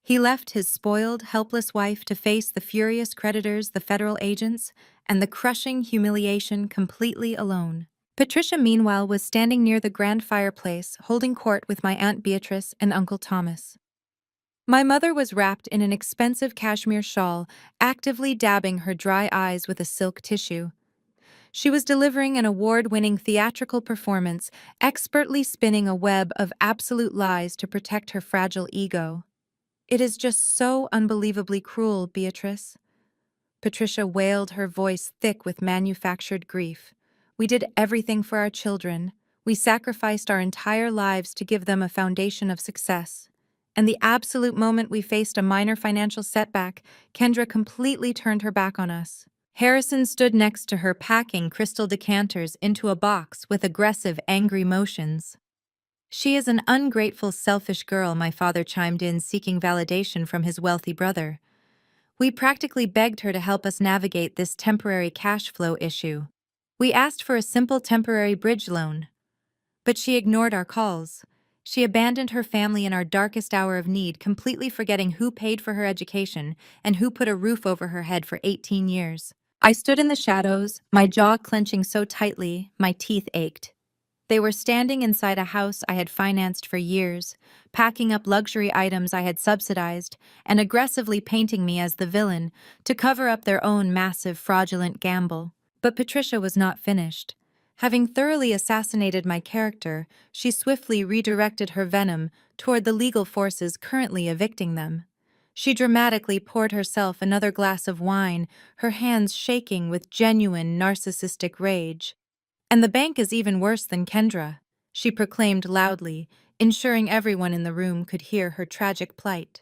He left his spoiled, helpless wife to face the furious creditors, the federal agents, and the crushing humiliation completely alone. Patricia, meanwhile, was standing near the grand fireplace, holding court with my Aunt Beatrice and Uncle Thomas. My mother was wrapped in an expensive cashmere shawl, actively dabbing her dry eyes with a silk tissue. She was delivering an award-winning theatrical performance, expertly spinning a web of absolute lies to protect her fragile ego. "It is just so unbelievably cruel, Beatrice." Patricia wailed, her voice thick with manufactured grief. "We did everything for our children. We sacrificed our entire lives to give them a foundation of success. And the absolute moment we faced a minor financial setback, Kendra completely turned her back on us." Harrison stood next to her, packing crystal decanters into a box with aggressive, angry motions. "She is an ungrateful, selfish girl," my father chimed in, seeking validation from his wealthy brother. "We practically begged her to help us navigate this temporary cash flow issue. We asked for a simple temporary bridge loan. But she ignored our calls. She abandoned her family in our darkest hour of need, completely forgetting who paid for her education and who put a roof over her head for 18 years. I stood in the shadows, my jaw clenching so tightly, my teeth ached. They were standing inside a house I had financed for years, packing up luxury items I had subsidized, and aggressively painting me as the villain to cover up their own massive, fraudulent gamble. But Patricia was not finished. Having thoroughly assassinated my character, she swiftly redirected her venom toward the legal forces currently evicting them. She dramatically poured herself another glass of wine, her hands shaking with genuine narcissistic rage. "And the bank is even worse than Kendra," she proclaimed loudly, ensuring everyone in the room could hear her tragic plight.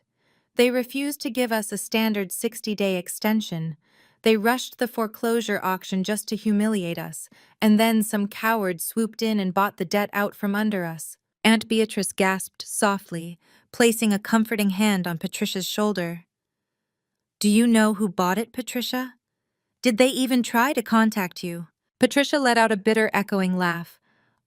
"They refused to give us a standard 60-day extension. They rushed the foreclosure auction just to humiliate us, and then some coward swooped in and bought the debt out from under us." Aunt Beatrice gasped softly, placing a comforting hand on Patricia's shoulder. "Do you know who bought it, Patricia? Did they even try to contact you?" Patricia let out a bitter, echoing laugh.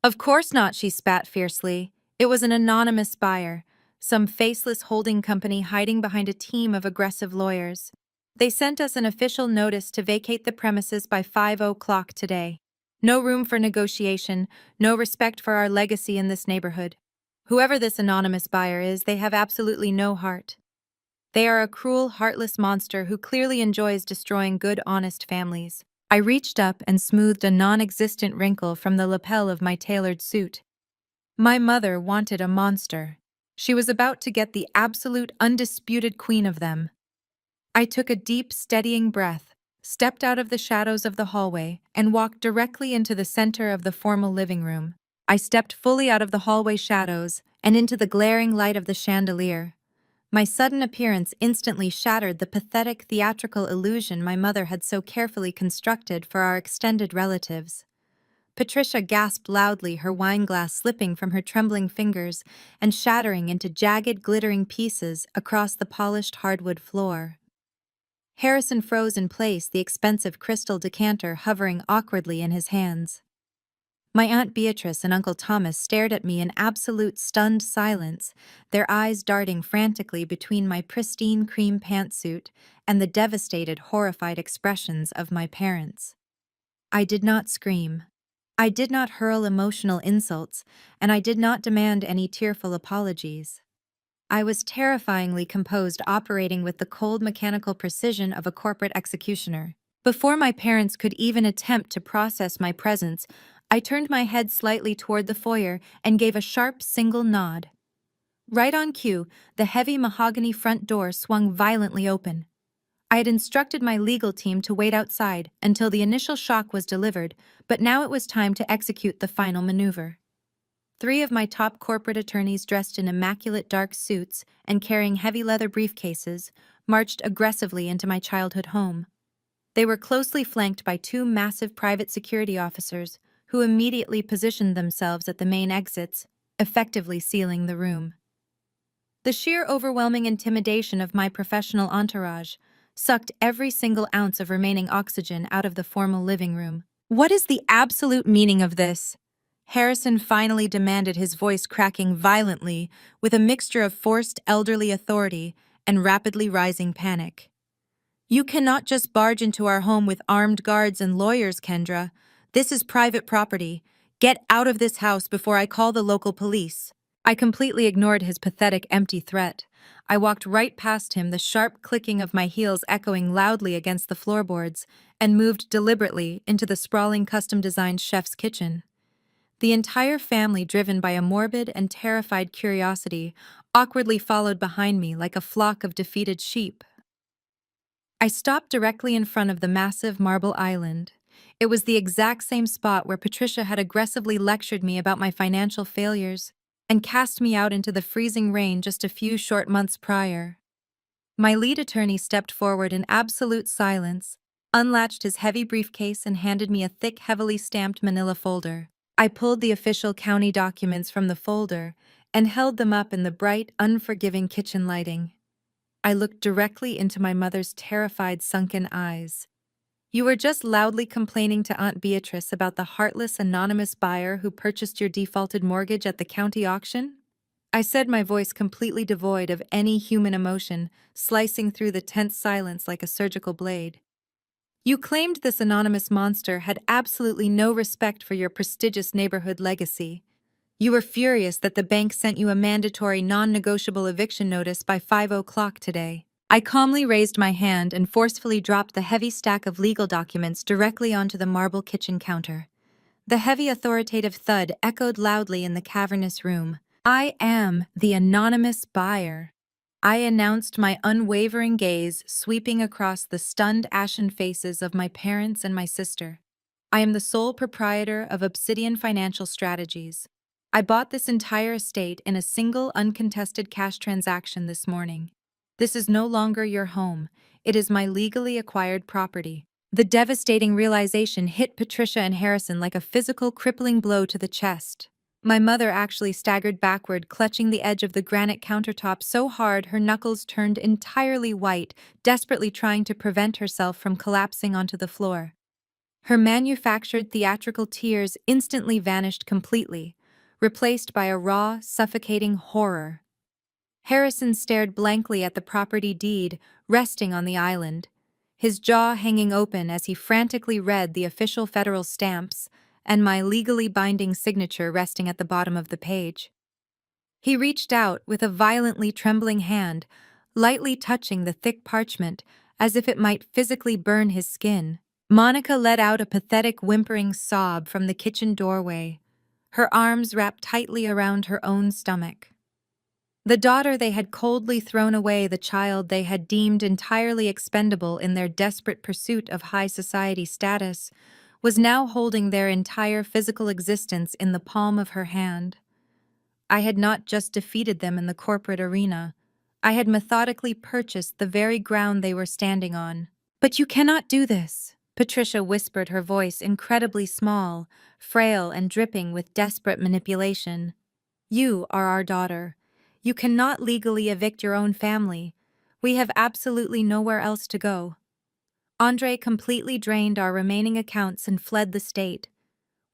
"Of course not," she spat fiercely. "It was an anonymous buyer, some faceless holding company hiding behind a team of aggressive lawyers. They sent us an official notice to vacate the premises by 5 o'clock today. No room for negotiation, no respect for our legacy in this neighborhood. Whoever this anonymous buyer is, they have absolutely no heart. They are a cruel, heartless monster who clearly enjoys destroying good, honest families." I reached up and smoothed a non-existent wrinkle from the lapel of my tailored suit. My mother wanted a monster. She was about to get the absolute, undisputed queen of them. I took a deep, steadying breath, stepped out of the shadows of the hallway, and walked directly into the center of the formal living room. I stepped fully out of the hallway shadows and into the glaring light of the chandelier. My sudden appearance instantly shattered the pathetic theatrical illusion my mother had so carefully constructed for our extended relatives. Patricia gasped loudly, her wineglass slipping from her trembling fingers and shattering into jagged, glittering pieces across the polished hardwood floor. Harrison froze in place, the expensive crystal decanter hovering awkwardly in his hands. My Aunt Beatrice and Uncle Thomas stared at me in absolute stunned silence, their eyes darting frantically between my pristine cream pantsuit and the devastated, horrified expressions of my parents. I did not scream. I did not hurl emotional insults, and I did not demand any tearful apologies. I was terrifyingly composed, operating with the cold mechanical precision of a corporate executioner. Before my parents could even attempt to process my presence, I turned my head slightly toward the foyer and gave a sharp single nod. Right on cue, the heavy mahogany front door swung violently open. I had instructed my legal team to wait outside until the initial shock was delivered, but now it was time to execute the final maneuver. 3 of my top corporate attorneys, dressed in immaculate dark suits and carrying heavy leather briefcases, marched aggressively into my childhood home. They were closely flanked by 2 massive private security officers who immediately positioned themselves at the main exits, effectively sealing the room. The sheer overwhelming intimidation of my professional entourage sucked every single ounce of remaining oxygen out of the formal living room. "What is the absolute meaning of this?" Harrison finally demanded, his voice cracking violently with a mixture of forced elderly authority and rapidly rising panic. "You cannot just barge into our home with armed guards and lawyers, Kendra. This is private property. Get out of this house before I call the local police." I completely ignored his pathetic, empty threat. I walked right past him, the sharp clicking of my heels echoing loudly against the floorboards, and moved deliberately into the sprawling custom-designed chef's kitchen. The entire family, driven by a morbid and terrified curiosity, awkwardly followed behind me like a flock of defeated sheep. I stopped directly in front of the massive marble island. It was the exact same spot where Patricia had aggressively lectured me about my financial failures and cast me out into the freezing rain just a few short months prior. My lead attorney stepped forward in absolute silence, unlatched his heavy briefcase, and handed me a thick, heavily stamped manila folder. I pulled the official county documents from the folder and held them up in the bright, unforgiving kitchen lighting. I looked directly into my mother's terrified, sunken eyes. "You were just loudly complaining to Aunt Beatrice about the heartless, anonymous buyer who purchased your defaulted mortgage at the county auction?" I said, my voice completely devoid of any human emotion, slicing through the tense silence like a surgical blade. "You claimed this anonymous monster had absolutely no respect for your prestigious neighborhood legacy. You were furious that the bank sent you a mandatory non-negotiable eviction notice by 5 o'clock today." I calmly raised my hand and forcefully dropped the heavy stack of legal documents directly onto the marble kitchen counter. The heavy authoritative thud echoed loudly in the cavernous room. "I am the anonymous buyer," I announced, my unwavering gaze sweeping across the stunned, ashen faces of my parents and my sister. "I am the sole proprietor of Obsidian Financial Strategies. I bought this entire estate in a single, uncontested cash transaction this morning. This is no longer your home. It is my legally acquired property." The devastating realization hit Patricia and Harrison like a physical, crippling blow to the chest. My mother actually staggered backward, clutching the edge of the granite countertop so hard her knuckles turned entirely white, desperately trying to prevent herself from collapsing onto the floor. Her manufactured theatrical tears instantly vanished completely, replaced by a raw, suffocating horror. Harrison stared blankly at the property deed resting on the island, his jaw hanging open as he frantically read the official federal stamps and my legally binding signature resting at the bottom of the page. He reached out with a violently trembling hand, lightly touching the thick parchment as if it might physically burn his skin. Monica let out a pathetic, whimpering sob from the kitchen doorway, her arms wrapped tightly around her own stomach. The daughter they had coldly thrown away, the child they had deemed entirely expendable in their desperate pursuit of high society status, was now holding their entire physical existence in the palm of her hand. I had not just defeated them in the corporate arena. I had methodically purchased the very ground they were standing on. "But you cannot do this," Patricia whispered, her voice incredibly small, frail, and dripping with desperate manipulation. "You are our daughter. You cannot legally evict your own family. We have absolutely nowhere else to go. Andre completely drained our remaining accounts and fled the state.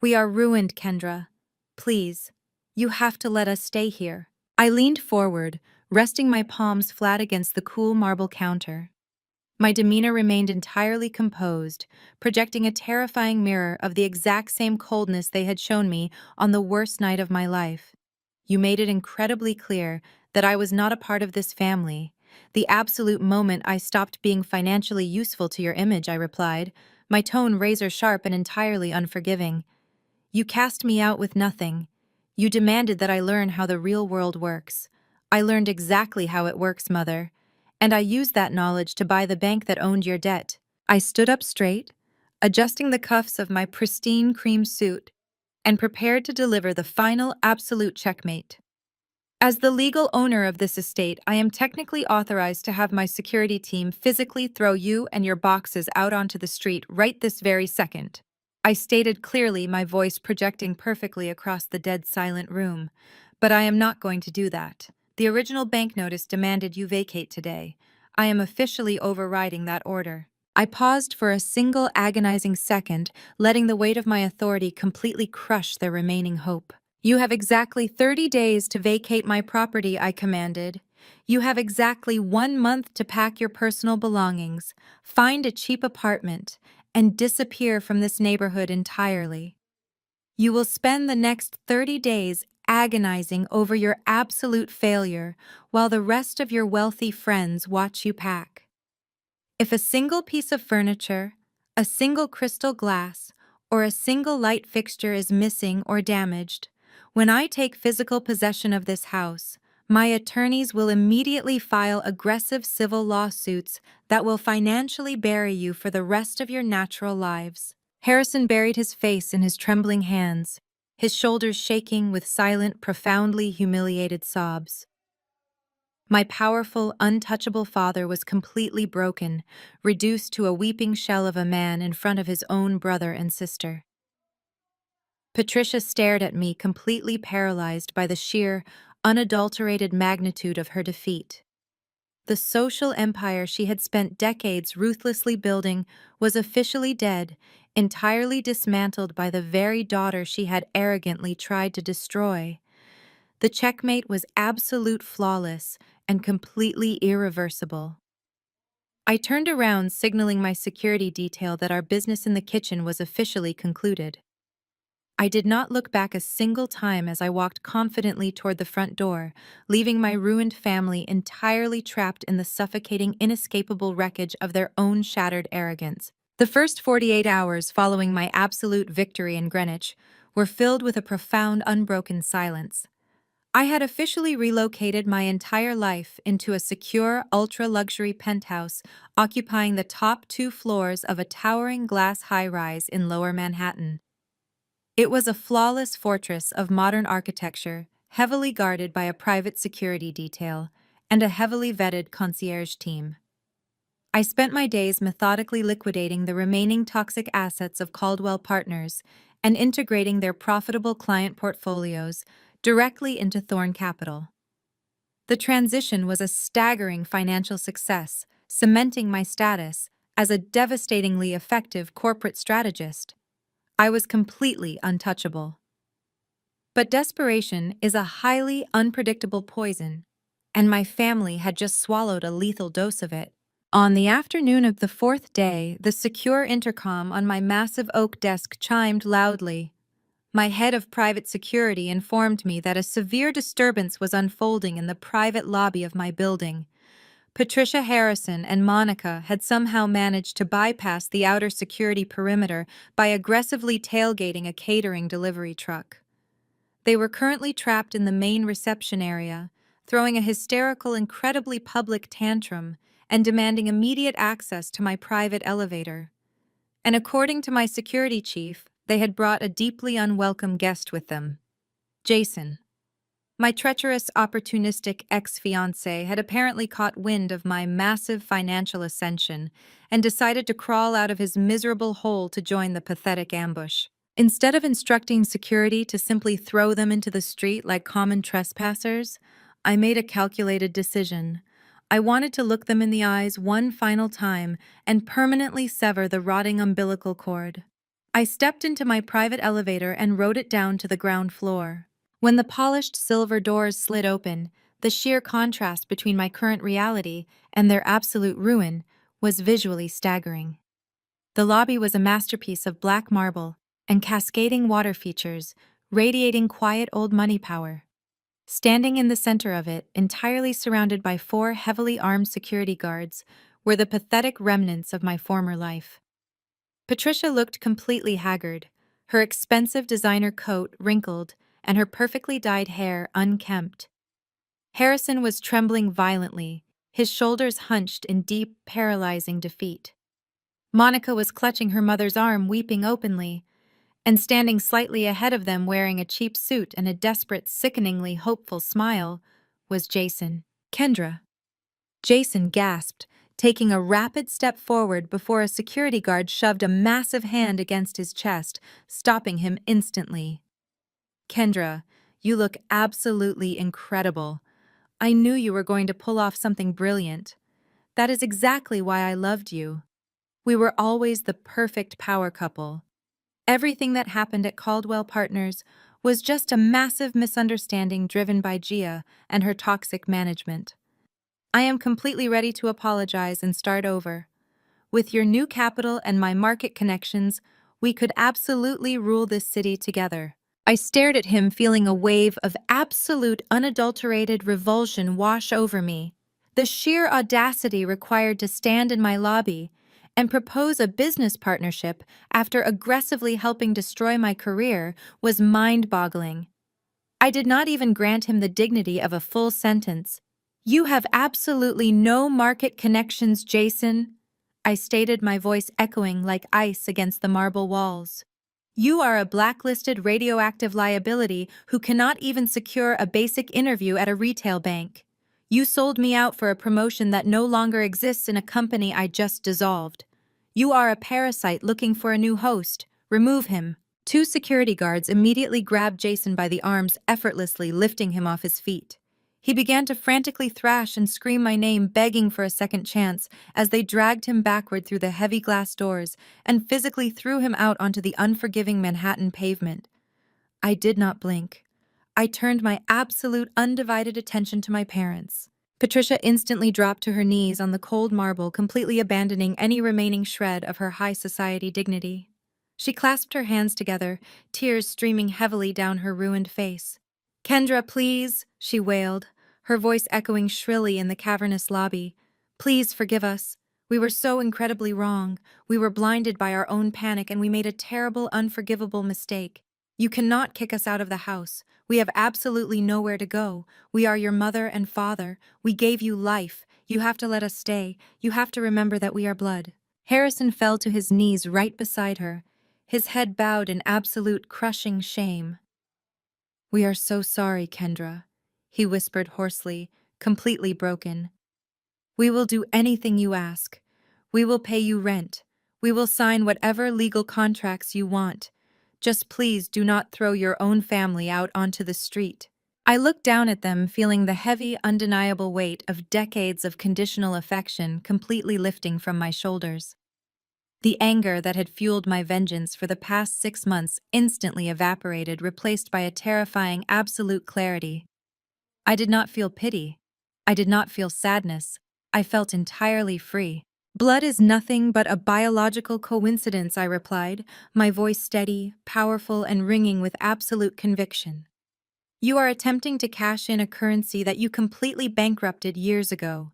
We are ruined, Kendra. Please, you have to let us stay here." I leaned forward, resting my palms flat against the cool marble counter. My demeanor remained entirely composed, projecting a terrifying mirror of the exact same coldness they had shown me on the worst night of my life. "You made it incredibly clear that I was not a part of this family. The absolute moment I stopped being financially useful to your image," I replied, my tone razor-sharp and entirely unforgiving. "You cast me out with nothing. You demanded that I learn how the real world works. I learned exactly how it works, Mother, and I used that knowledge to buy the bank that owned your debt." I stood up straight, adjusting the cuffs of my pristine cream suit, and prepared to deliver the final absolute checkmate. "As the legal owner of this estate, I am technically authorized to have my security team physically throw you and your boxes out onto the street right this very second," I stated clearly, my voice projecting perfectly across the dead silent room. "But I am not going to do that. The original bank notice demanded you vacate today. I am officially overriding that order." I paused for a single agonizing second, letting the weight of my authority completely crush their remaining hope. "You have exactly 30 days to vacate my property," I commanded. "You have exactly 1 month to pack your personal belongings, find a cheap apartment, and disappear from this neighborhood entirely. You will spend the next 30 days agonizing over your absolute failure while the rest of your wealthy friends watch you pack. If a single piece of furniture, a single crystal glass, or a single light fixture is missing or damaged, when I take physical possession of this house, my attorneys will immediately file aggressive civil lawsuits that will financially bury you for the rest of your natural lives. Harrison buried his face in his trembling hands, his shoulders shaking with silent, profoundly humiliated sobs. My powerful, untouchable father was completely broken, reduced to a weeping shell of a man in front of his own brother and sister. Patricia stared at me, completely paralyzed by the sheer, unadulterated magnitude of her defeat. The social empire she had spent decades ruthlessly building was officially dead, entirely dismantled by the very daughter she had arrogantly tried to destroy. The checkmate was absolute, flawless, and completely irreversible. I turned around, signaling my security detail that our business in the kitchen was officially concluded. I did not look back a single time as I walked confidently toward the front door, leaving my ruined family entirely trapped in the suffocating, inescapable wreckage of their own shattered arrogance. The first 48 hours following my absolute victory in Greenwich were filled with a profound, unbroken silence. I had officially relocated my entire life into a secure, ultra-luxury penthouse occupying the top 2 floors of a towering glass high-rise in Lower Manhattan. It was a flawless fortress of modern architecture, heavily guarded by a private security detail and a heavily vetted concierge team. I spent my days methodically liquidating the remaining toxic assets of Caldwell Partners and integrating their profitable client portfolios directly into Thorn Capital. The transition was a staggering financial success, cementing my status as a devastatingly effective corporate strategist. I was completely untouchable. But desperation is a highly unpredictable poison, and my family had just swallowed a lethal dose of it. On the afternoon of the 4th day, the secure intercom on my massive oak desk chimed loudly. My head of private security informed me that a severe disturbance was unfolding in the private lobby of my building. Patricia Harrison and Monica had somehow managed to bypass the outer security perimeter by aggressively tailgating a catering delivery truck. They were currently trapped in the main reception area, throwing a hysterical, incredibly public tantrum and demanding immediate access to my private elevator. And according to my security chief, they had brought a deeply unwelcome guest with them. Jason. My treacherous, opportunistic ex-fiancé had apparently caught wind of my massive financial ascension and decided to crawl out of his miserable hole to join the pathetic ambush. Instead of instructing security to simply throw them into the street like common trespassers, I made a calculated decision. I wanted to look them in the eyes one final time and permanently sever the rotting umbilical cord. I stepped into my private elevator and rode it down to the ground floor. When the polished silver doors slid open, the sheer contrast between my current reality and their absolute ruin was visually staggering. The lobby was a masterpiece of black marble and cascading water features, radiating quiet old money power. Standing in the center of it, entirely surrounded by 4 heavily armed security guards, were the pathetic remnants of my former life. Patricia looked completely haggard, her expensive designer coat wrinkled and her perfectly dyed hair unkempt. Harrison was trembling violently, his shoulders hunched in deep, paralyzing defeat. Monica was clutching her mother's arm, weeping openly, and standing slightly ahead of them wearing a cheap suit and a desperate, sickeningly hopeful smile was Jason. Kendra. Jason gasped, taking a rapid step forward before a security guard shoved a massive hand against his chest, stopping him instantly. Kendra, you look absolutely incredible. I knew you were going to pull off something brilliant. That is exactly why I loved you. We were always the perfect power couple. Everything that happened at Caldwell Partners was just a massive misunderstanding driven by Gia and her toxic management. I am completely ready to apologize and start over. With your new capital and my market connections, we could absolutely rule this city together. I stared at him, feeling a wave of absolute unadulterated revulsion wash over me. The sheer audacity required to stand in my lobby and propose a business partnership after aggressively helping destroy my career was mind-boggling. I did not even grant him the dignity of a full sentence. "You have absolutely no market connections, Jason," I stated, my voice echoing like ice against the marble walls. "You are a blacklisted radioactive liability who cannot even secure a basic interview at a retail bank. You sold me out for a promotion that no longer exists in a company I just dissolved. You are a parasite looking for a new host. Remove him." Two security guards immediately grabbed Jason by the arms, effortlessly lifting him off his feet. He began to frantically thrash and scream my name, begging for a second chance, as they dragged him backward through the heavy glass doors and physically threw him out onto the unforgiving Manhattan pavement. I did not blink. I turned my absolute undivided attention to my parents. Patricia instantly dropped to her knees on the cold marble, completely abandoning any remaining shred of her high society dignity. She clasped her hands together, tears streaming heavily down her ruined face. "Kendra, please," she wailed, her voice echoing shrilly in the cavernous lobby. "Please forgive us. We were so incredibly wrong. We were blinded by our own panic and we made a terrible, unforgivable mistake. You cannot kick us out of the house. We have absolutely nowhere to go. We are your mother and father. We gave you life. You have to let us stay. You have to remember that we are blood." Harrison fell to his knees right beside her, his head bowed in absolute crushing shame. "We are so sorry, Kendra," he whispered hoarsely, completely broken. "We will do anything you ask. We will pay you rent. We will sign whatever legal contracts you want. Just please do not throw your own family out onto the street." I looked down at them, feeling the heavy, undeniable weight of decades of conditional affection completely lifting from my shoulders. The anger that had fueled my vengeance for the past 6 months instantly evaporated, replaced by a terrifying absolute clarity. I did not feel pity. I did not feel sadness. I felt entirely free. "Blood is nothing but a biological coincidence," I replied, my voice steady, powerful, and ringing with absolute conviction. "You are attempting to cash in a currency that you completely bankrupted years ago.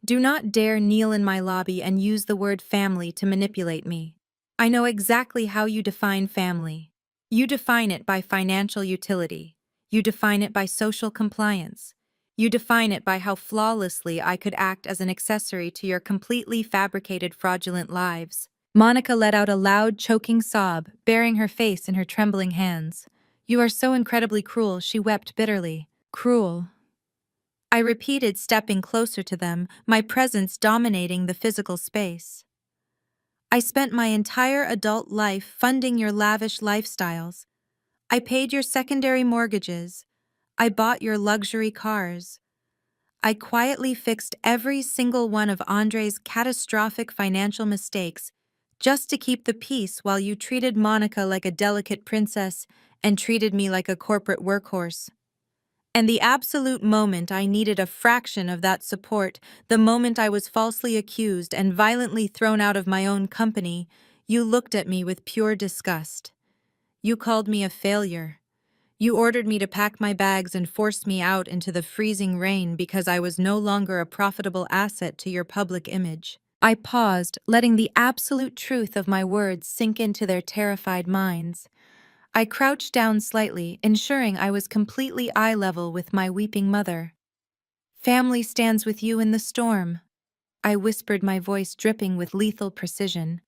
Do not dare kneel in my lobby and use the word family to manipulate me. I know exactly how you define family. You define it by financial utility. You define it by social compliance. You define it by how flawlessly I could act as an accessory to your completely fabricated, fraudulent lives." Monica let out a loud, choking sob, burying her face in her trembling hands. "You are so incredibly cruel," she wept bitterly. "Cruel," I repeated, stepping closer to them, my presence dominating the physical space. "I spent my entire adult life funding your lavish lifestyles. I paid your secondary mortgages. I bought your luxury cars. I quietly fixed every single one of Andre's catastrophic financial mistakes just to keep the peace while you treated Monica like a delicate princess and treated me like a corporate workhorse. And the absolute moment I needed a fraction of that support, the moment I was falsely accused and violently thrown out of my own company, you looked at me with pure disgust. You called me a failure. You ordered me to pack my bags and forced me out into the freezing rain because I was no longer a profitable asset to your public image." I paused, letting the absolute truth of my words sink into their terrified minds. I crouched down slightly, ensuring I was completely eye level with my weeping mother. "Family stands with you in the storm," I whispered, my voice dripping with lethal precision.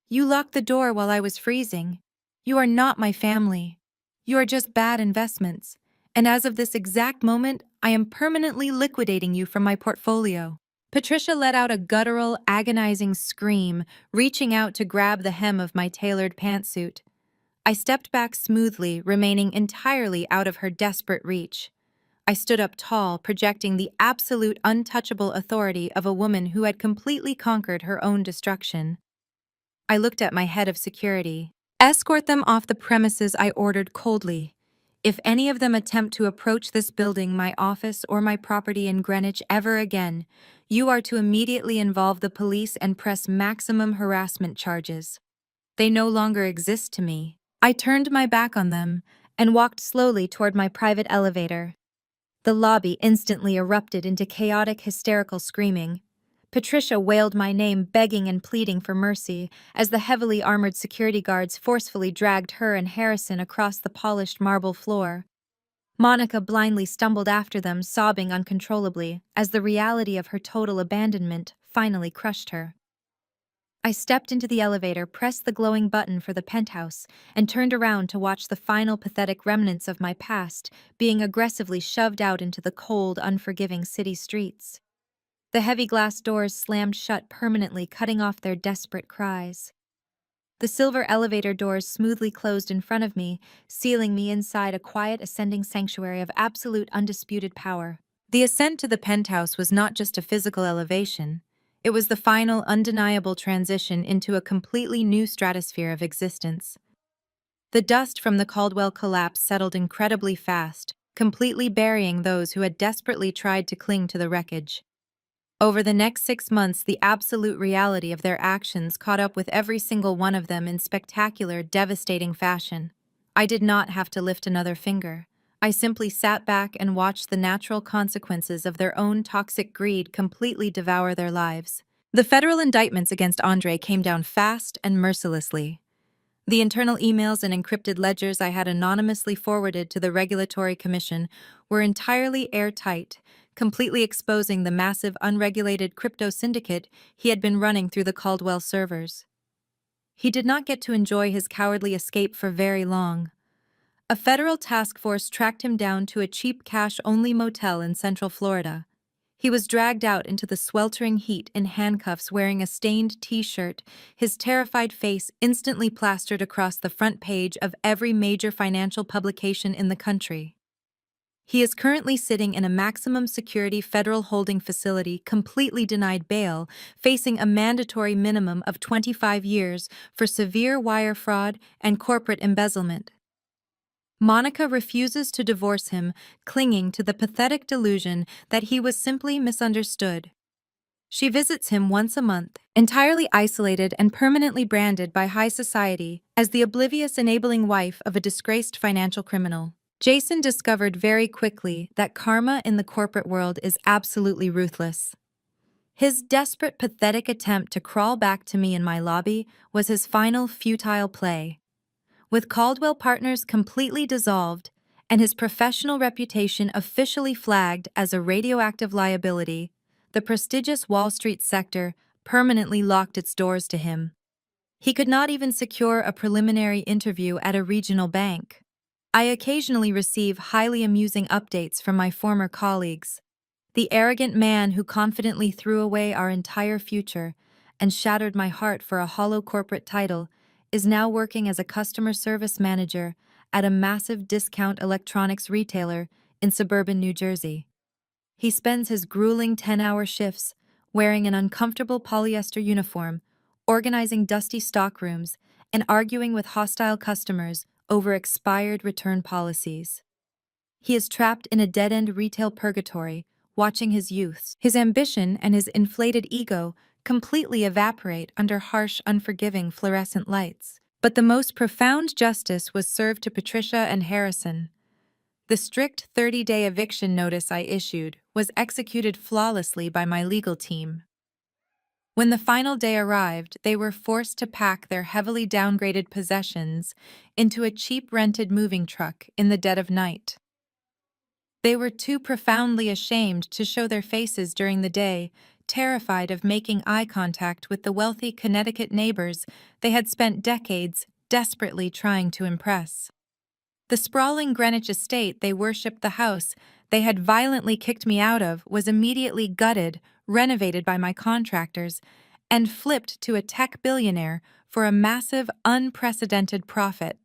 "You locked the door while I was freezing. You are not my family. You are just bad investments. And as of this exact moment, I am permanently liquidating you from my portfolio." Patricia let out a guttural, agonizing scream, reaching out to grab the hem of my tailored pantsuit. I stepped back smoothly, remaining entirely out of her desperate reach. I stood up tall, projecting the absolute untouchable authority of a woman who had completely conquered her own destruction. I looked at my head of security. "Escort them off the premises," I ordered coldly. "If any of them attempt to approach this building, my office, or my property in Greenwich ever again, you are to immediately involve the police and press maximum harassment charges. They no longer exist to me." I turned my back on them, and walked slowly toward my private elevator. The lobby instantly erupted into chaotic, hysterical screaming. Patricia wailed my name, begging and pleading for mercy, as the heavily armored security guards forcefully dragged her and Harrison across the polished marble floor. Monica blindly stumbled after them, sobbing uncontrollably, as the reality of her total abandonment finally crushed her. I stepped into the elevator, pressed the glowing button for the penthouse, and turned around to watch the final pathetic remnants of my past being aggressively shoved out into the cold, unforgiving city streets. The heavy glass doors slammed shut permanently, cutting off their desperate cries. The silver elevator doors smoothly closed in front of me, sealing me inside a quiet, ascending sanctuary of absolute, undisputed power. The ascent to the penthouse was not just a physical elevation. It was the final, undeniable transition into a completely new stratosphere of existence. The dust from the Caldwell collapse settled incredibly fast, completely burying those who had desperately tried to cling to the wreckage. Over the next 6 months, the absolute reality of their actions caught up with every single one of them in spectacular, devastating fashion. I did not have to lift another finger. I simply sat back and watched the natural consequences of their own toxic greed completely devour their lives. The federal indictments against Andre came down fast and mercilessly. The internal emails and encrypted ledgers I had anonymously forwarded to the Regulatory Commission were entirely airtight, completely exposing the massive unregulated crypto syndicate he had been running through the Caldwell servers. He did not get to enjoy his cowardly escape for very long. A federal task force tracked him down to a cheap cash-only motel in Central Florida. He was dragged out into the sweltering heat in handcuffs, wearing a stained t-shirt, his terrified face instantly plastered across the front page of every major financial publication in the country. He is currently sitting in a maximum security federal holding facility, completely denied bail, facing a mandatory minimum of 25 years for severe wire fraud and corporate embezzlement. Monica refuses to divorce him, clinging to the pathetic delusion that he was simply misunderstood. She visits him once a month, entirely isolated and permanently branded by high society as the oblivious, enabling wife of a disgraced financial criminal. Jason discovered very quickly that karma in the corporate world is absolutely ruthless. His desperate, pathetic attempt to crawl back to me in my lobby was his final futile play. With Caldwell Partners completely dissolved and his professional reputation officially flagged as a radioactive liability, the prestigious Wall Street sector permanently locked its doors to him. He could not even secure a preliminary interview at a regional bank. I occasionally receive highly amusing updates from my former colleagues. The arrogant man who confidently threw away our entire future and shattered my heart for a hollow corporate title is now working as a customer service manager at a massive discount electronics retailer in suburban New Jersey. He spends his grueling 10-hour shifts wearing an uncomfortable polyester uniform, organizing dusty stockrooms, and arguing with hostile customers over expired return policies. He is trapped in a dead-end retail purgatory, watching his youth, his ambition, and his inflated ego completely evaporate under harsh, unforgiving fluorescent lights. But the most profound justice was served to Patricia and Harrison. The strict 30-day eviction notice I issued was executed flawlessly by my legal team. When the final day arrived, they were forced to pack their heavily downgraded possessions into a cheap rented moving truck in the dead of night. They were too profoundly ashamed to show their faces during the day, terrified of making eye contact with the wealthy Connecticut neighbors they had spent decades desperately trying to impress. The sprawling Greenwich estate they worshipped, the house they had violently kicked me out of, was immediately gutted, renovated by my contractors, and flipped to a tech billionaire for a massive, unprecedented profit.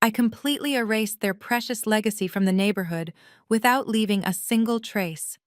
I completely erased their precious legacy from the neighborhood without leaving a single trace.